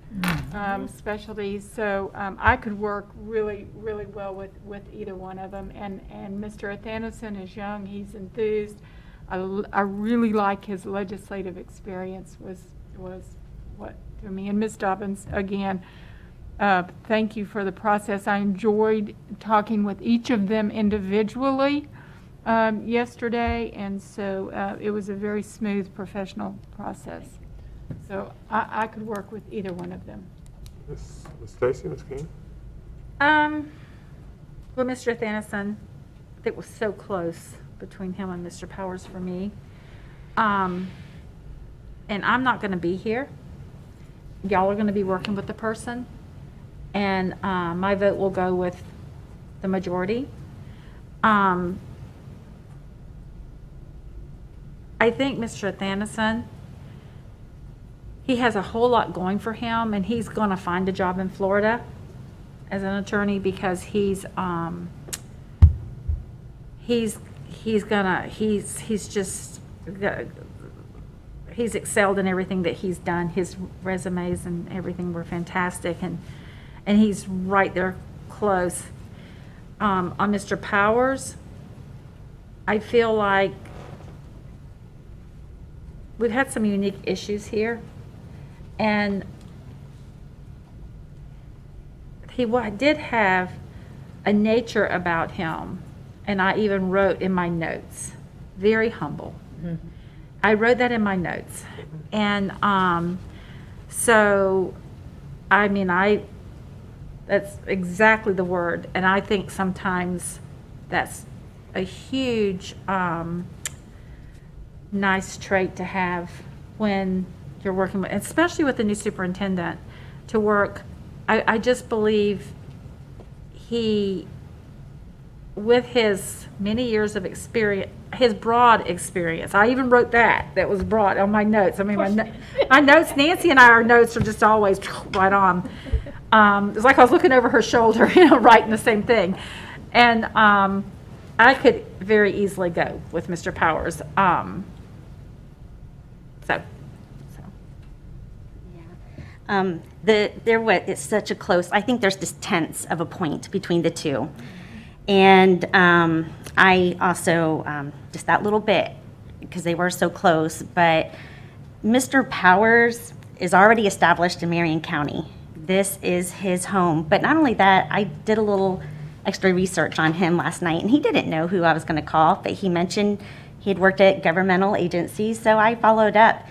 specialties, so I could work really, really well with either one of them. And Mr. Athanasson is young. He's enthused. I really like his legislative experience was what to me. And Ms. Dobbins, again, thank you for the process. I enjoyed talking with each of them individually yesterday, and so it was a very smooth professional process. So I could work with either one of them. Ms. Stacy, Ms. King? Well, Mr. Athanasson, it was so close between him and Mr. Powers for me. And I'm not going to be here. Y'all are going to be working with the person, and my vote will go with the majority. I think Mr. Athanasson, he has a whole lot going for him, and he's going to find a job in Florida. as an attorney because he's excelled in everything that he's done. His resumes and everything were fantastic, and he's right there close. On Mr. Powers, I feel like we've had some unique issues here, and he did have a nature about him, and I even wrote in my notes, very humble. I wrote that in my notes. And so, I mean, that's exactly the word. And I think sometimes that's a huge nice trait to have when you're working with, especially with the new superintendent, to work. I just believe he, with his many years of experience, his broad experience. I even wrote that was broad on my notes. I mean, my notes, Nancy and our notes are just always right on. It's like I was looking over her shoulder, writing the same thing. And I could very easily go with Mr. Powers. It's such a close, I think there's just tenths of a point between the two. And I also, just that little bit, because they were so close, but Mr. Powers is already established in Marion County. This is his home. But not only that, I did a little extra research on him last night, and he didn't know who I was going to call, but he mentioned he had worked at governmental agencies, so I followed up,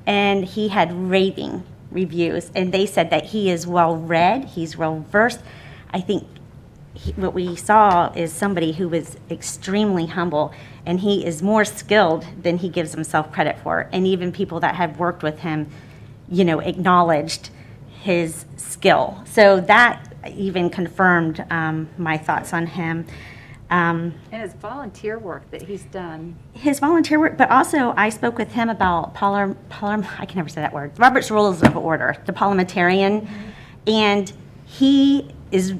and he had raving reviews, and they said that he is well-read, he's well-versed. I think what we saw is somebody who was extremely humble, and he is more skilled than he gives himself credit for. And even people that have worked with him, acknowledged his skill. So that even confirmed my thoughts on him. And his volunteer work that he's done. His volunteer work, but also I spoke with him about I can never say that word, Robert's Rules of Order, the parliamentarian, and he is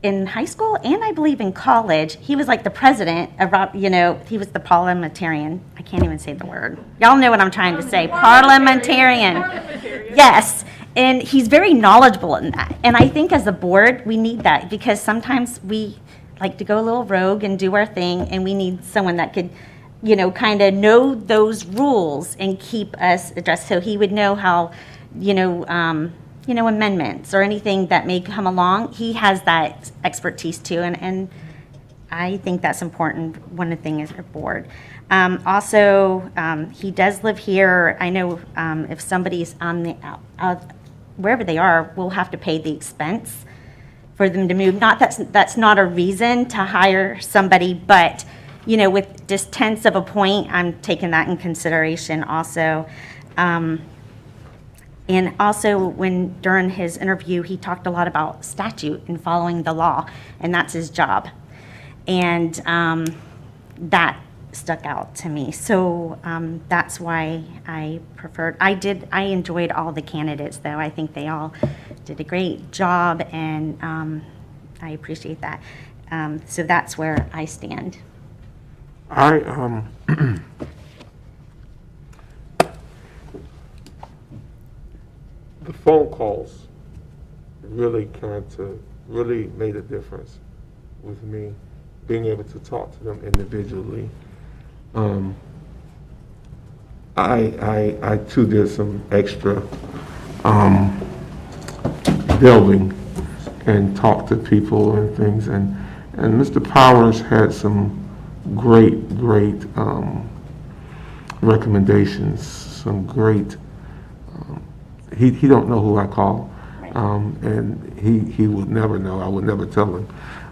in high school and I believe in college, he was like the president of, he was the parliamentarian. I can't even say the word. Y'all know what I'm trying to say. Parliamentarian. Yes. And he's very knowledgeable in that. And I think as a board, we need that because sometimes we like to go a little rogue and do our thing, and we need someone that could, kind of know those rules and keep us addressed. So he would know how, amendments or anything that may come along. He has that expertise too, and I think that's important. One of the things is our board. Also, he does live here. I know if somebody's on the wherever they are, we'll have to pay the expense for them to move. That's not a reason to hire somebody, but with just tenths of a point, I'm taking that in consideration also. And also, during his interview, he talked a lot about statute and following the law, and that's his job. And that stuck out to me. So that's why I preferred. I enjoyed all the candidates, though. I think they all did a great job, and I appreciate that. So that's where I stand. The phone calls really made a difference with me, being able to talk to them individually. I too did some extra delving and talked to people and things, and Mr. Powers had some great recommendations, some great. He don't know who I call, and he would never know. I would never tell him,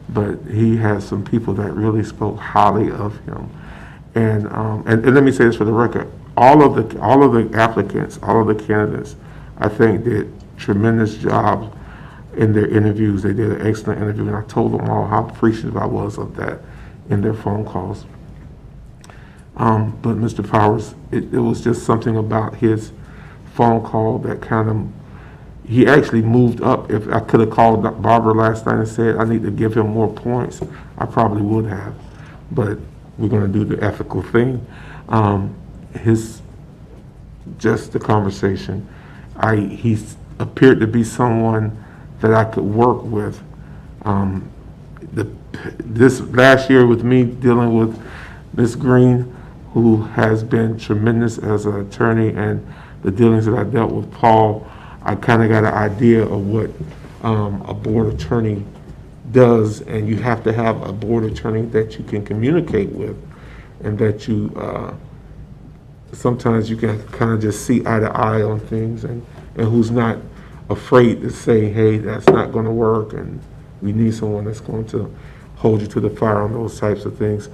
but he has some people that really spoke highly of him. And let me say this for the record: all of the applicants, all of the candidates, I think did tremendous jobs in their interviews. They did an excellent interview, and I told them all how appreciative I was of that in their phone calls. But Mr. Powers, it was just something about his phone call that kind of, he actually moved up. If I could have called Barbara last night and said I need to give him more points, I probably would have. But we're going to do the ethical thing. Just the conversation. He's appeared to be someone that I could work with. This last year with me dealing with Ms. Green, who has been tremendous as an attorney, and the dealings that I dealt with Paul, I kind of got an idea of what a board attorney does, and you have to have a board attorney that you can communicate with, and that you sometimes you can kind of just see eye to eye on things, and who's not afraid to say, hey, that's not going to work, and we need someone that's going to hold you to the fire on those types of things.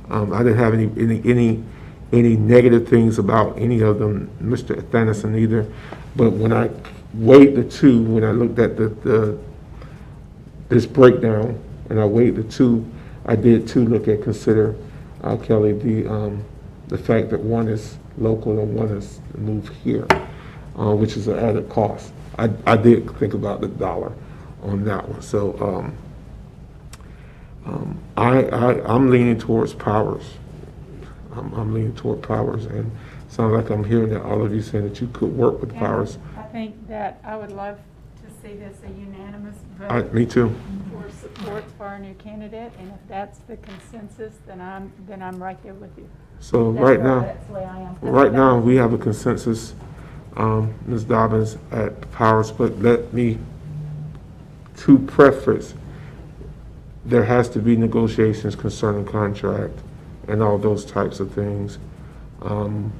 I didn't have any negative things about any of them, Mr. Thanison either. But when I weighed the two, when I looked at this breakdown, and I weighed the two, I did too consider, Kelly, the fact that one is local and one is moved here, which is an added cost. I did think about the dollar on that one. So I'm leaning towards Powers. I'm leaning toward Powers, and sounds like I'm hearing that all of you saying that you could work with Powers. I think that I would love to see this a unanimous vote. Me too. For support for our new candidate, and if that's the consensus, then I'm right there with you. So right now we have a consensus, Ms. Dobbins, at Powers, but let me, to preface, there has to be negotiations concerning contract and all those types of things. I'll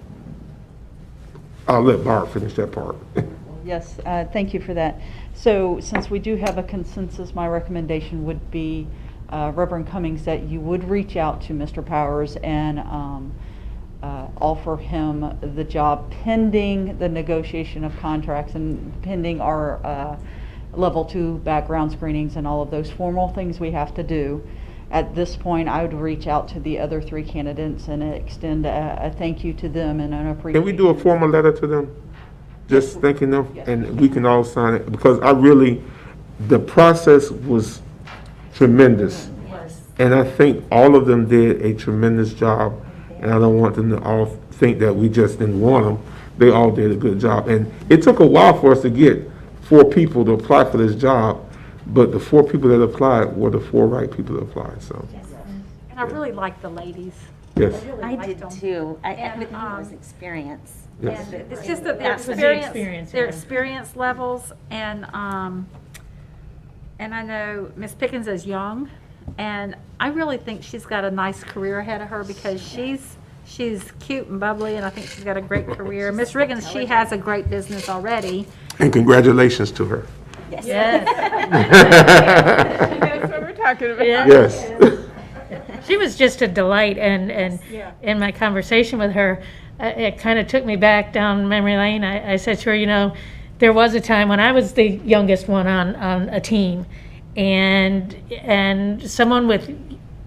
let Barb finish that part. Yes, thank you for that. So since we do have a consensus, my recommendation would be, Reverend Cummings, that you would reach out to Mr. Powers and offer him the job pending the negotiation of contracts and pending our level 2 background screenings and all of those formal things we have to do. At this point, I would reach out to the other 3 candidates and extend a thank you to them and an appreciation. Can we do a formal letter to them? Just thanking them, and we can all sign it, because the process was tremendous. And I think all of them did a tremendous job, and I don't want them to all think that we just didn't want them. They all did a good job, and it took a while for us to get 4 people to apply for this job, but the 4 people that applied were the 4 right people that applied, so. And I really like the ladies. Yes. I did too. I And, with me it was experience. Yes. And it's just that their That was the experience, experience, their yeah. experience levels, and I know Miss Pickens is young, and I really think she's got a nice career ahead of her because she's cute and bubbly, and I think she's got a great career. Miss Riggins, she has a great business already. And congratulations to her. Yes. That's what we're talking about. Yes. She was just a delight, and in my conversation with her, it kind of took me back down memory lane. I said to her, there was a time when I was the youngest one on a team, and someone with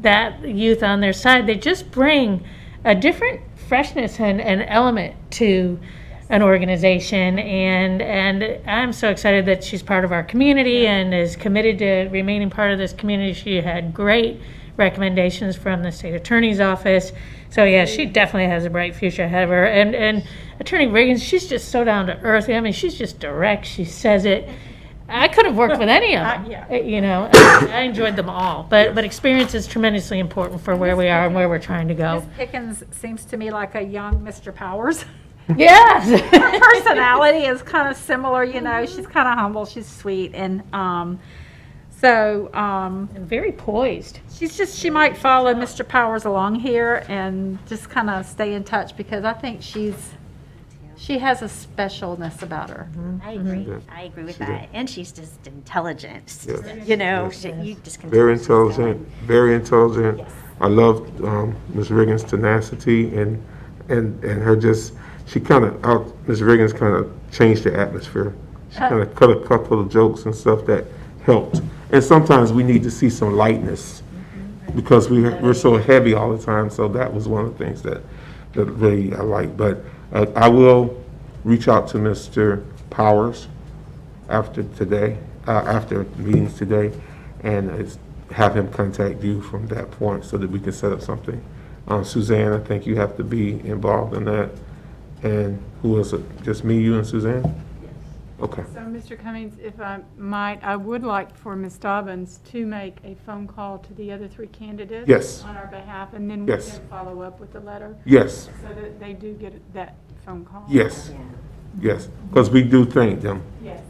that youth on their side, they just bring a different freshness and element to an organization, and I'm so excited that she's part of our community and is committed to remaining part of this community. She had great recommendations from the state attorney's office. So yeah, she definitely has a bright future ahead of her. And Attorney Riggins, she's just so down to earth. I mean, she's just direct. She says it. I could have worked with any of them. I enjoyed them all. But experience is tremendously important for where we are and where we're trying to go. Miss Pickens seems to me like a young Mr. Powers. Yes. Her personality is kind of similar, she's kind of humble, she's sweet, and and very poised. She might follow Mr. Powers along here and just kind of stay in touch, because I think she has a specialness about her. I agree. I agree with that. And she's just intelligent. Yes. You just can Very tell she's intelligent, very intelligent. Yes. I loved Ms. Riggins' tenacity and her just, Ms. Riggins kind of changed the atmosphere. She kind of cut a couple of jokes and stuff that helped. And sometimes we need to see some lightness because we're so heavy all the time. So that was one of the things that really I like. But I will reach out to Mr. Powers after today, after meetings today, and have him contact you from that point so that we can set up something. Suzanne, I think you have to be involved in that. And who is it? Just me, you, and Suzanne? Yes. Okay. So, Mr. Cummings, if I might, I would like for Ms. Dobbins to make a phone call to the other 3 candidates. Yes. On our behalf, and then we Yes. can follow up with the letter. Yes. So that they do get that phone call. Yes. Yes. Because we do thank them. Yes.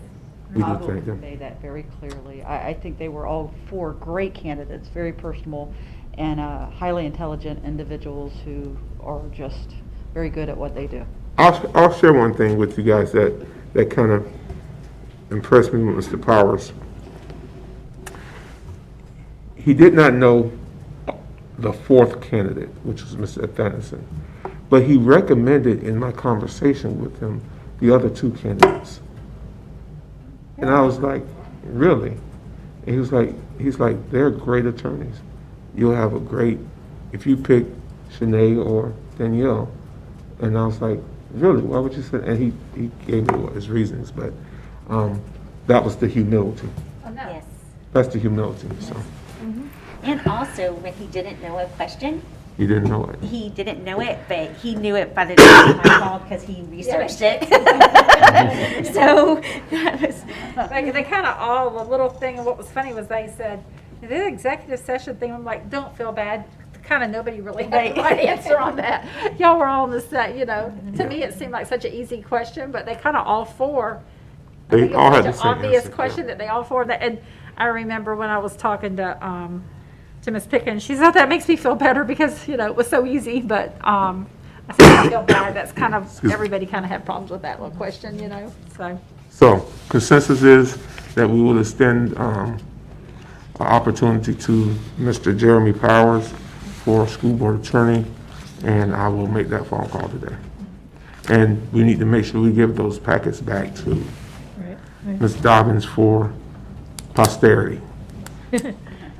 We I do will thank them. convey that very clearly. I think they were all 4 great candidates, very personable, and highly intelligent individuals who are just very good at what they do. I'll share one thing with you guys that kind of impressed me with Mr. Powers. He did not know the 4th candidate, which was Mr. Athanison, but he recommended in my conversation with him the other 2 candidates. And I was like, really? And he's like, they're great attorneys. You'll have a great, if you pick Shanae or Danielle. And I was like, really, why would you say? And he gave me his reasons, but that was the humility. Yes. That's the humility. So And also, when he didn't know a question, he didn't know it. he didn't know it, but he knew it by the time I called because he researched it. So that was. They kind of all, the little thing, and what was funny was they said, the executive session thing, I'm like, don't feel bad. Kind of nobody really had the right answer on that. Y'all were all on the set, you know. To me, it seemed like such an easy question, but they kind of all 4. They all had the Such same an obvious answer, question that they all 4. And I remember when I was talking to Ms. Pickens, she said that makes me feel better because you know it was so easy. But I said I feel bad. That's kind of everybody kind of had problems with that little question, you know. So consensus is that we will extend an opportunity to Mr. Jeremy Powers for school board attorney, and I will make that phone call today. And we need to make sure we give those packets back to Ms. Dobbins for posterity.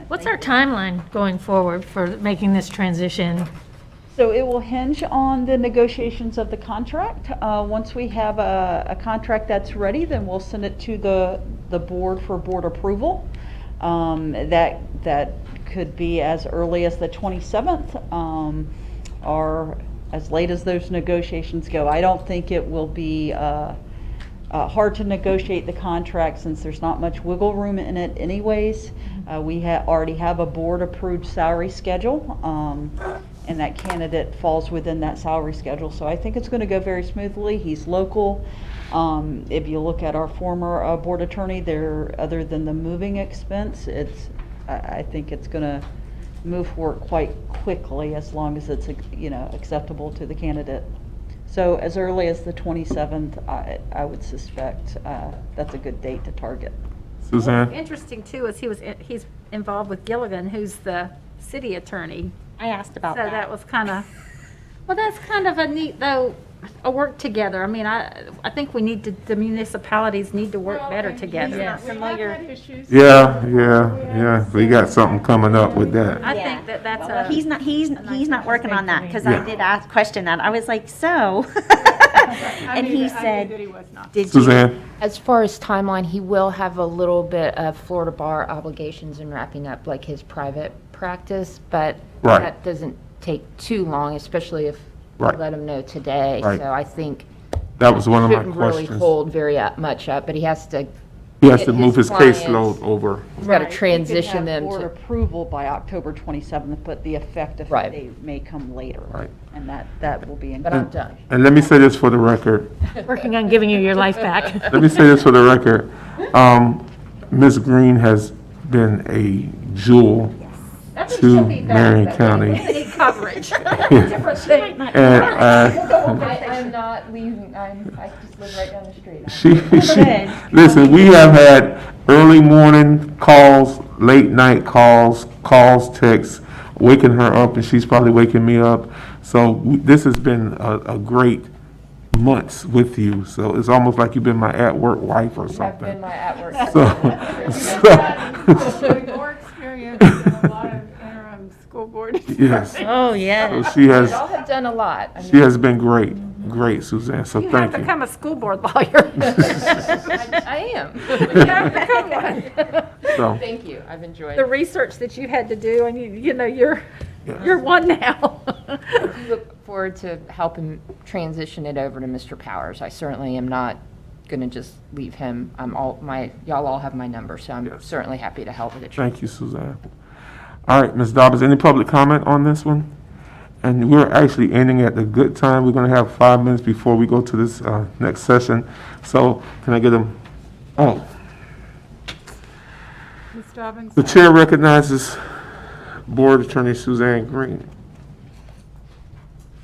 What's our timeline going forward for making this transition? So it will hinge on the negotiations of the contract. Once we have a contract that's ready, then we'll send it to the board for board approval. That could be as early as the 27th or as late as those negotiations go. I don't think it will be hard to negotiate the contract since there's not much wiggle room in it anyways. We already have a board-approved salary schedule, and that candidate falls within that salary schedule. So I think it's going to go very smoothly. He's local. If you look at our former board attorney, other than the moving expense, I think it's going to move forward quite quickly as long as it's acceptable to the candidate. So as early as the 27th, I would suspect that's a good date to target. Suzanne? Interesting too is he's involved with Gilligan, who's the city attorney. I asked about So that was kind of, well, that's kind of a neat though, a work together. I mean, I think the municipalities need to work better together. Yeah. We got something coming up with that. I think that's Well, a. he's not working on that because Yeah. I did question that. I was like, so. And he said, did you? Suzanne? As far as timeline, he will have a little bit of Florida bar obligations in wrapping up like his private practice, but Right. that doesn't take too long, especially if we Right. let him know today. Right. So I think That was one of my shouldn't really questions. hold very much up, but he has to. He has get to move his clients- caseload over. He's got to Right. transition You could have them board to. approval by October 27th, but the effective Right. date may come later. Right. And that will be in. But I'm done. And let me say this for the record. Working on giving you your life back. Let me say this for the record. Ms. Green has been a jewel to Marion County. Coverage. Different thing. And I'm not leaving, I just live right down the street. listen, we have had early morning calls, late night calls, texts, waking her up, and she's probably waking me up. So this has been a great months with you. So it's almost like you've been my at-work wife or I've something. been my at-work. More experience than a lot of interim school board. Yes. Oh, yeah. So she has. Y'all have done a lot. I She mean, has been great. Great, Suzanne, so You thank have you. become a school board lawyer. I am. You have become one. So- Thank you, I've enjoyed The it. research that you had to do, and you're Yeah. one now. I look forward to helping transition it over to Mr. Powers. I certainly am not going to just leave him. Y'all all have my number, so I'm Yes. certainly happy to help with it. Thank you, Suzanne. All right, Ms. Dobbs, any public comment on this one? And we're actually ending at the good time. We're going to have 5 minutes before we go to this next session. So can I get them? Oh, Ms. Dobbins? the chair recognizes Board Attorney Suzanne Green.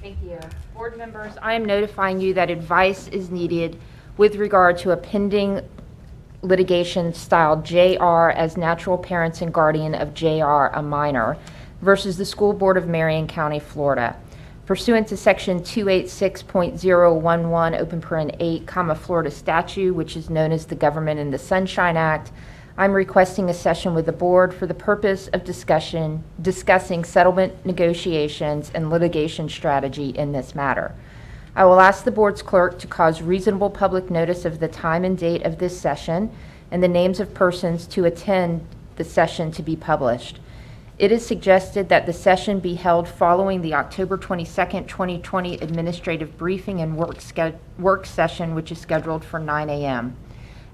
Thank you. Board members, I am notifying you that advice is needed with regard to a pending litigation styled JR as natural parents and guardian of JR, a minor, versus the School Board of Marion County, Florida. Pursuant to Section 286.011, open paren 8, Florida statute, which is known as the Government in the Sunshine Act, I'm requesting a session with the board for the purpose of discussing settlement negotiations and litigation strategy in this matter. I will ask the board's clerk to cause reasonable public notice of the time and date of this session and the names of persons to attend the session to be published. It is suggested that the session be held following the October 22nd, 2020 administrative briefing and work session, which is scheduled for 9 a.m.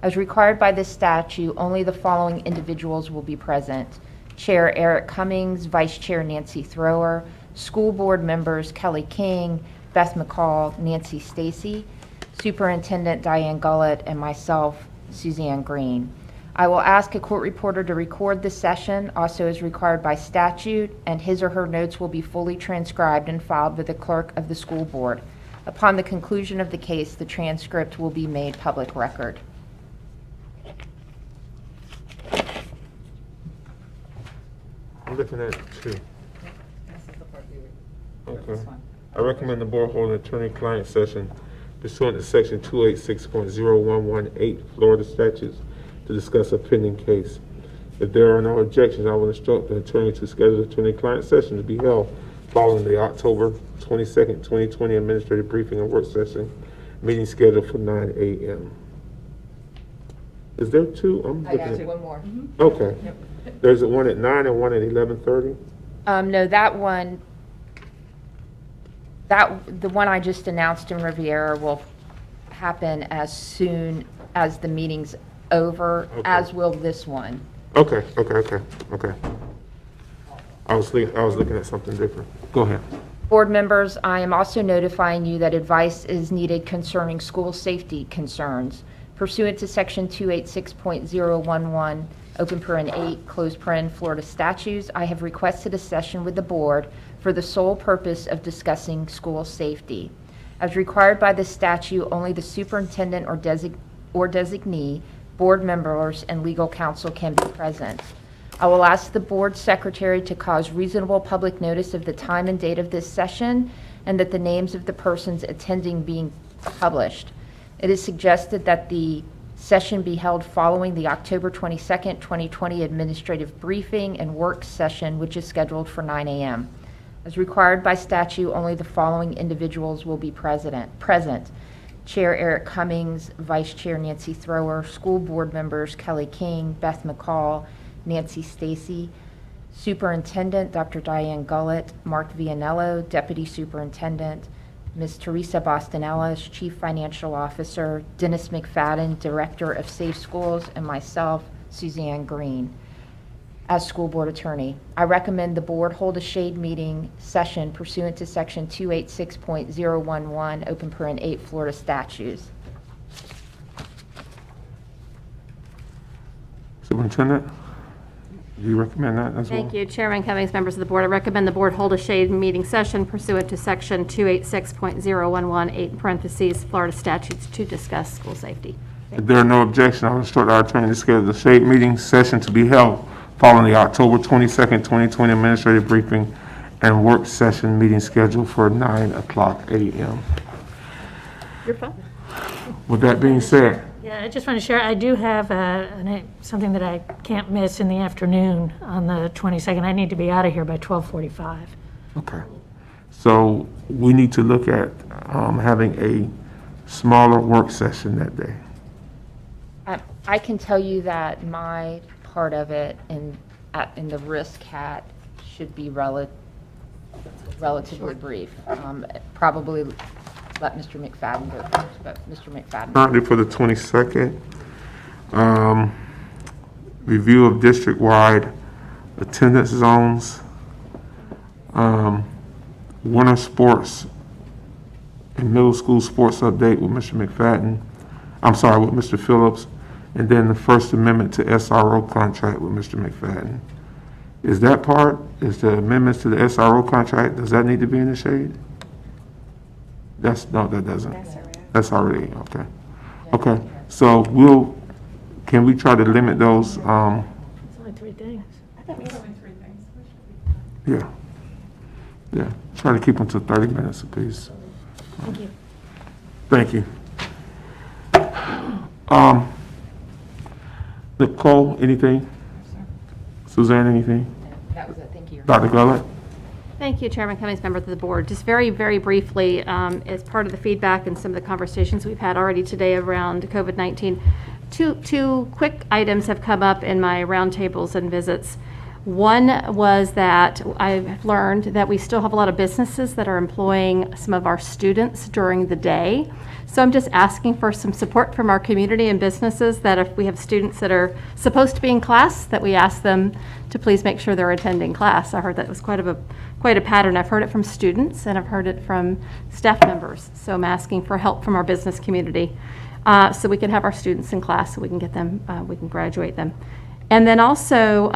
As required by this statute, only the following individuals will be present: Chair Eric Cummings, Vice Chair Nancy Thrower, school board members Kelly King, Beth McCall, Nancy Stacy, Superintendent Diane Gullett, and myself, Suzanne Green. I will ask a court reporter to record the session, also as required by statute, and his or her notes will be fully transcribed and filed with the clerk of the school board. Upon the conclusion of the case, the transcript will be made public record. I'm looking at 2. Okay. I recommend the board hold an attorney-client session pursuant to Section 286.0118 Florida statutes to discuss a pending case. If there are no objections, I will instruct the attorney to schedule an attorney-client session to be held following the October 22nd, 2020 administrative briefing and work session, meeting scheduled for 9 a.m. Is there 2? I'm I looking got at. one more. Okay. There's one at 9 and one at 11:30? No, that one, the one I just announced in Riviera will happen as soon as the meeting's over, Okay. as will this one. Okay. I was looking at something different. Go ahead. Board members, I am also notifying you that advice is needed concerning school safety concerns. Pursuant to Section 286.011, open paren 8, closed paren, Florida statutes, I have requested a session with the board for the sole purpose of discussing school safety. As required by the statute, only the superintendent or designee, board members, and legal counsel can be present. I will ask the board secretary to cause reasonable public notice of the time and date of this session and that the names of the persons attending being published. It is suggested that the session be held following the October 22nd, 2020 administrative briefing and work session, which is scheduled for 9 a.m. As required by statute, only the following individuals will be present. Chair Eric Cummings, Vice Chair Nancy Thrower, school board members Kelly King, Beth McCall, Nancy Stacy, Superintendent Dr. Diane Gullett, Mark Vianello, Deputy Superintendent, Ms. Teresa Bostonellis, Chief Financial Officer, Dennis McFadden, Director of Safe Schools, and myself, Suzanne Green, as School Board Attorney. I recommend the board hold a shade meeting session pursuant to Section 286.011, open paren 8 Florida statutes. Superintendent, do you recommend that as well? Thank you, Chairman Cummings, members of the board. I recommend the board hold a shade meeting session pursuant to Section 286.011, 8 in parentheses, Florida statutes to discuss school safety. If there are no objections, I will instruct our attorney to schedule the shade meeting session to be held following the October 22nd, 2020 administrative briefing and work session meeting scheduled for 9:00 a.m. You're fine. With that being said, Yeah, I just want to share, I do have something that I can't miss in the afternoon on the 22nd. I need to be out of here by 12:45. okay. So we need to look at having a smaller work session that day? I can tell you that my part of it in the risk hat should be relatively brief. Probably let Mr. McFadden go first, but Mr. McFadden. Currently for the 22nd, review of district-wide attendance zones, winter sports and middle school sports update with Mr. McFadden. I'm sorry, with Mr. Phillips, and then the First Amendment to SRO contract with Mr. McFadden. Is that part, is the amendments to the SRO contract, does that need to be in the shade? No, that doesn't. That's already, okay. Okay, so can we try to limit those, It's only 3 things. I thought it was only 3 things. yeah, try to keep them to 30 minutes apiece. Thank you. Thank you. Nicole, anything? Suzanne, anything? That was it, thank you. Dr. Gullett? Thank you, Chairman Cummings, members of the board. Just very, very briefly, as part of the feedback and some of the conversations we've had already today around COVID-19, two quick items have come up in my roundtables and visits. One was that I've learned that we still have a lot of businesses that are employing some of our students during the day. So I'm just asking for some support from our community and businesses that if we have students that are supposed to be in class, that we ask them to please make sure they're attending class. I heard that was quite a pattern. I've heard it from students and I've heard it from staff members. So I'm asking for help from our business community so we can have our students in class so we can get them, we can graduate them. And then also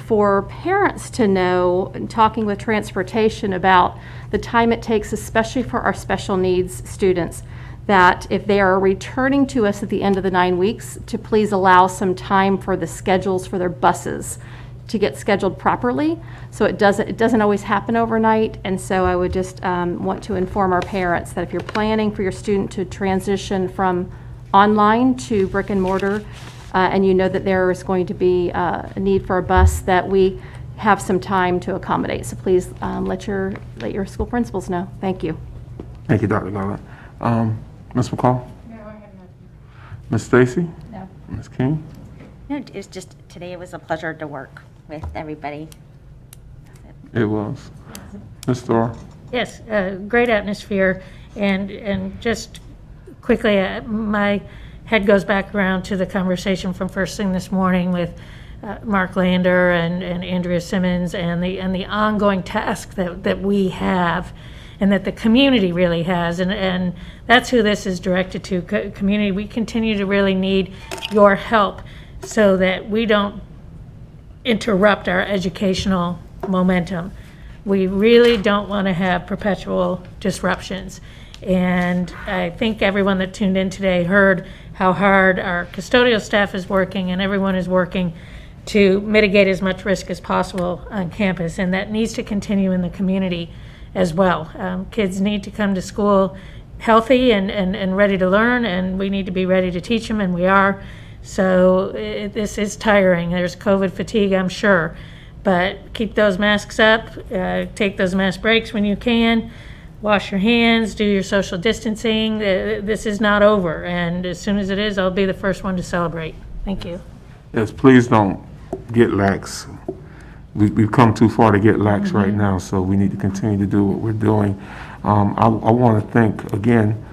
for parents to know, talking with transportation about the time it takes, especially for our special needs students, that if they are returning to us at the end of the 9 weeks, to please allow some time for the schedules for their buses to get scheduled properly. So it doesn't always happen overnight. And so I would just want to inform our parents that if you're planning for your student to transition from online to brick and mortar, and you know that there is going to be a need for a bus, that we have some time to accommodate. So please let your school principals know. Thank you. Thank you, Dr. Gullett. Ms. McCall? No, I have nothing. Ms. Stacy? No. Ms. King? No, it's just, today it was a pleasure to work with everybody. It was. Ms. Thor? Yes, great atmosphere, and just quickly, my head goes back around to the conversation from first thing this morning with Mark Lander and Andrea Simmons, and the ongoing task that we have, and that the community really has, and that's who this is directed to. Community, we continue to really need your help so that we don't interrupt our educational momentum. We really don't want to have perpetual disruptions. And I think everyone that tuned in today heard how hard our custodial staff is working, and everyone is working to mitigate as much risk as possible on campus, and that needs to continue in the community as well. Kids need to come to school healthy and ready to learn, and we need to be ready to teach them, and we are. So this is tiring. There's COVID fatigue, I'm sure, but keep those masks up, take those mask breaks when you can, wash your hands, do your social distancing. This is not over, and as soon as it is, I'll be the first one to celebrate. Thank you. Yes, please don't get lax. We've come too far to get lax right now, so we need to continue to do what we're doing. I want to thank, again,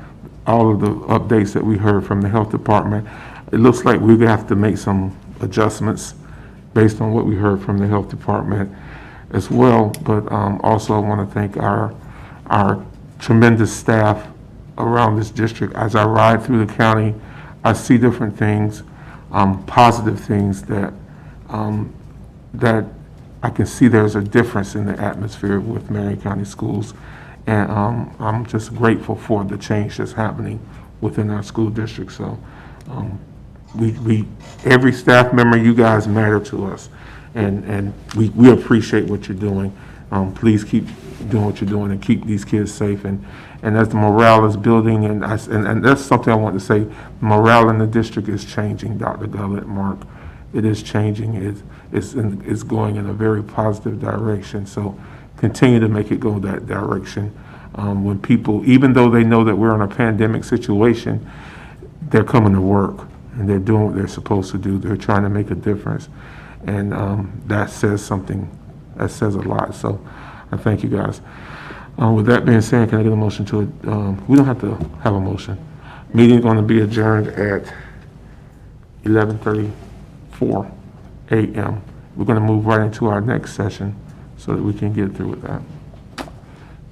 all of the updates that we heard from the health department. It looks like we're going to have to make some adjustments based on what we heard from the health department as well, but also I want to thank our tremendous staff around this district. As I ride through the county, I see different things, positive things that I can see there's a difference in the atmosphere with Marion County Schools, and I'm just grateful for the change that's happening within our school district. So every staff member, you guys matter to us, and we appreciate what you're doing. Please keep doing what you're doing and keep these kids safe. And as the morale is building, and that's something I want to say, morale in the district is changing, Dr. Gullett, Mark. It is changing. It's going in a very positive direction. So continue to make it go that direction. When people, even though they know that we're in a pandemic situation, they're coming to work and they're doing what they're supposed to do. They're trying to make a difference. And that says something, that says a lot. So I thank you guys. With that being said, can I get a motion to, we don't have to have a motion. Meeting's going to be adjourned at 11:34 a.m. We're going to move right into our next session so that we can get through with that.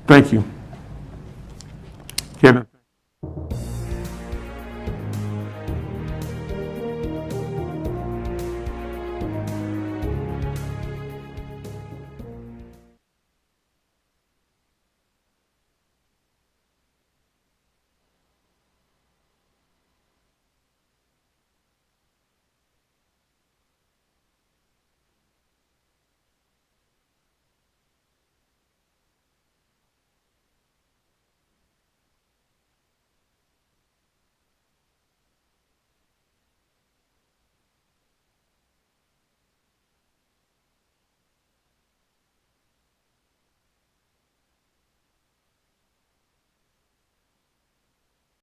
Thank you. Kevin.